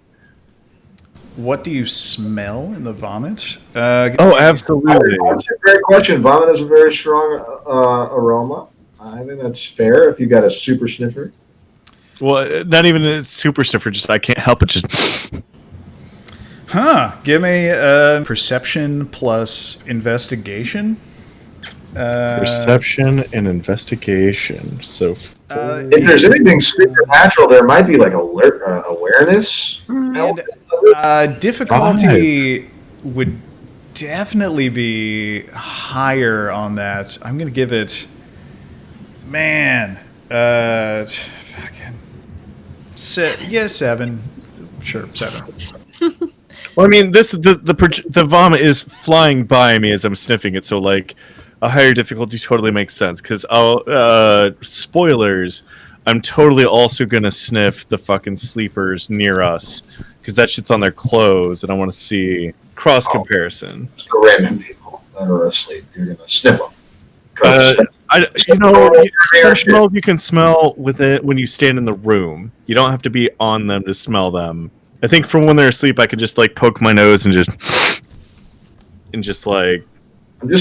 What do you smell in the vomit? Absolutely. That's a great question. Vomit has a very strong aroma. I think that's fair if you got a super sniffer. Well, not even a super sniffer, just I can't help it. Just Give me a perception plus investigation. Perception and investigation. So if there's anything supernatural, there might be like awareness. Difficulty would definitely be higher on that. I'm going to give it, seven. Sure, 7. well, I mean, the vomit is flying by me as I'm sniffing it, so a higher difficulty totally makes sense. Because spoilers, I'm totally also gonna sniff the fucking sleepers near us because that shit's on their clothes, and I want to see cross comparison. So random people that are asleep, you're gonna sniff them. Smells you can smell with it when you stand in the room. You don't have to be on them to smell them. I think from when they're asleep, I can just poke my nose and just I'm just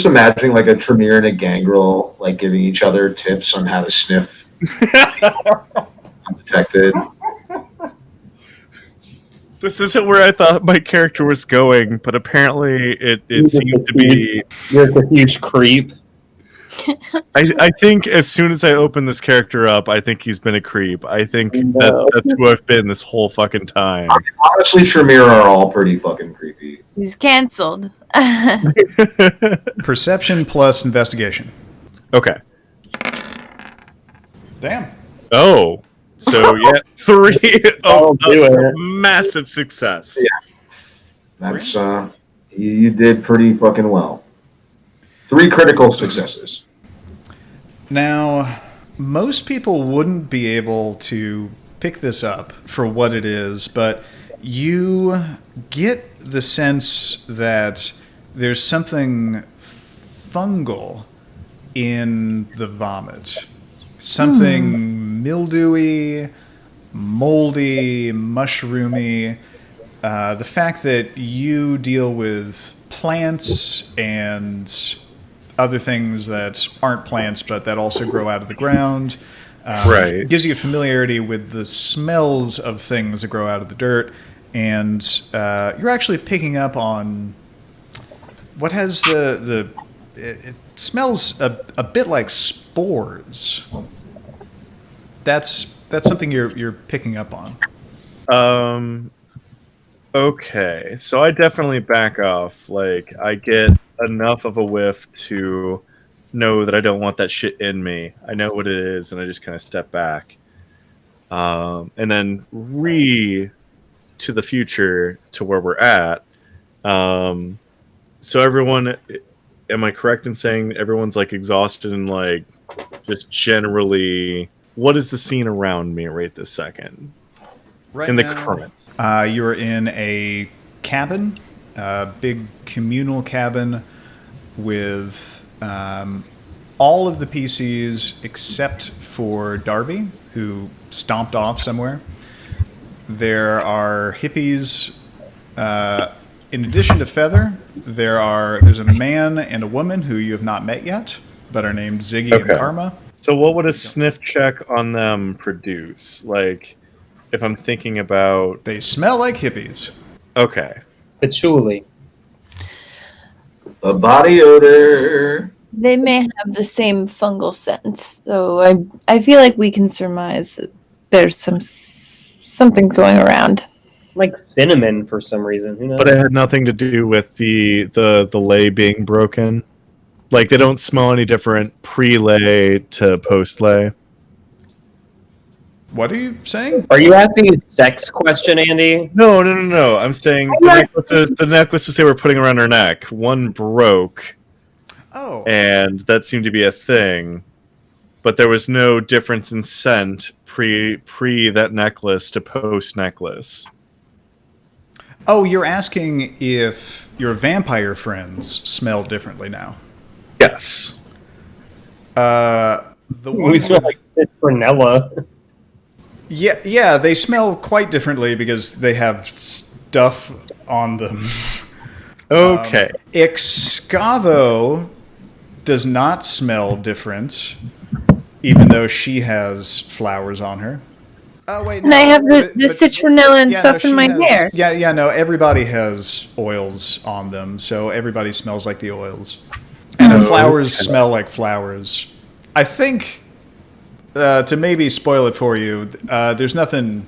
imagining a Tremere and a Gangrel giving each other tips on how to sniff undetected. This isn't where I thought my character was going, but apparently it seemed to be. You're a huge creep. I think as soon as I open this character up, I think he's been a creep. I think that's who I've been this whole fucking time. Honestly, Tremere are all pretty fucking creepy. He's canceled. Perception plus investigation. Okay. Damn. Oh. So, yeah, 3 of massive success. Yeah. That's, you did pretty fucking well. 3 critical successes. Now, most people wouldn't be able to pick this up for what it is, but you get the sense that there's something fungal in the vomit. Something mildewy, moldy, mushroomy. The fact that you deal with plants and other things that aren't plants but that also grow out of the ground gives you a familiarity with the smells of things that grow out of the dirt, and you're actually picking up on what has it smells a bit like spores. That's something you're picking up on. Okay, so I definitely back off. I get enough of a whiff to know that I don't want that shit in me. I know what it is, and I just kind of step back. And then to the future to where we're at. So everyone, am I correct in saying everyone's exhausted and just generally, what is the scene around me right this second? Right in the now, current. You're in a cabin, a big communal cabin with all of the PCs except for Darby, who stomped off somewhere. There are hippies. In addition to Feather, there's a man and a woman who you have not met yet, but are named Ziggy and Karma. So what would a sniff check on them produce? if I'm thinking about... They smell like hippies. Okay. Patchouli. A body odor. They may have the same fungal sense, though I feel like we can surmise that there's something going around. Like cinnamon for some reason. Who knows? But it had nothing to do with the lay being broken. Like, they don't smell any different pre-lay to post-lay. What are you saying? Are you asking a sex question, Andy? No. I'm saying the necklaces they were putting around her neck, one broke, Oh. and that seemed to be a thing. But there was no difference in scent pre that necklace to post necklace. Oh, you're asking if your vampire friends smell differently now. Yes. The one We smell like citronella. Yeah, they smell quite differently because they have stuff on them. Okay. Excavo does not smell different, even though she has flowers on her. Oh wait, And I have the citronella and stuff in my hair. Yeah, no, everybody has oils on them, so everybody smells like the oils. And the flowers smell like flowers. I think, to maybe spoil it for you, there's nothing...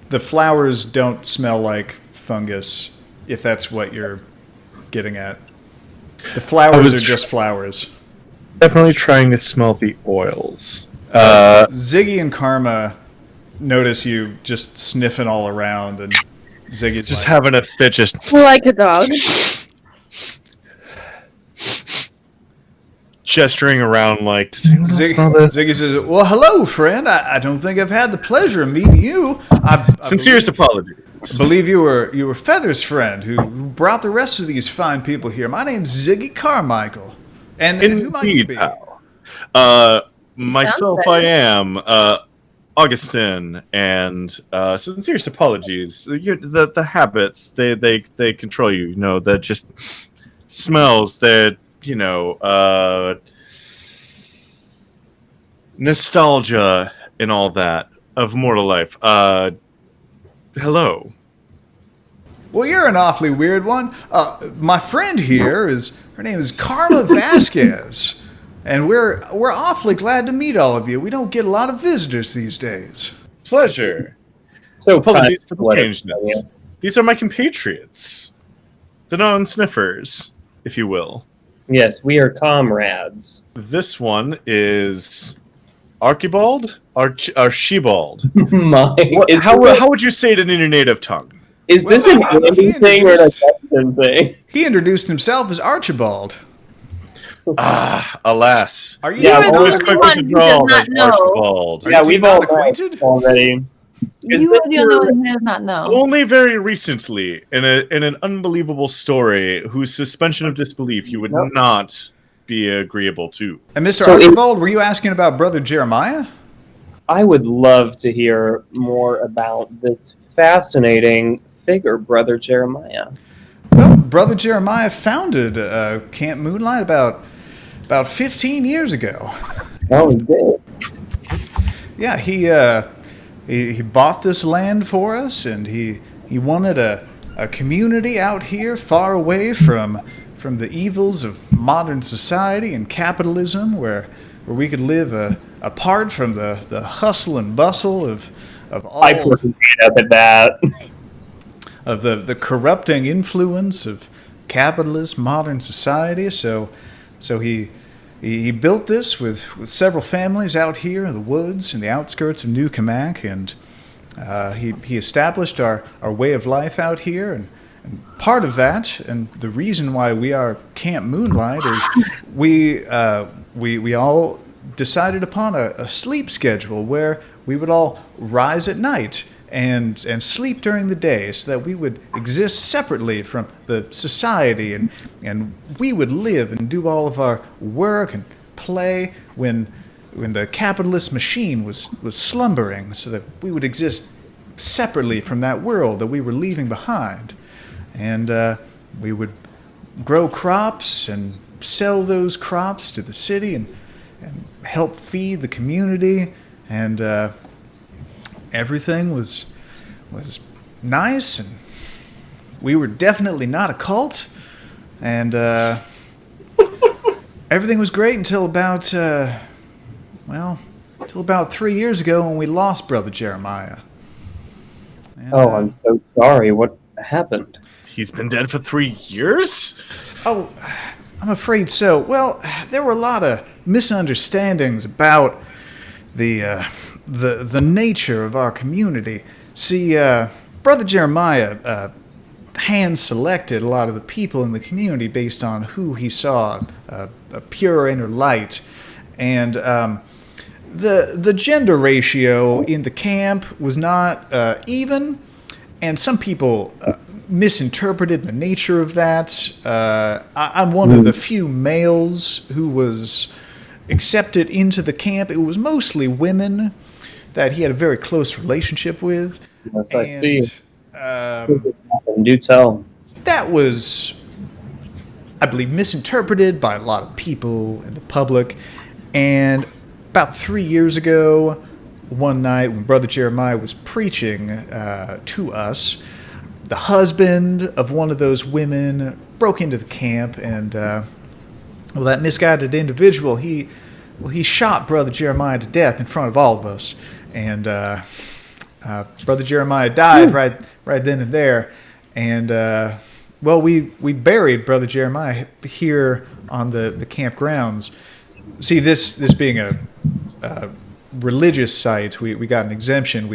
The flowers don't smell like fungus, if that's what you're getting at. The flowers are just flowers. Definitely trying to smell the oils. Ziggy and Karma notice you just sniffing all around, and Ziggy's Just like, having a fit, just Like a dog. gesturing around like, does anyone else smell this? Ziggy says, "Well, hello, friend. I don't think I've had the pleasure of meeting you. I Sincerest apologies. believe you were Feather's friend who brought the rest of these fine people here. My name's Ziggy Carmichael. And who might you Indeed, be?" pal. Myself, better. I am Augustyn, and sincerest apologies. The habits they control you. You know, that just smells that, you know, nostalgia and all that of mortal life. Hello. Well, you're an awfully weird one. My friend here her name is Karma Vasquez, and we're awfully glad to meet all of you. We don't get a lot of visitors these days. Pleasure. So Apologies for the kind of strangeness. These are my compatriots. The non-sniffers, if you will. Yes, we are comrades. This one is Archibald? Archibald. How would you say it in your native tongue? Is this Well, an Andy thing or an Augustyn thing? He introduced himself as Archibald. Alas. Are you Yeah, You are the always only quick one with who the draw, does not that's know. Archibald. Are Yeah, you two we've not all acquainted? already. Is You this are the only one who does not know. Only very recently, in an unbelievable story, whose suspension of disbelief you would not be agreeable to. And Mr. So Archibald, were you asking about Brother Jeremiah? I would love to hear more about this fascinating figure, Brother Jeremiah. Well, Brother Jeremiah founded Camp Moonlight about 15 years ago. Oh, he did. Yeah, he bought this land for us, and he wanted a community out here far away from the evils of modern society and capitalism, where we could live apart from the hustle and bustle of all I put his hand up at that. of the corrupting influence of capitalist modern society. So he built this with several families out here in the woods in the outskirts of New Cammack, and he established our way of life out here. And part of that, and the reason why we are Camp Moonlight, is we all decided upon a sleep schedule where we would all rise at night and sleep during the day, so that we would exist separately from the society, and we would live and do all of our work and play when the capitalist machine was slumbering, so that we would exist separately from that world that we were leaving behind. And we would grow crops and sell those crops to the city and help feed the community, and everything was was nice, and we were definitely not a cult, and everything was great until about 3 years ago when we lost Brother Jeremiah. And, I'm so sorry. What happened? He's been dead for 3 years? Oh, I'm afraid so. Well, there were a lot of misunderstandings about the nature of our community. See, Brother Jeremiah hand-selected a lot of the people in the community based on who he saw a pure inner light, and the gender ratio in the camp was not even, and some people misinterpreted the nature of that. I'm one of the few males who was accepted into the camp. It was mostly women that he had a very close relationship with. Yes, I see. Do tell. That was, I believe, misinterpreted by a lot of people in the public. And about 3 years ago, one night when Brother Jeremiah was preaching to us, the husband of one of those women broke into the camp, and that misguided individual, he shot Brother Jeremiah to death in front of all of us. And Brother Jeremiah died right then and there. And we buried Brother Jeremiah here on the camp grounds. See, this being a religious site, we got an exemption.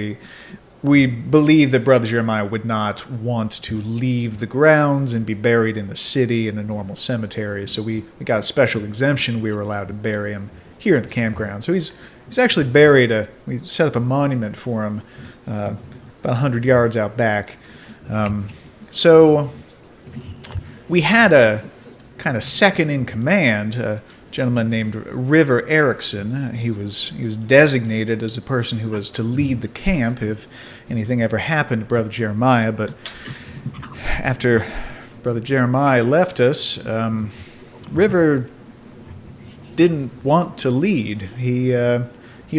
We believe that Brother Jeremiah would not want to leave the grounds and be buried in the city in a normal cemetery. So we got a special exemption. We were allowed to bury him here at the campground. So he's actually buried. We set up a monument for him about 100 yards out back. So we had a kind of second in command, a gentleman named River Erickson. He was designated as a person who was to lead the camp if anything ever happened to Brother Jeremiah. But after Brother Jeremiah left us, River didn't want to lead. He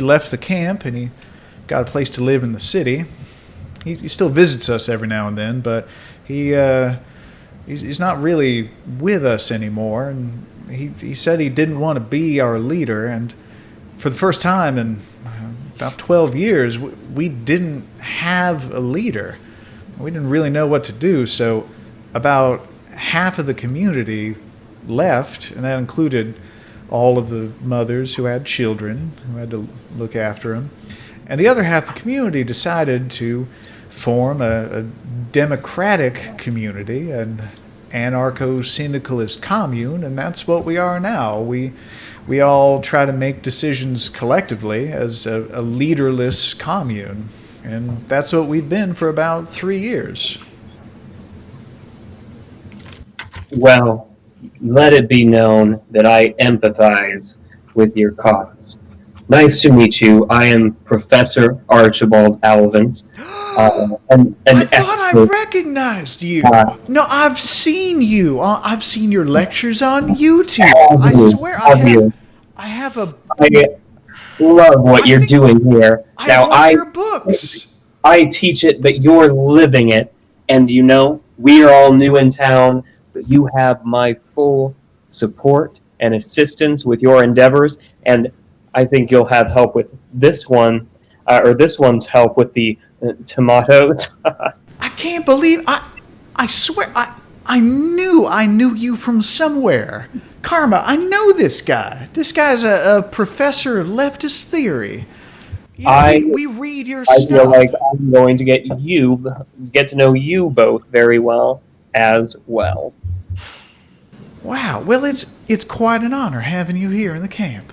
left the camp and he got a place to live in the city. He still visits us every now and then, but he's not really with us anymore. And he said he didn't want to be our leader. And for the first time in about 12 years, we didn't have a leader. We didn't really know what to do. So about half of the community left, and that included all of the mothers who had children, who had to look after them. And the other half of the community decided to form a democratic community, an anarcho-syndicalist commune, and that's what we are now. We all try to make decisions collectively as a leaderless commune, and that's what we've been for about 3 years. Well, let it be known that I empathize with your cause. Nice to meet you. I am Professor Archibald Alvins. An I thought expert. I recognized you. No, I've seen you. I've seen your lectures on YouTube. I swear I have a... I love what you're doing here. I love your books. I teach it, but you're living it. And we are all new in town, but you have my full support and assistance with your endeavors. And I think you'll have help with this one, or this one's help with the tomatoes. I can't believe I swear I knew you from somewhere. Karma, I know this guy. This guy's a professor of leftist theory. We read your stuff. I feel like I'm going to get to know you both very well as well. Wow. Well, it's quite an honor having you here in the camp.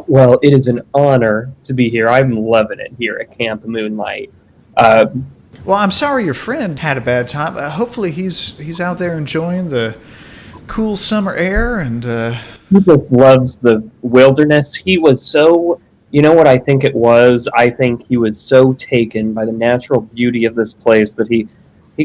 Well, it is an honor to be here. I'm loving it here at Camp Moonlight. Well, I'm sorry your friend had a bad time. Hopefully he's out there enjoying the cool summer air and... He just loves the wilderness. He was so... You know what I think it was? I think he was so taken by the natural beauty of this place that he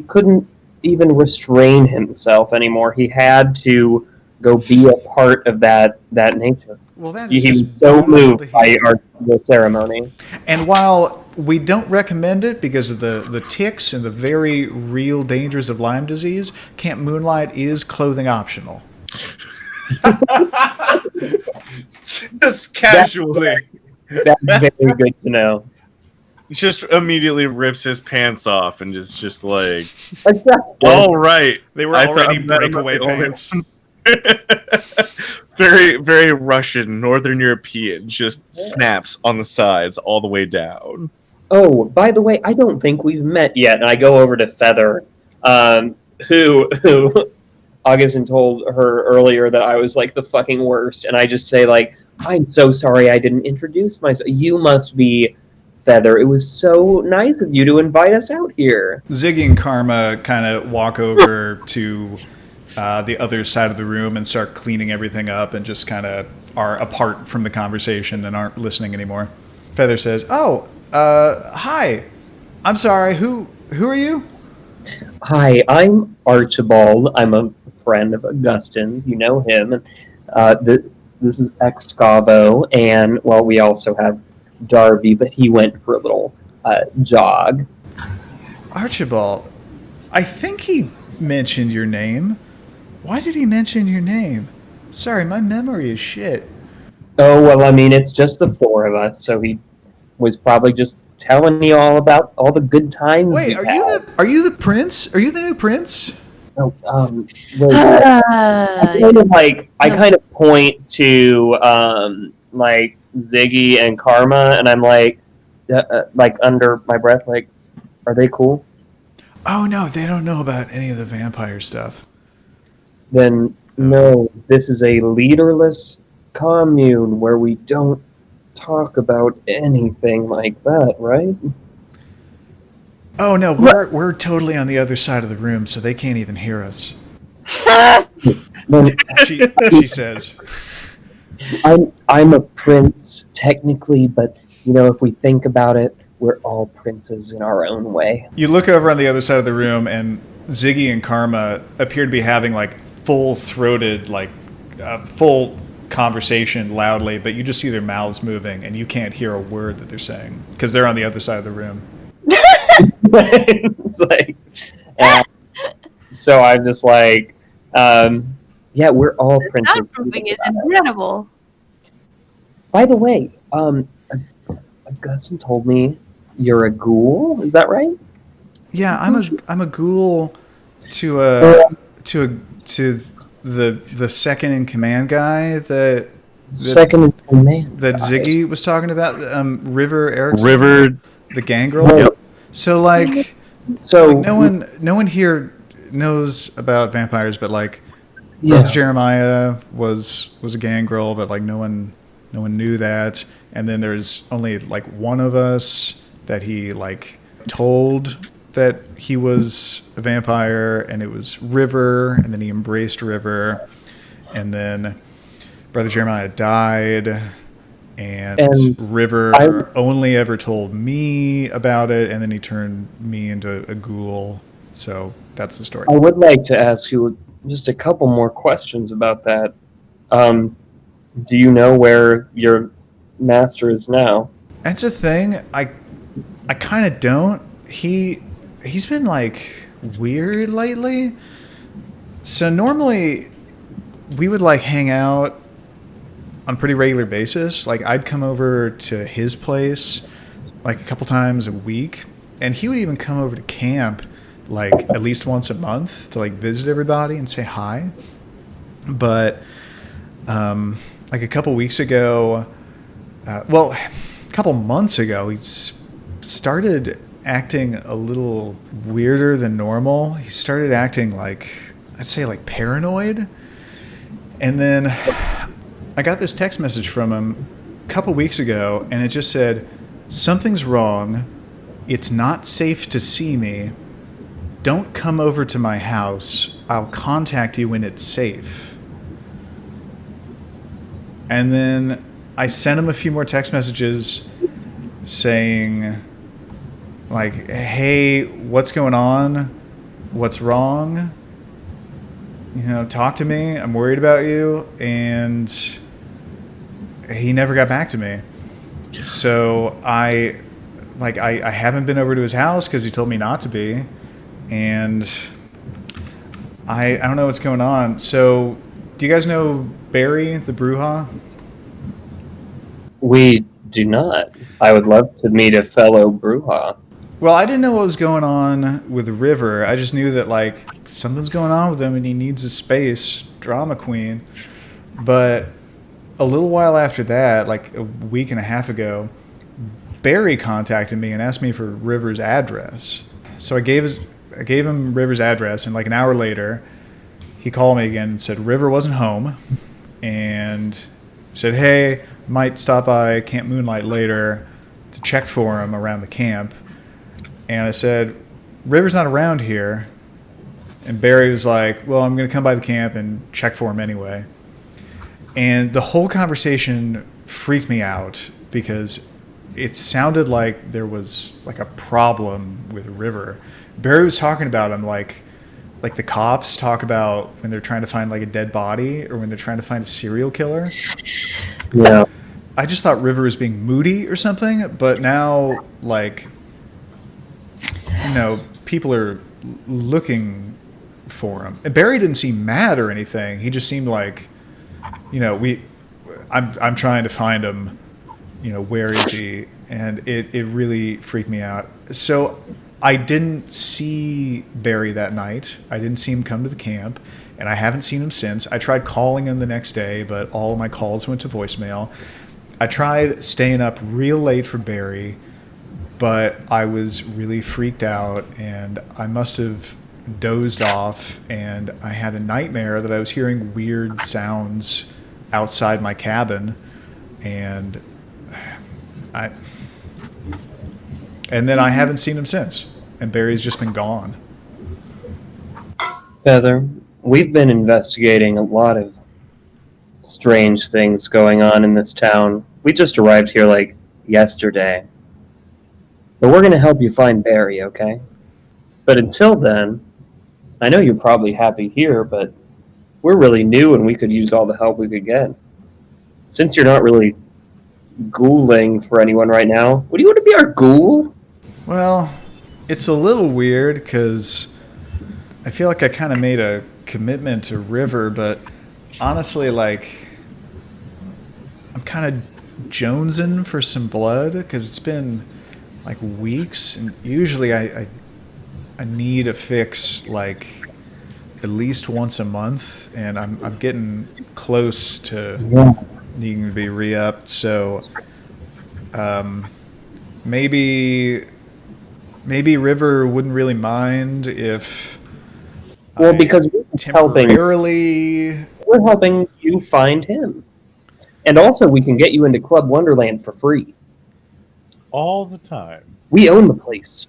couldn't even restrain himself anymore. He had to go be a part of that nature. Well, that is he was so moved by the ceremony. And while we don't recommend it because of the ticks and the very real dangers of Lyme disease. Camp Moonlight is clothing optional. Just casually. That's very good to know. Just immediately rips his pants off and just like, all right. They were already breakaway pants. Very, very Russian, Northern European, just snaps on the sides all the way down. Oh, by the way, I don't think we've met yet. And I go over to Feather, who Augustyn told her earlier that I was like the fucking worst. And I just say like, I'm so sorry I didn't introduce myself. You must be Feather. It was so nice of you to invite us out here. Ziggy and Karma kind of walk over to the other side of the room and start cleaning everything up and just kind of are apart from the conversation and aren't listening anymore. Feather says, "Oh, hi. I'm sorry. Who are you?" Hi, I'm Archibald. I'm a friend of Augustyn's. You know him. This is Excavo, and well, we also have Darby, but he went for a little jog. Archibald, I think he mentioned your name. Why did he mention your name? Sorry, my memory is shit. Oh, well, I mean, it's just the four of us, so he was probably just telling you all about all the good times. Wait, are you the prince? Are you the new prince? Oh, I kind of point to like Ziggy and Karma, and I'm like under my breath, like, are they cool? Oh no, they don't know about any of the vampire stuff. Then no, this is a leaderless commune where we don't talk about anything like that, right? Oh no, we're totally on the other side of the room, so they can't even hear us. She says, I'm a prince technically, but you know, if we think about it, we're all princes in our own way. You look over on the other side of the room, and Ziggy and Karma appear to be having like full-throated, like full conversation loudly, but you just see their mouths moving, and you can't hear a word that they're saying because they're on the other side of the room. It's like, so I'm just like, yeah, we're all princes. Soundproofing is incredible. By the way, Augustyn told me you're a ghoul. Is that right? Yeah, I'm a ghoul to the second in command guy that second in command that Ziggy was talking about. River Erickson, the gangrel. Yep. So like no one here knows about vampires, but like Brother Jeremiah was a gangrel, but like no one knew that. And then there's only like one of us that he like told that he was a vampire, and it was River, and then he embraced River, and then Brother Jeremiah died, and River only ever told me about it, and then he turned me into a ghoul. So that's the story. I would like to ask you just a couple more questions about that. Do you know where your master is now? That's a thing. I kind of don't. He's been like weird lately. So normally we would like hang out on a pretty regular basis. Like I'd come over to his place like a couple times a week, and he would even come over to camp like at least once a month to like visit everybody and say hi. But like a couple weeks ago, a couple months ago, he started acting a little weirder than normal. He started acting like, I'd say like paranoid. And then I got this text message from him a couple weeks ago, and it just said, "Something's wrong. It's not safe to see me. Don't come over to my house. I'll contact you when it's safe." And then I sent him a few more text messages saying, like, "Hey, what's going on? What's wrong? You know, talk to me. I'm worried about you." And he never got back to me. So I like I haven't been over to his house because he told me not to be, and I don't know what's going on. So, do you guys know Barry the Bruja? We do not. I would love to meet a fellow Bruja. Well, I didn't know what was going on with River. I just knew that like something's going on with him and he needs a space, drama queen. But a little while after that, like a week and a half ago, Barry contacted me and asked me for River's address. So I gave him River's address, and like an hour later, he called me again and said River wasn't home, and said, "Hey, I might stop by Camp Moonlight later to check for him around the camp." And I said, "River's not around here." And Barry was like, "Well, I'm going to come by the camp and check for him anyway." And the whole conversation freaked me out because it sounded like there was like a problem with River. Barry was talking about him like the cops talk about when they're trying to find like a dead body or when they're trying to find a serial killer. Yeah. I just thought River was being moody or something, but now like, you know, people are looking for him. And Barry didn't seem mad or anything. He just seemed like, you know, I'm trying to find him, you know, where is he? And it really freaked me out. So I didn't see Barry that night. I didn't see him come to the camp, and I haven't seen him since. I tried calling him the next day, but all of my calls went to voicemail. I tried staying up real late for Barry, but I was really freaked out, and I must have dozed off, and I had a nightmare that I was hearing weird sounds outside my cabin, and then I haven't seen him since, and Barry's just been gone. Feather, we've been investigating a lot of strange things going on in this town. We just arrived here like yesterday. But we're going to help you find Barry, okay? But until then, I know you're probably happy here, but we're really new and we could use all the help we could get. Since you're not really ghouling for anyone right now, would you want to be our ghoul? Well, it's a little weird because I feel like I kind of made a commitment to River, but honestly, like, I'm kind of jonesing for some blood because it's been like weeks, and usually I need a fix like at least once a month, and I'm getting close to needing to be re-upped. So maybe River wouldn't really mind if because we're helping you find him, and also we can get you into Club Wonderland for free all the time. We own the place.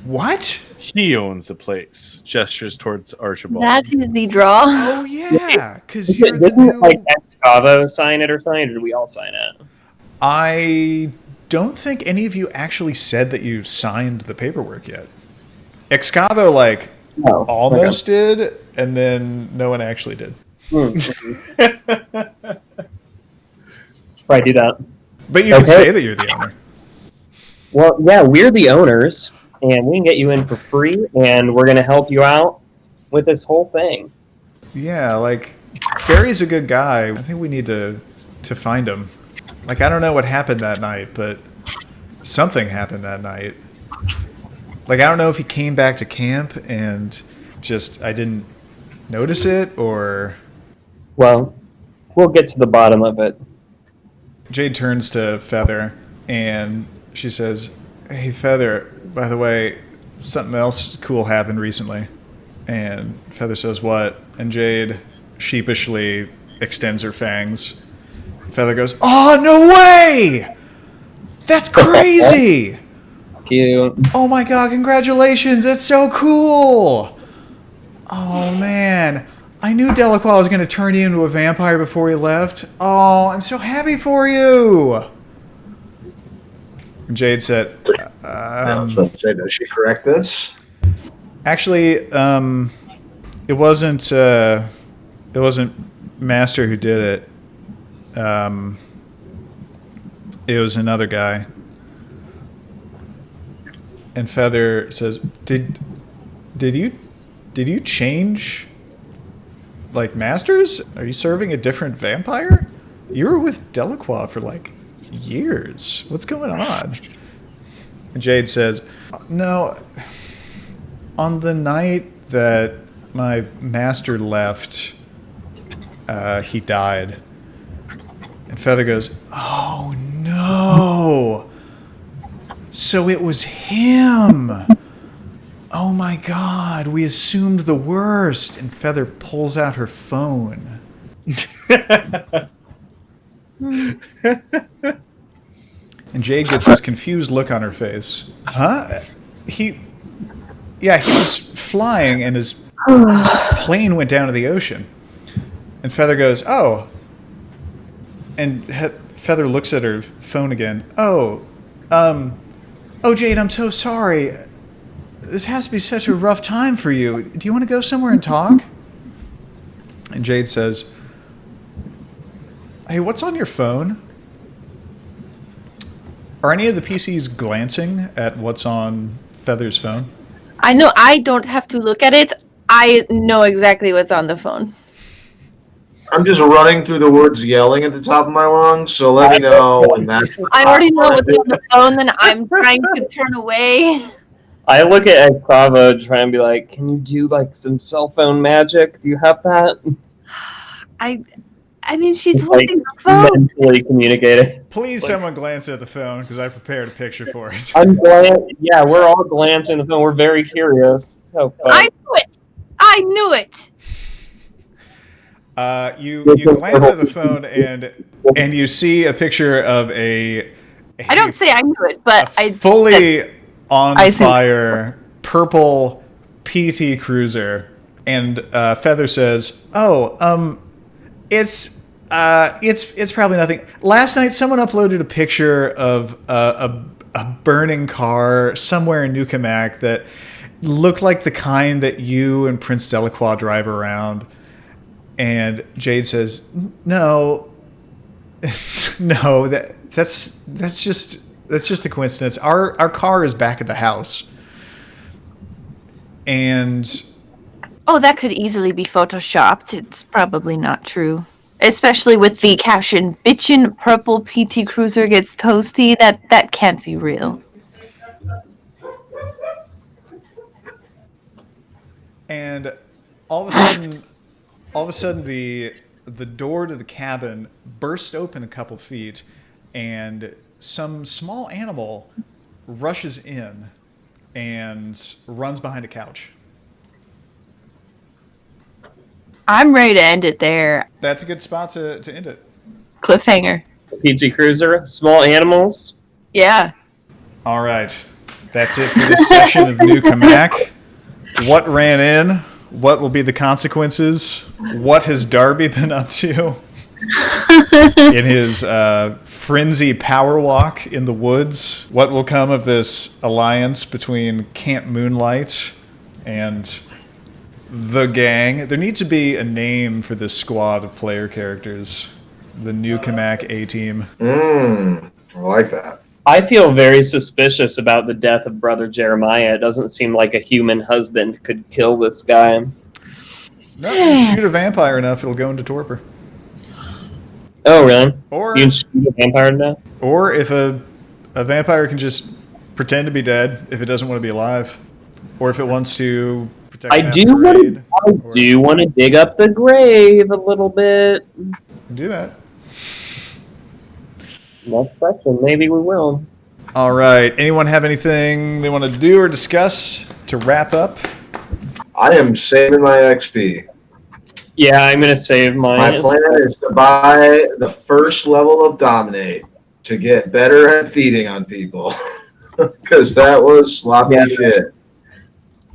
What? He owns the place. Gestures towards Archibald. That is the draw. Oh yeah, because you're the Didn't new... like Excavo sign it or something, or did we all sign it? I don't think any of you actually said that you signed the paperwork yet. Excavo like almost did, and then no one actually did. Probably do that. But you can say that you're the owner. Well, yeah, we're the owners, and we can get you in for free, and we're going to help you out with this whole thing. Yeah, like, Barry's a good guy. I think we need to find him. Like, I don't know what happened that night, but something happened that night. Like, I don't know if he came back to camp and just I didn't notice it, or... Well, we'll get to the bottom of it. Jade turns to Feather, and she says, "Hey, Feather, by the way, something else cool happened recently." And Feather says, "What?" And Jade sheepishly extends her fangs. Feather goes, "Oh, no way! That's crazy! Cute. Oh my god, congratulations! That's so cool! Oh man, I knew Delacroix was going to turn you into a vampire before he left. Oh, I'm so happy for you!" And Jade said, I was about to say, does she correct this? Actually, it wasn't Master who did it. It was another guy. And Feather says, "Did you change, like, masters? Are you serving a different vampire? You were with Delacroix for, like, years. What's going on?" And Jade says, "No, on the night that my master left, he died." And Feather goes, "Oh, no. So it was him. Oh my God, we assumed the worst." And Feather pulls out her phone. And Jade gets this confused look on her face. Huh? He was flying and his plane went down to the ocean. And Feather goes, "Oh." And Feather looks at her phone again. "Oh, Jade, I'm so sorry. This has to be such a rough time for you. Do you want to go somewhere and talk?" And Jade says, "Hey, what's on your phone? Are any of the PCs glancing at what's on Feather's phone?" I know I don't have to look at it. I know exactly what's on the phone. I'm just running through the woods yelling at the top of my lungs, so let me know when that's... I already know what's on the phone, and I'm trying to turn away. I look at Cravo and try and be like, "Can you do like some cell phone magic? Do you have that?" I mean, she's Like, holding the phone. mentally communicating. Please, someone glance at the phone, because I prepared a picture for it. Yeah, we're all glancing at the phone. We're very curious. Oh, fuck. I knew it. You glance at the phone and you see a picture of I don't say I knew it, but I fully on fire purple PT Cruiser, and Feather says, "Oh, it's probably nothing. Last night, someone uploaded a picture of a burning car somewhere in New Cammack that looked like the kind that you and Prince Delacroix drive around." And Jade says, "No, no, that's just a coincidence. Our car is back at the house." And that could easily be photoshopped. It's probably not true. Especially with the caption, "Bitchin' purple PT Cruiser gets toasty." That can't be real. And all of a sudden, the door to the cabin bursts open a couple feet, and some small animal rushes in and runs behind a couch. I'm ready to end it there. That's a good spot to end it. Cliffhanger. PT Cruiser, small animals. Yeah. All right. That's it for this session of New Cammack. What ran in? What will be the consequences? What has Darby been up to in his frenzy power walk in the woods? What will come of this alliance between Camp Moonlight and the gang? There needs to be a name for this squad of player characters. The New Cammack A-Team. I like that. I feel very suspicious about the death of Brother Jeremiah. It doesn't seem like a human husband could kill this guy. No, you shoot a vampire enough, it'll go into torpor. Oh, really? Or you can shoot a vampire to death? Or if a vampire can just pretend to be dead if it doesn't want to be alive. Or if it wants to protect I do want to dig up the grave a little bit. Do that. Next section, maybe we will. All right. Anyone have anything they want to do or discuss to wrap up? I am saving my XP. Yeah, I'm going to save mine. My plan is to buy the first level of Dominate to get better at feeding on people. Because that was sloppy shit.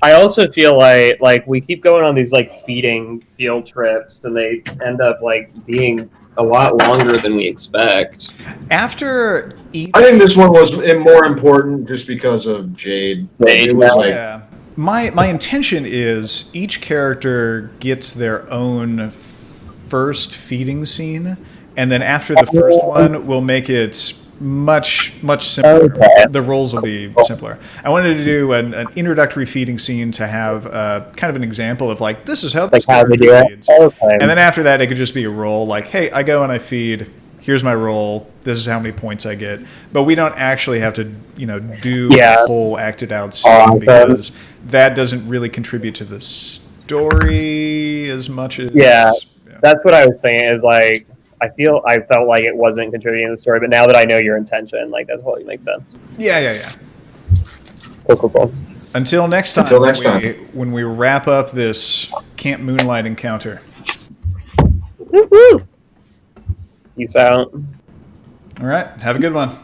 I also feel like we keep going on these like feeding field trips, and they end up like being a lot longer than we expect. After I think this one was more important just because of Jade. It was like, yeah. My intention is each character gets their own first feeding scene, and then after the first one, we'll make it much simpler. Okay. The roles will be simpler. I wanted to do an introductory feeding scene to have kind of an example of like, this is how this How they character do it. feeds. Okay. And then after that, it could just be a roll. Like, hey, I go and I feed. Here's my roll. This is how many points I get. But we don't actually have to, do Yeah. a whole acted out scene Awesome. because that doesn't really contribute to the story as much as. Yeah. That's what I was saying. Is like I felt like it wasn't contributing to the story, but now that I know your intention, like that totally makes sense. Yeah. Cool. Until next time. Until next time. When we wrap up this Camp Moonlight encounter. Woo-hoo. Peace out. All right. Have a good one.